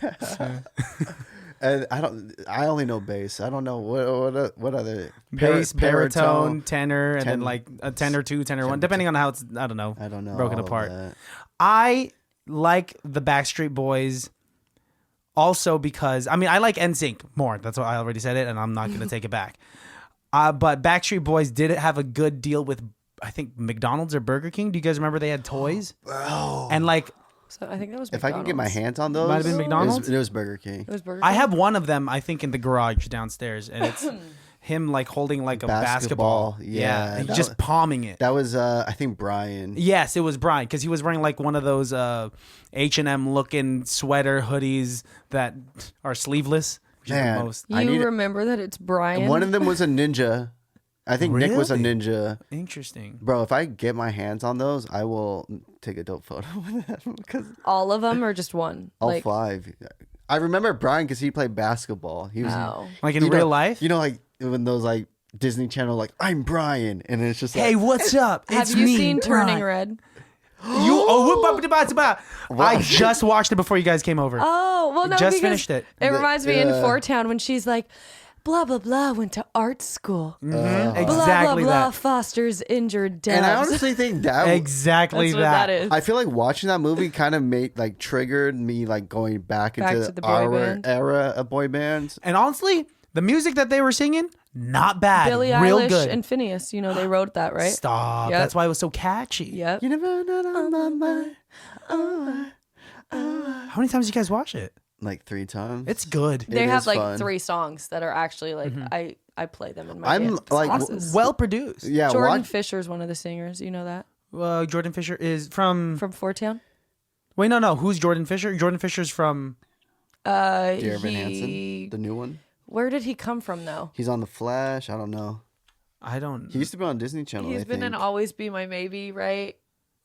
[SPEAKER 3] And I only know bass. I don't know what other
[SPEAKER 4] Bass, baritone,
[SPEAKER 3] tenor.
[SPEAKER 4] tenor, and then
[SPEAKER 3] Ten-
[SPEAKER 4] like a tenor 2, tenor 1, depending on how it's, I don't know.
[SPEAKER 3] I don't know.
[SPEAKER 4] Broken
[SPEAKER 3] all of
[SPEAKER 4] apart.
[SPEAKER 3] that.
[SPEAKER 4] I like the Backstreet Boys also because, I mean, I like NSYNC more. That's what I already said it, and I'm not going to take it back. But Backstreet Boys did have a good deal with, I think, McDonald's or Burger King. Do you guys remember they had toys?
[SPEAKER 3] Bro.
[SPEAKER 4] And like,
[SPEAKER 2] So I think that was
[SPEAKER 3] If I could get my
[SPEAKER 2] McDonald's.
[SPEAKER 3] hands on those,
[SPEAKER 4] Might have been McDonald's?
[SPEAKER 3] It was Burger King.
[SPEAKER 2] It was Burger
[SPEAKER 4] I
[SPEAKER 2] King?
[SPEAKER 4] have one of them, I think, in the garage downstairs, and it's him like holding like a basketball.
[SPEAKER 3] Yeah,
[SPEAKER 4] and
[SPEAKER 3] that
[SPEAKER 4] just
[SPEAKER 3] was-
[SPEAKER 4] palming it.
[SPEAKER 3] That was I think Brian.
[SPEAKER 4] Yes, it was Brian because he was wearing like one of those H&M looking sweater hoodies that are sleeveless. Which is the
[SPEAKER 3] Man,
[SPEAKER 4] most
[SPEAKER 3] I
[SPEAKER 2] You
[SPEAKER 3] need-
[SPEAKER 2] remember that it's Brian?
[SPEAKER 3] One of them was a ninja. I think Nick was a
[SPEAKER 4] Really?
[SPEAKER 3] ninja.
[SPEAKER 4] interesting.
[SPEAKER 3] Bro, if I get my hands on those, I will take a dope photo with them because
[SPEAKER 2] All of them or just one?
[SPEAKER 3] all
[SPEAKER 2] Like,
[SPEAKER 3] 5. I remember Brian because he played basketball. He was
[SPEAKER 2] wow.
[SPEAKER 4] Like in
[SPEAKER 3] you know-
[SPEAKER 4] real life.
[SPEAKER 3] You know, like when those like Disney Channel, like I'm Brian, and it's just like,
[SPEAKER 4] Hey, what's up?
[SPEAKER 2] Have
[SPEAKER 4] It's
[SPEAKER 2] you
[SPEAKER 4] me,
[SPEAKER 2] seen Turning
[SPEAKER 4] Brian.
[SPEAKER 2] Red?
[SPEAKER 4] I just watched it before you guys came over.
[SPEAKER 2] Oh, well, no,
[SPEAKER 4] Just
[SPEAKER 2] because
[SPEAKER 4] finished it.
[SPEAKER 2] It reminds me in
[SPEAKER 3] Yeah.
[SPEAKER 2] Four Town when she's like, blah, blah, blah, went to art school.
[SPEAKER 4] Exactly
[SPEAKER 2] Blah, blah, blah,
[SPEAKER 4] that.
[SPEAKER 2] fosters injured doves.
[SPEAKER 3] and I honestly think that
[SPEAKER 4] Exactly
[SPEAKER 2] That's what that is.
[SPEAKER 3] I feel like watching that movie kind of triggered me like going back
[SPEAKER 2] Back
[SPEAKER 3] into
[SPEAKER 2] to the boy
[SPEAKER 3] our
[SPEAKER 2] band.
[SPEAKER 3] era of boy bands.
[SPEAKER 4] And honestly, the music that they were singing, not bad.
[SPEAKER 2] Billie
[SPEAKER 4] Real
[SPEAKER 2] Eilish
[SPEAKER 4] good.
[SPEAKER 2] and Phineas, they wrote that, right?
[SPEAKER 4] Stop.
[SPEAKER 2] Yep.
[SPEAKER 4] That's why it was so catchy.
[SPEAKER 2] Yep.
[SPEAKER 3] You never know on my mind.
[SPEAKER 4] How many times did you guys watch it?
[SPEAKER 3] Like 3 times.
[SPEAKER 4] It's good.
[SPEAKER 2] They
[SPEAKER 3] It
[SPEAKER 2] have
[SPEAKER 3] is
[SPEAKER 2] like
[SPEAKER 3] fun.
[SPEAKER 2] 3 songs that are actually like, I play them in my
[SPEAKER 3] I'm,
[SPEAKER 2] dance
[SPEAKER 3] like,
[SPEAKER 2] classes.
[SPEAKER 4] Well produced.
[SPEAKER 3] yeah,
[SPEAKER 2] Jordan
[SPEAKER 3] watch.
[SPEAKER 2] Fisher's one of the singers. You know that?
[SPEAKER 4] Jordan Fisher is from...
[SPEAKER 2] From Four Town?
[SPEAKER 4] Wait, no. Who's Jordan Fisher? Jordan Fisher's from...
[SPEAKER 3] Dear Evan Hansen, the new one.
[SPEAKER 2] Where did he come from though?
[SPEAKER 3] He's on The Flash. I don't know.
[SPEAKER 4] I don't.
[SPEAKER 3] He used to be on Disney Channel.
[SPEAKER 2] He's
[SPEAKER 3] I
[SPEAKER 2] been
[SPEAKER 3] think.
[SPEAKER 2] in Always Be My Maybe, right?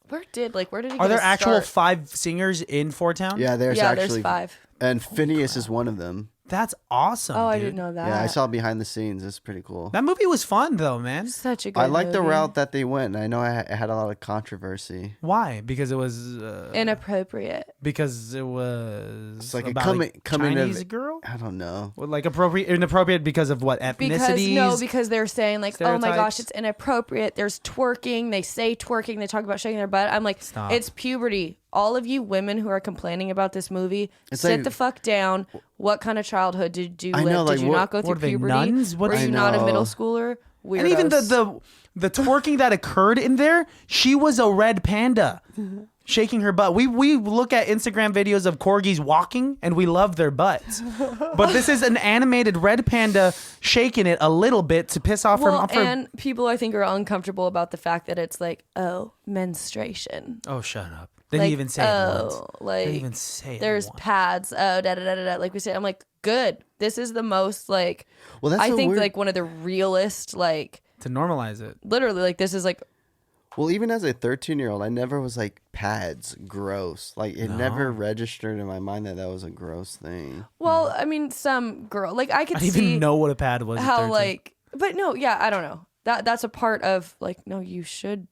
[SPEAKER 2] Where did he?
[SPEAKER 4] Are
[SPEAKER 2] get
[SPEAKER 4] there
[SPEAKER 2] his
[SPEAKER 4] actual
[SPEAKER 2] start?
[SPEAKER 4] 5 singers in Four Town?
[SPEAKER 3] Yeah, there's
[SPEAKER 2] There's
[SPEAKER 3] actually
[SPEAKER 2] 5.
[SPEAKER 3] and Phineas is one of them.
[SPEAKER 4] That's awesome.
[SPEAKER 2] Oh, I
[SPEAKER 4] dude.
[SPEAKER 2] didn't know that.
[SPEAKER 3] Yeah, I saw behind the scenes. It's pretty cool.
[SPEAKER 4] That movie was fun though, man.
[SPEAKER 2] Such a good
[SPEAKER 3] I like the
[SPEAKER 2] movie.
[SPEAKER 3] route that they went. I know it had a lot of controversy.
[SPEAKER 4] Why? Because it was.
[SPEAKER 2] Inappropriate.
[SPEAKER 4] Because it was.
[SPEAKER 3] It's like
[SPEAKER 4] about
[SPEAKER 3] coming
[SPEAKER 4] Chinese
[SPEAKER 3] of
[SPEAKER 4] girl.
[SPEAKER 3] I don't know.
[SPEAKER 4] Well, like inappropriate because of what ethnicities?
[SPEAKER 2] Because they're saying like, oh my gosh,
[SPEAKER 4] stereotypes?
[SPEAKER 2] it's inappropriate. There's twerking. They say twerking. They talk about shaking their butt. I'm like,
[SPEAKER 4] Stop.
[SPEAKER 2] it's puberty. All of you women who are complaining about this movie,
[SPEAKER 3] It's
[SPEAKER 2] sit
[SPEAKER 3] like-
[SPEAKER 2] the fuck down. What kind of childhood did you
[SPEAKER 3] I
[SPEAKER 2] live?
[SPEAKER 3] know, like,
[SPEAKER 2] did you
[SPEAKER 3] what-
[SPEAKER 2] not go through
[SPEAKER 4] what are they,
[SPEAKER 2] puberty?
[SPEAKER 4] nuns? What-
[SPEAKER 2] Were
[SPEAKER 4] I
[SPEAKER 2] you not a
[SPEAKER 3] know.
[SPEAKER 2] middle schooler? Weirdos.
[SPEAKER 4] And even the twerking that occurred in there, she was a red panda shaking her butt. We look at Instagram videos of corgis walking and we love their butts. But this is an animated red panda shaking it a little bit to piss off
[SPEAKER 2] well,
[SPEAKER 4] her.
[SPEAKER 2] and people I think are uncomfortable about the fact that it's like, oh, menstruation.
[SPEAKER 4] Oh, shut up. They didn't
[SPEAKER 2] Like,
[SPEAKER 4] even say it once.
[SPEAKER 2] like
[SPEAKER 4] They didn't even say it
[SPEAKER 2] there's
[SPEAKER 4] once.
[SPEAKER 2] pads. Oh, da da da da da. Like we said, I'm like, good. This is the most like.
[SPEAKER 3] Well, that's
[SPEAKER 2] I
[SPEAKER 3] so
[SPEAKER 2] think
[SPEAKER 3] weird.
[SPEAKER 2] like one of the realest like
[SPEAKER 4] To normalize it.
[SPEAKER 2] literally like this is like
[SPEAKER 3] Well, even as a 13-year-old, I never was like pads gross. Like it never registered in my mind that was a gross thing.
[SPEAKER 2] well I mean some girl like I could
[SPEAKER 4] I didn't
[SPEAKER 2] see
[SPEAKER 4] even know what a pad was. at
[SPEAKER 2] how
[SPEAKER 4] 13.
[SPEAKER 2] like but no yeah I don't know that's a part of like no you should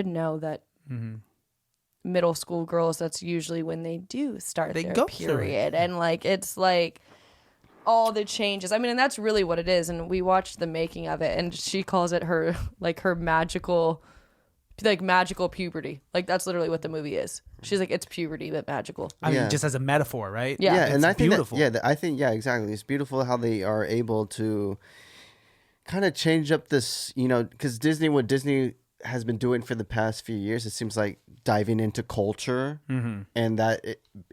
[SPEAKER 2] know that middle school girls that's usually when they do start
[SPEAKER 4] They
[SPEAKER 2] their
[SPEAKER 4] go through it.
[SPEAKER 2] period and like it's like all the changes. I mean, and that's really what it is. And we watched the making of it, and she calls it her magical puberty. Like that's literally what the movie is. She's like, it's puberty but magical.
[SPEAKER 4] I mean,
[SPEAKER 3] Yeah.
[SPEAKER 4] just as a metaphor, right?
[SPEAKER 2] Yeah.
[SPEAKER 3] and I think
[SPEAKER 4] beautiful.
[SPEAKER 3] I think exactly. It's beautiful how they are able to kind of change up this, because what Disney has been doing for the past few years, it seems like diving into culture and that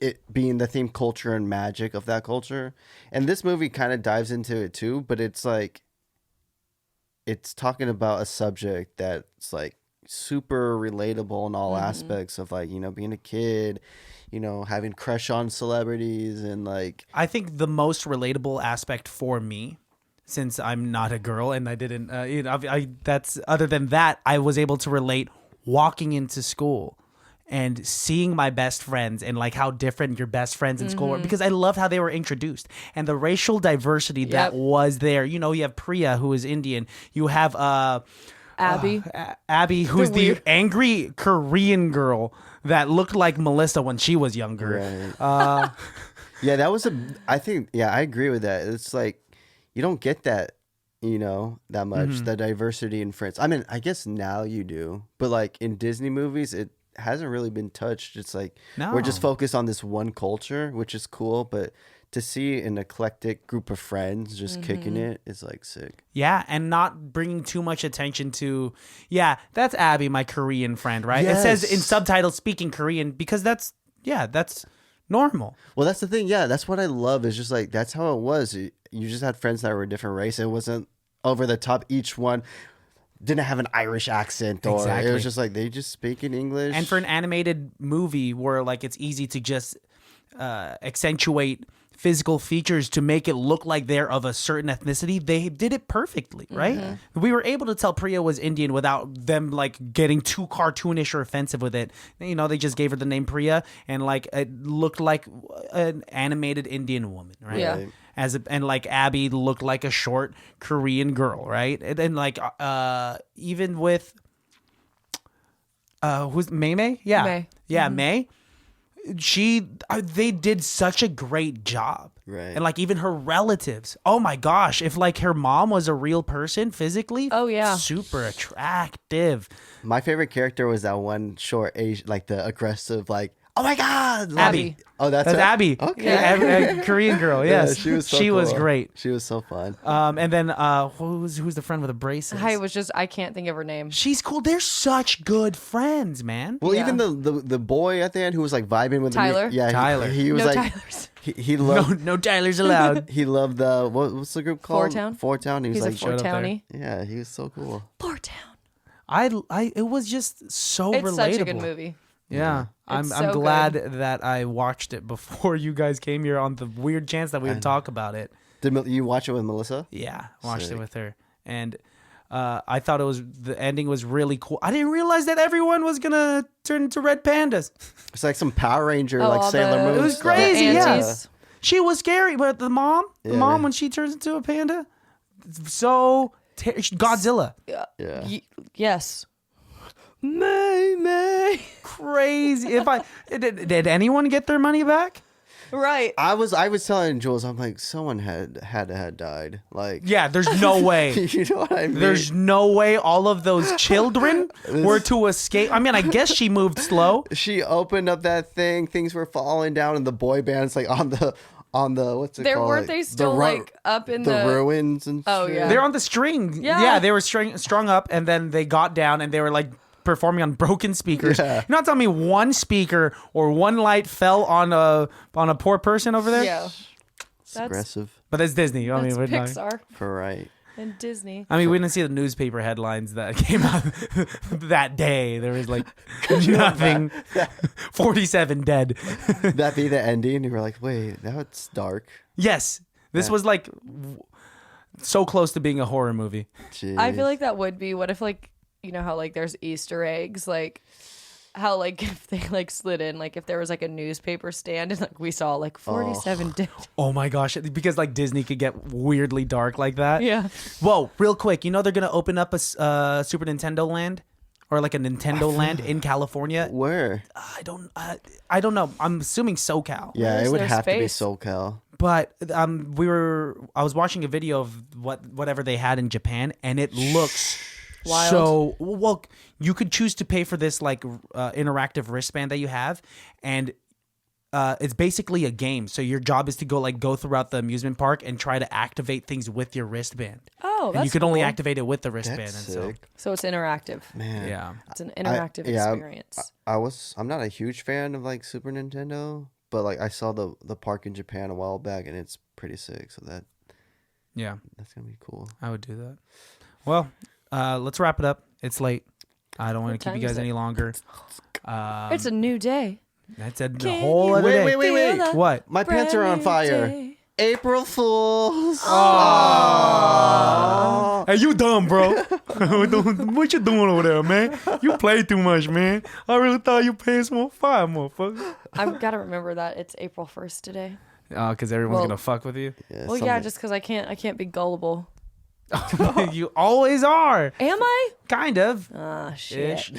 [SPEAKER 3] it being the theme culture and magic of that culture. And this movie kind of dives into it too, but it's like, it's talking about a subject that's like super relatable in all aspects of like, being a kid, having crush on celebrities and like,
[SPEAKER 4] I think the most relatable aspect for me, since I'm not a girl and I didn't, that's other than that, I was able to relate walking into school and seeing my best friends and like how different your best friends in school were, because I loved how they were introduced and the racial diversity that was there. You have Priya, who is Indian. You have Abby, who's the angry Korean girl that looked like Melissa when she was younger.
[SPEAKER 3] right. Yeah, that was I think, I agree with that. It's like, you don't get that, that much, the diversity in Friends. I mean, I guess now you do, but like in Disney movies, it hasn't really been touched. It's like, we're just focused on this one culture, which is cool, but to see an eclectic group of friends just kicking it is like sick.
[SPEAKER 4] Yeah, and not bringing too much attention to, that's Abby, my Korean friend, right?
[SPEAKER 3] Yes.
[SPEAKER 4] It says in subtitles speaking Korean because that's normal.
[SPEAKER 3] Well, that's the thing. Yeah, that's what I love. Is just like, that's how it was. You just had friends that were a different race. It wasn't over the top. Each one didn't have an Irish accent, or
[SPEAKER 4] Exactly.
[SPEAKER 3] it was just like they just speak in English.
[SPEAKER 4] And for an animated movie where like it's easy to just accentuate physical features to make it look like they're of a certain ethnicity, they did it perfectly, right? We were able to tell Priya was Indian without them like getting too cartoonish or offensive with it. They just gave her the name Priya and like it looked like an animated Indian woman, right?
[SPEAKER 2] Yeah.
[SPEAKER 4] And like Abby looked like a short Korean girl, right? And then like even with who's May? Yeah.
[SPEAKER 2] May.
[SPEAKER 4] Yeah, May. They did such a great job.
[SPEAKER 3] Right.
[SPEAKER 4] And like even her relatives. Oh my gosh, if like her mom was a real person physically,
[SPEAKER 2] Oh, yeah.
[SPEAKER 4] super attractive.
[SPEAKER 3] My favorite character was that one short Asian, like the aggressive, like, oh my God,
[SPEAKER 2] Abby.
[SPEAKER 3] Oh, that's
[SPEAKER 4] That's
[SPEAKER 3] her?
[SPEAKER 4] Abby.
[SPEAKER 3] Okay.
[SPEAKER 4] Yeah, Korean girl.
[SPEAKER 3] Yeah,
[SPEAKER 4] Yes.
[SPEAKER 3] she was so
[SPEAKER 4] was
[SPEAKER 3] cool.
[SPEAKER 4] great.
[SPEAKER 3] She was so fun.
[SPEAKER 4] And then who's the friend with the braces?
[SPEAKER 2] I can't think of her name.
[SPEAKER 4] She's cool. They're such good friends, man.
[SPEAKER 3] Well,
[SPEAKER 2] Yeah.
[SPEAKER 3] even the boy at the end who was like vibing with
[SPEAKER 2] Tyler?
[SPEAKER 3] the
[SPEAKER 4] Tyler.
[SPEAKER 3] He was
[SPEAKER 2] No
[SPEAKER 3] like
[SPEAKER 2] Tylers.
[SPEAKER 3] he loved
[SPEAKER 4] No Tylers allowed.
[SPEAKER 3] he loved the what's the group called?
[SPEAKER 2] Four Town?
[SPEAKER 3] Town. He was
[SPEAKER 2] He's
[SPEAKER 3] like
[SPEAKER 2] a Four
[SPEAKER 4] up there.
[SPEAKER 2] Townie.
[SPEAKER 3] yeah, he was so cool.
[SPEAKER 2] Four Town.
[SPEAKER 4] It was just so
[SPEAKER 2] It's
[SPEAKER 4] relatable.
[SPEAKER 2] such a good movie.
[SPEAKER 4] Yeah. I'm
[SPEAKER 2] It's so
[SPEAKER 4] glad
[SPEAKER 2] good.
[SPEAKER 4] that I watched it before you guys came here on the weird chance that we would talk about it.
[SPEAKER 3] Did you watch it with Melissa?
[SPEAKER 4] Yeah, watched
[SPEAKER 3] Sick.
[SPEAKER 4] it with her. And I thought the ending was really cool. I didn't realize that everyone was gonna turn into red pandas.
[SPEAKER 3] It's like some Power Ranger,
[SPEAKER 2] Oh,
[SPEAKER 3] like
[SPEAKER 2] all
[SPEAKER 3] Sailor
[SPEAKER 2] the-
[SPEAKER 3] Moon.
[SPEAKER 4] It was
[SPEAKER 3] stuff.
[SPEAKER 4] crazy,
[SPEAKER 2] The
[SPEAKER 4] yeah.
[SPEAKER 2] aunties.
[SPEAKER 4] She was scary, but the mom
[SPEAKER 3] Yeah.
[SPEAKER 4] when she turns into a panda, so Godzilla,
[SPEAKER 3] Yeah.
[SPEAKER 2] Yes. May.
[SPEAKER 4] crazy. If I did anyone get their money back?
[SPEAKER 2] Right.
[SPEAKER 3] I was telling Jules, I'm like, someone had died. Like,
[SPEAKER 4] Yeah, there's no way.
[SPEAKER 3] you know what I mean?
[SPEAKER 4] There's no way all of those children were to escape. I mean, I guess she moved slow.
[SPEAKER 3] She opened up that thing. Things were falling down, and the boy band's like on the what's it
[SPEAKER 2] There
[SPEAKER 3] called?
[SPEAKER 2] weren't they still like up in
[SPEAKER 3] the ruins and
[SPEAKER 2] Oh,
[SPEAKER 3] shit?
[SPEAKER 2] yeah.
[SPEAKER 4] They're on the string.
[SPEAKER 2] Yeah.
[SPEAKER 4] They were strung up, and then they got down, and they were like performing on broken speakers.
[SPEAKER 3] Yeah.
[SPEAKER 4] You're not telling me one speaker or one light fell on a poor person over there?
[SPEAKER 2] Yeah.
[SPEAKER 3] It's aggressive.
[SPEAKER 4] But it's Disney. I
[SPEAKER 2] That's
[SPEAKER 4] mean, we're not.
[SPEAKER 2] Pixar
[SPEAKER 3] For right.
[SPEAKER 2] and Disney.
[SPEAKER 4] I mean, we didn't see the newspaper headlines that came out that day. There was like nothing. 47 dead.
[SPEAKER 3] That be the ending. You were like, wait, now it's dark.
[SPEAKER 4] Yes, this was like so close to being a horror movie.
[SPEAKER 3] Jeez.
[SPEAKER 2] I feel like that would be. What if like you know how like there's Easter eggs like. How like if they like slid in like if there was like a newspaper stand and like we saw like 47 dead.
[SPEAKER 4] Oh my gosh, because like Disney could get weirdly dark like that.
[SPEAKER 2] Yeah.
[SPEAKER 4] Whoa, real quick, you know they're gonna open up a Super Nintendo Land or like a Nintendo Land in California.
[SPEAKER 3] Where?
[SPEAKER 4] I don't know. I'm assuming SoCal.
[SPEAKER 3] Yeah,
[SPEAKER 2] Where's
[SPEAKER 3] it would
[SPEAKER 2] their
[SPEAKER 3] have to be
[SPEAKER 2] space?
[SPEAKER 3] SoCal.
[SPEAKER 4] But I was watching a video of whatever they had in Japan, and it looks
[SPEAKER 2] Wild.
[SPEAKER 4] so well. You could choose to pay for this like interactive wristband that you have, and it's basically a game. So your job is to go throughout the amusement park and try to activate things with your wristband.
[SPEAKER 2] Oh,
[SPEAKER 4] and
[SPEAKER 2] that's
[SPEAKER 4] you could only
[SPEAKER 2] cool.
[SPEAKER 4] activate it with the wristband.
[SPEAKER 3] That's
[SPEAKER 4] and
[SPEAKER 3] sick.
[SPEAKER 2] So it's interactive.
[SPEAKER 3] Man.
[SPEAKER 4] Yeah.
[SPEAKER 2] It's an interactive
[SPEAKER 3] yeah,
[SPEAKER 2] experience.
[SPEAKER 3] I'm not a huge fan of like Super Nintendo, but like I saw the park in Japan a while back and it's pretty sick. So
[SPEAKER 4] Yeah,
[SPEAKER 3] that's gonna be cool.
[SPEAKER 4] I would do that. Well, let's wrap it up. It's late. I don't want to keep you
[SPEAKER 2] time is
[SPEAKER 4] guys
[SPEAKER 2] it?
[SPEAKER 4] any longer.
[SPEAKER 2] It's a new day.
[SPEAKER 4] That's a
[SPEAKER 2] Can
[SPEAKER 4] whole
[SPEAKER 2] you
[SPEAKER 4] other day.
[SPEAKER 3] wait.
[SPEAKER 2] feel the
[SPEAKER 4] What?
[SPEAKER 3] My pants are on
[SPEAKER 2] brand new
[SPEAKER 3] fire.
[SPEAKER 2] day?
[SPEAKER 3] April Fools.
[SPEAKER 4] Hey, you dumb, bro. What you doing over there, man? You play too much, man. I really thought your pants were on fire, motherfucker.
[SPEAKER 2] I've got to remember that it's April 1st today.
[SPEAKER 4] Oh, because everyone's
[SPEAKER 2] Well-
[SPEAKER 4] gonna fuck with you.
[SPEAKER 3] Yeah,
[SPEAKER 2] Well, yeah, just because I can't be gullible.
[SPEAKER 4] You always are.
[SPEAKER 2] Am I?
[SPEAKER 4] Kind of.
[SPEAKER 2] Ah, shit.
[SPEAKER 4] Ish.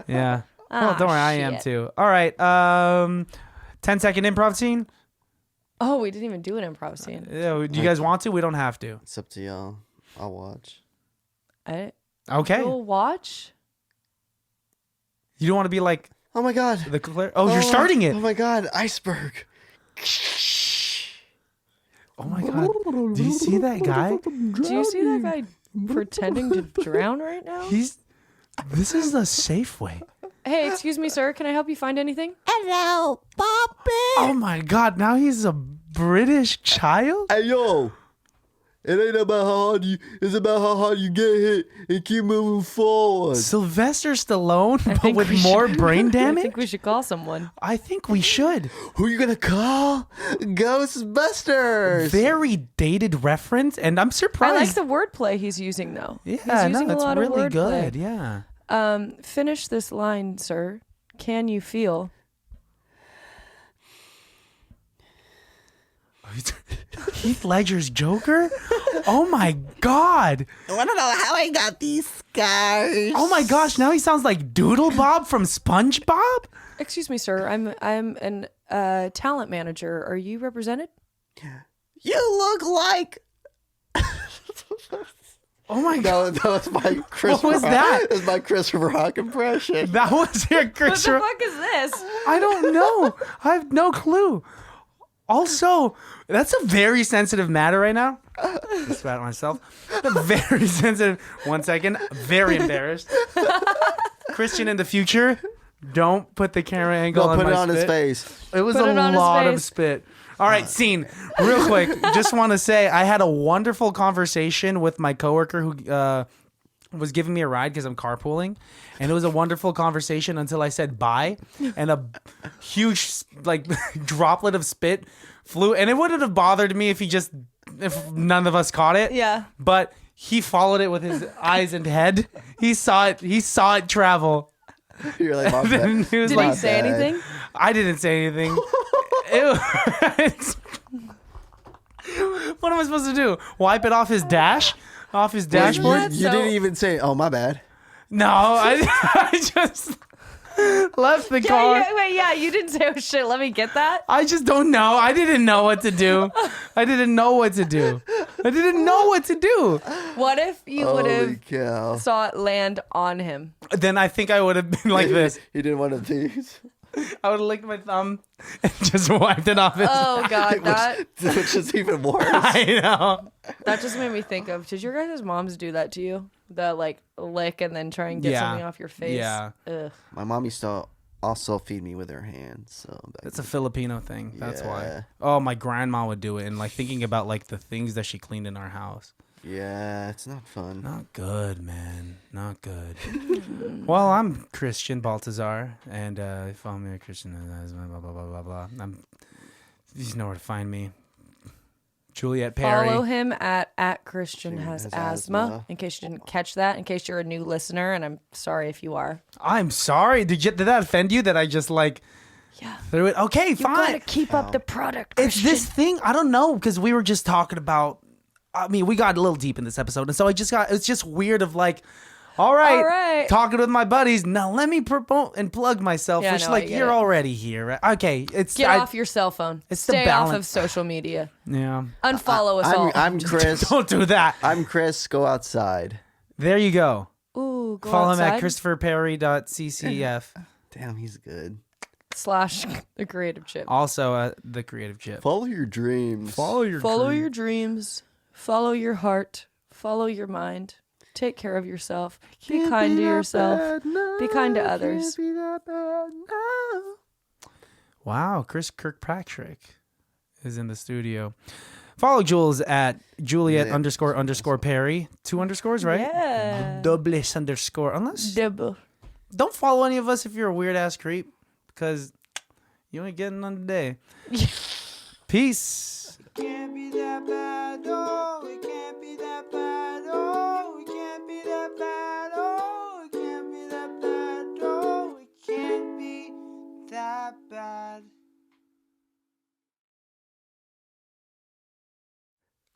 [SPEAKER 4] Yeah.
[SPEAKER 2] Ah,
[SPEAKER 4] Well, don't worry, I am
[SPEAKER 2] shit.
[SPEAKER 4] too. All right. 10-second improv scene.
[SPEAKER 2] Oh, we didn't even do an improv scene.
[SPEAKER 4] Yeah, do you guys want to? We don't have to.
[SPEAKER 3] It's up to y'all. I'll watch.
[SPEAKER 4] Okay.
[SPEAKER 2] You'll watch?
[SPEAKER 4] You don't want to be like
[SPEAKER 3] Oh my god.
[SPEAKER 4] the clear. Oh, you're starting it.
[SPEAKER 3] Oh my god, iceberg.
[SPEAKER 4] Oh my god. Do you see that guy?
[SPEAKER 2] Do you see that guy pretending to drown right now?
[SPEAKER 4] This is the safe way.
[SPEAKER 2] Hey, excuse me, sir. Can I help you find anything?
[SPEAKER 3] Hello, Poppy.
[SPEAKER 4] Oh my god, now he's a British child?
[SPEAKER 3] Hey yo. It ain't about how hard it's about how hard you get hit and keep moving forward.
[SPEAKER 4] Sylvester Stallone, but
[SPEAKER 2] think
[SPEAKER 4] with
[SPEAKER 2] we
[SPEAKER 4] more
[SPEAKER 2] should-
[SPEAKER 4] brain
[SPEAKER 2] I
[SPEAKER 4] damage?
[SPEAKER 2] think we should call someone.
[SPEAKER 4] I think we should.
[SPEAKER 3] Who you gonna call? Ghostbusters.
[SPEAKER 4] Very dated reference, and I'm
[SPEAKER 2] I
[SPEAKER 4] surprised.
[SPEAKER 2] like the wordplay he's using, though.
[SPEAKER 4] Yeah,
[SPEAKER 2] he's
[SPEAKER 4] no,
[SPEAKER 2] using
[SPEAKER 4] that's
[SPEAKER 2] a lot
[SPEAKER 4] really
[SPEAKER 2] of
[SPEAKER 4] good.
[SPEAKER 2] wordplay.
[SPEAKER 4] Yeah.
[SPEAKER 2] Finish this line, sir. Can you feel?
[SPEAKER 4] Heath Ledger's Joker? Oh my god.
[SPEAKER 3] I wanna know how I got these scars.
[SPEAKER 4] Oh my gosh, now he sounds like Doodle Bob from SpongeBob?
[SPEAKER 2] Excuse me, sir. I'm an talent manager. Are you represented?
[SPEAKER 3] You look like.
[SPEAKER 4] Oh my god.
[SPEAKER 3] That was my Chris.
[SPEAKER 4] What was
[SPEAKER 3] Rock.
[SPEAKER 4] that?
[SPEAKER 3] That was my Christopher Rock impression.
[SPEAKER 4] That was your
[SPEAKER 2] What
[SPEAKER 4] Chris
[SPEAKER 2] the
[SPEAKER 4] Rock.
[SPEAKER 2] fuck is this?
[SPEAKER 4] I don't know. I have no clue. Also, that's a very sensitive matter right now. I spat at myself. Very sensitive. 1 second. Very embarrassed. Christian, in the future, don't put the camera angle
[SPEAKER 3] No,
[SPEAKER 4] on
[SPEAKER 3] put
[SPEAKER 4] my
[SPEAKER 3] it on his
[SPEAKER 4] spit.
[SPEAKER 3] face.
[SPEAKER 4] It was
[SPEAKER 2] Put it
[SPEAKER 4] a
[SPEAKER 2] on his
[SPEAKER 4] lot of
[SPEAKER 2] face.
[SPEAKER 4] spit. All right, scene. Real quick, just want to say I had a wonderful conversation with my coworker who was giving me a ride because I'm carpooling, and it was a wonderful conversation until I said bye, and a huge like droplet of spit flew, and it wouldn't have bothered me if none of us caught it.
[SPEAKER 2] Yeah.
[SPEAKER 4] But he followed it with his eyes and head. He saw it travel.
[SPEAKER 3] You're like, my
[SPEAKER 4] Then
[SPEAKER 3] bad.
[SPEAKER 4] he was
[SPEAKER 2] Did
[SPEAKER 4] like,
[SPEAKER 2] he say anything?
[SPEAKER 4] I didn't say anything. What am I supposed to do? Wipe it off his dash? Off his dashboard?
[SPEAKER 2] that
[SPEAKER 3] You
[SPEAKER 2] so-
[SPEAKER 3] didn't even say, "Oh, my bad."
[SPEAKER 4] No, I just left the car.
[SPEAKER 2] Yeah, you didn't say, oh shit, let me get that.
[SPEAKER 4] I just don't know. I didn't know what to do. I didn't know what to do.
[SPEAKER 2] What if you would
[SPEAKER 3] Holy
[SPEAKER 2] have
[SPEAKER 3] cow!
[SPEAKER 2] saw it land on him?
[SPEAKER 4] Then I think I would have been like this.
[SPEAKER 3] He did one of these,
[SPEAKER 4] I would have licked my thumb and just wiped it off his.
[SPEAKER 2] Oh god,
[SPEAKER 3] which is even worse.
[SPEAKER 4] I know.
[SPEAKER 2] that just made me think of, did your guys' moms do that to you? The like lick and then try and get
[SPEAKER 4] Yeah.
[SPEAKER 2] something off your face?
[SPEAKER 4] Yeah.
[SPEAKER 2] Ugh.
[SPEAKER 3] My mom used to also feed me with her hands. So
[SPEAKER 4] It's a Filipino thing. That's
[SPEAKER 3] Yeah.
[SPEAKER 4] why. Oh, my grandma would do it, and like thinking about like the things that she cleaned in our house.
[SPEAKER 3] yeah, it's not fun.
[SPEAKER 4] Not good, man. Not good. Well, I'm Christian Baltazar, and follow me at Christian. Blah blah blah blah blah. You know where to find me. Juliet Perry.
[SPEAKER 2] Follow him at Christian has
[SPEAKER 3] has
[SPEAKER 2] asthma.
[SPEAKER 3] asthma.
[SPEAKER 2] In case you didn't catch that, in case you're a new listener, and I'm sorry if you are.
[SPEAKER 4] I'm sorry. Did that offend you? That I just like
[SPEAKER 2] Yeah.
[SPEAKER 4] threw it? Okay,
[SPEAKER 2] You
[SPEAKER 4] fine.
[SPEAKER 2] gotta keep up the product.
[SPEAKER 4] It's this thing. I don't know, because we were just talking about. I mean, we got a little deep in this episode, and so it's just weird of like, all right, talking with my buddies. Now let me promote and plug myself.
[SPEAKER 2] Yeah,
[SPEAKER 4] which
[SPEAKER 2] no, I
[SPEAKER 4] like
[SPEAKER 2] get
[SPEAKER 4] you're
[SPEAKER 2] it.
[SPEAKER 4] already here, right? Okay,
[SPEAKER 2] Get off your cell phone.
[SPEAKER 4] it's the
[SPEAKER 2] Stay off of
[SPEAKER 4] balance.
[SPEAKER 2] social media.
[SPEAKER 4] Yeah,
[SPEAKER 2] Unfollow us all.
[SPEAKER 3] I'm Chris.
[SPEAKER 4] don't do that.
[SPEAKER 3] I'm Chris. Go outside.
[SPEAKER 4] There you go.
[SPEAKER 2] Ooh, go
[SPEAKER 4] Follow
[SPEAKER 2] outside.
[SPEAKER 4] him at ChristopherPerry.ccf.
[SPEAKER 3] Damn, he's good.
[SPEAKER 2] / the creative chip.
[SPEAKER 4] Also, the creative chip.
[SPEAKER 3] Follow your dreams.
[SPEAKER 4] Follow your
[SPEAKER 2] dreams. Follow your heart. Follow your mind. Take care of yourself. Be kind to yourself. Be kind to others.
[SPEAKER 4] Wow, Chris Kirkpatrick is in the studio. Follow Jules at Juliet _ Perry. 2 underscores, right?
[SPEAKER 2] Yeah.
[SPEAKER 4] Dobles underscore. Unless
[SPEAKER 2] Double.
[SPEAKER 4] don't follow any of us if you're a weird ass creep, because you ain't getting none today. Peace.
[SPEAKER 1] Can't be that bad, oh, it can't be that bad, oh, it can't be that bad, oh, it can't be that bad, oh, it can't be that bad.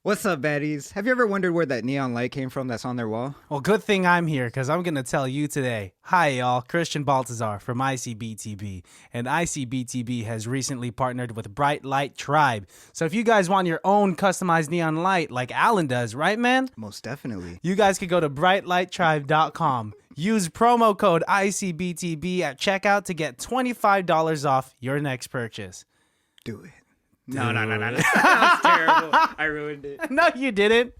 [SPEAKER 5] What's up, baddies? Have you ever wondered where that neon light came from that's on their wall?
[SPEAKER 4] Well, good thing I'm here, because I'm going to tell you today. Hi, y'all. Christian Baltazar from ICBTB. And ICBTB has recently partnered with Bright Light Tribe. So if you guys want your own customized neon light like Alan does, right, man?
[SPEAKER 5] Most definitely.
[SPEAKER 4] You guys could go to brightlighttribe.com. Use promo code ICBTB at checkout to get $25 off your next purchase.
[SPEAKER 5] Do it. No. That was terrible. I ruined it.
[SPEAKER 4] No, you didn't.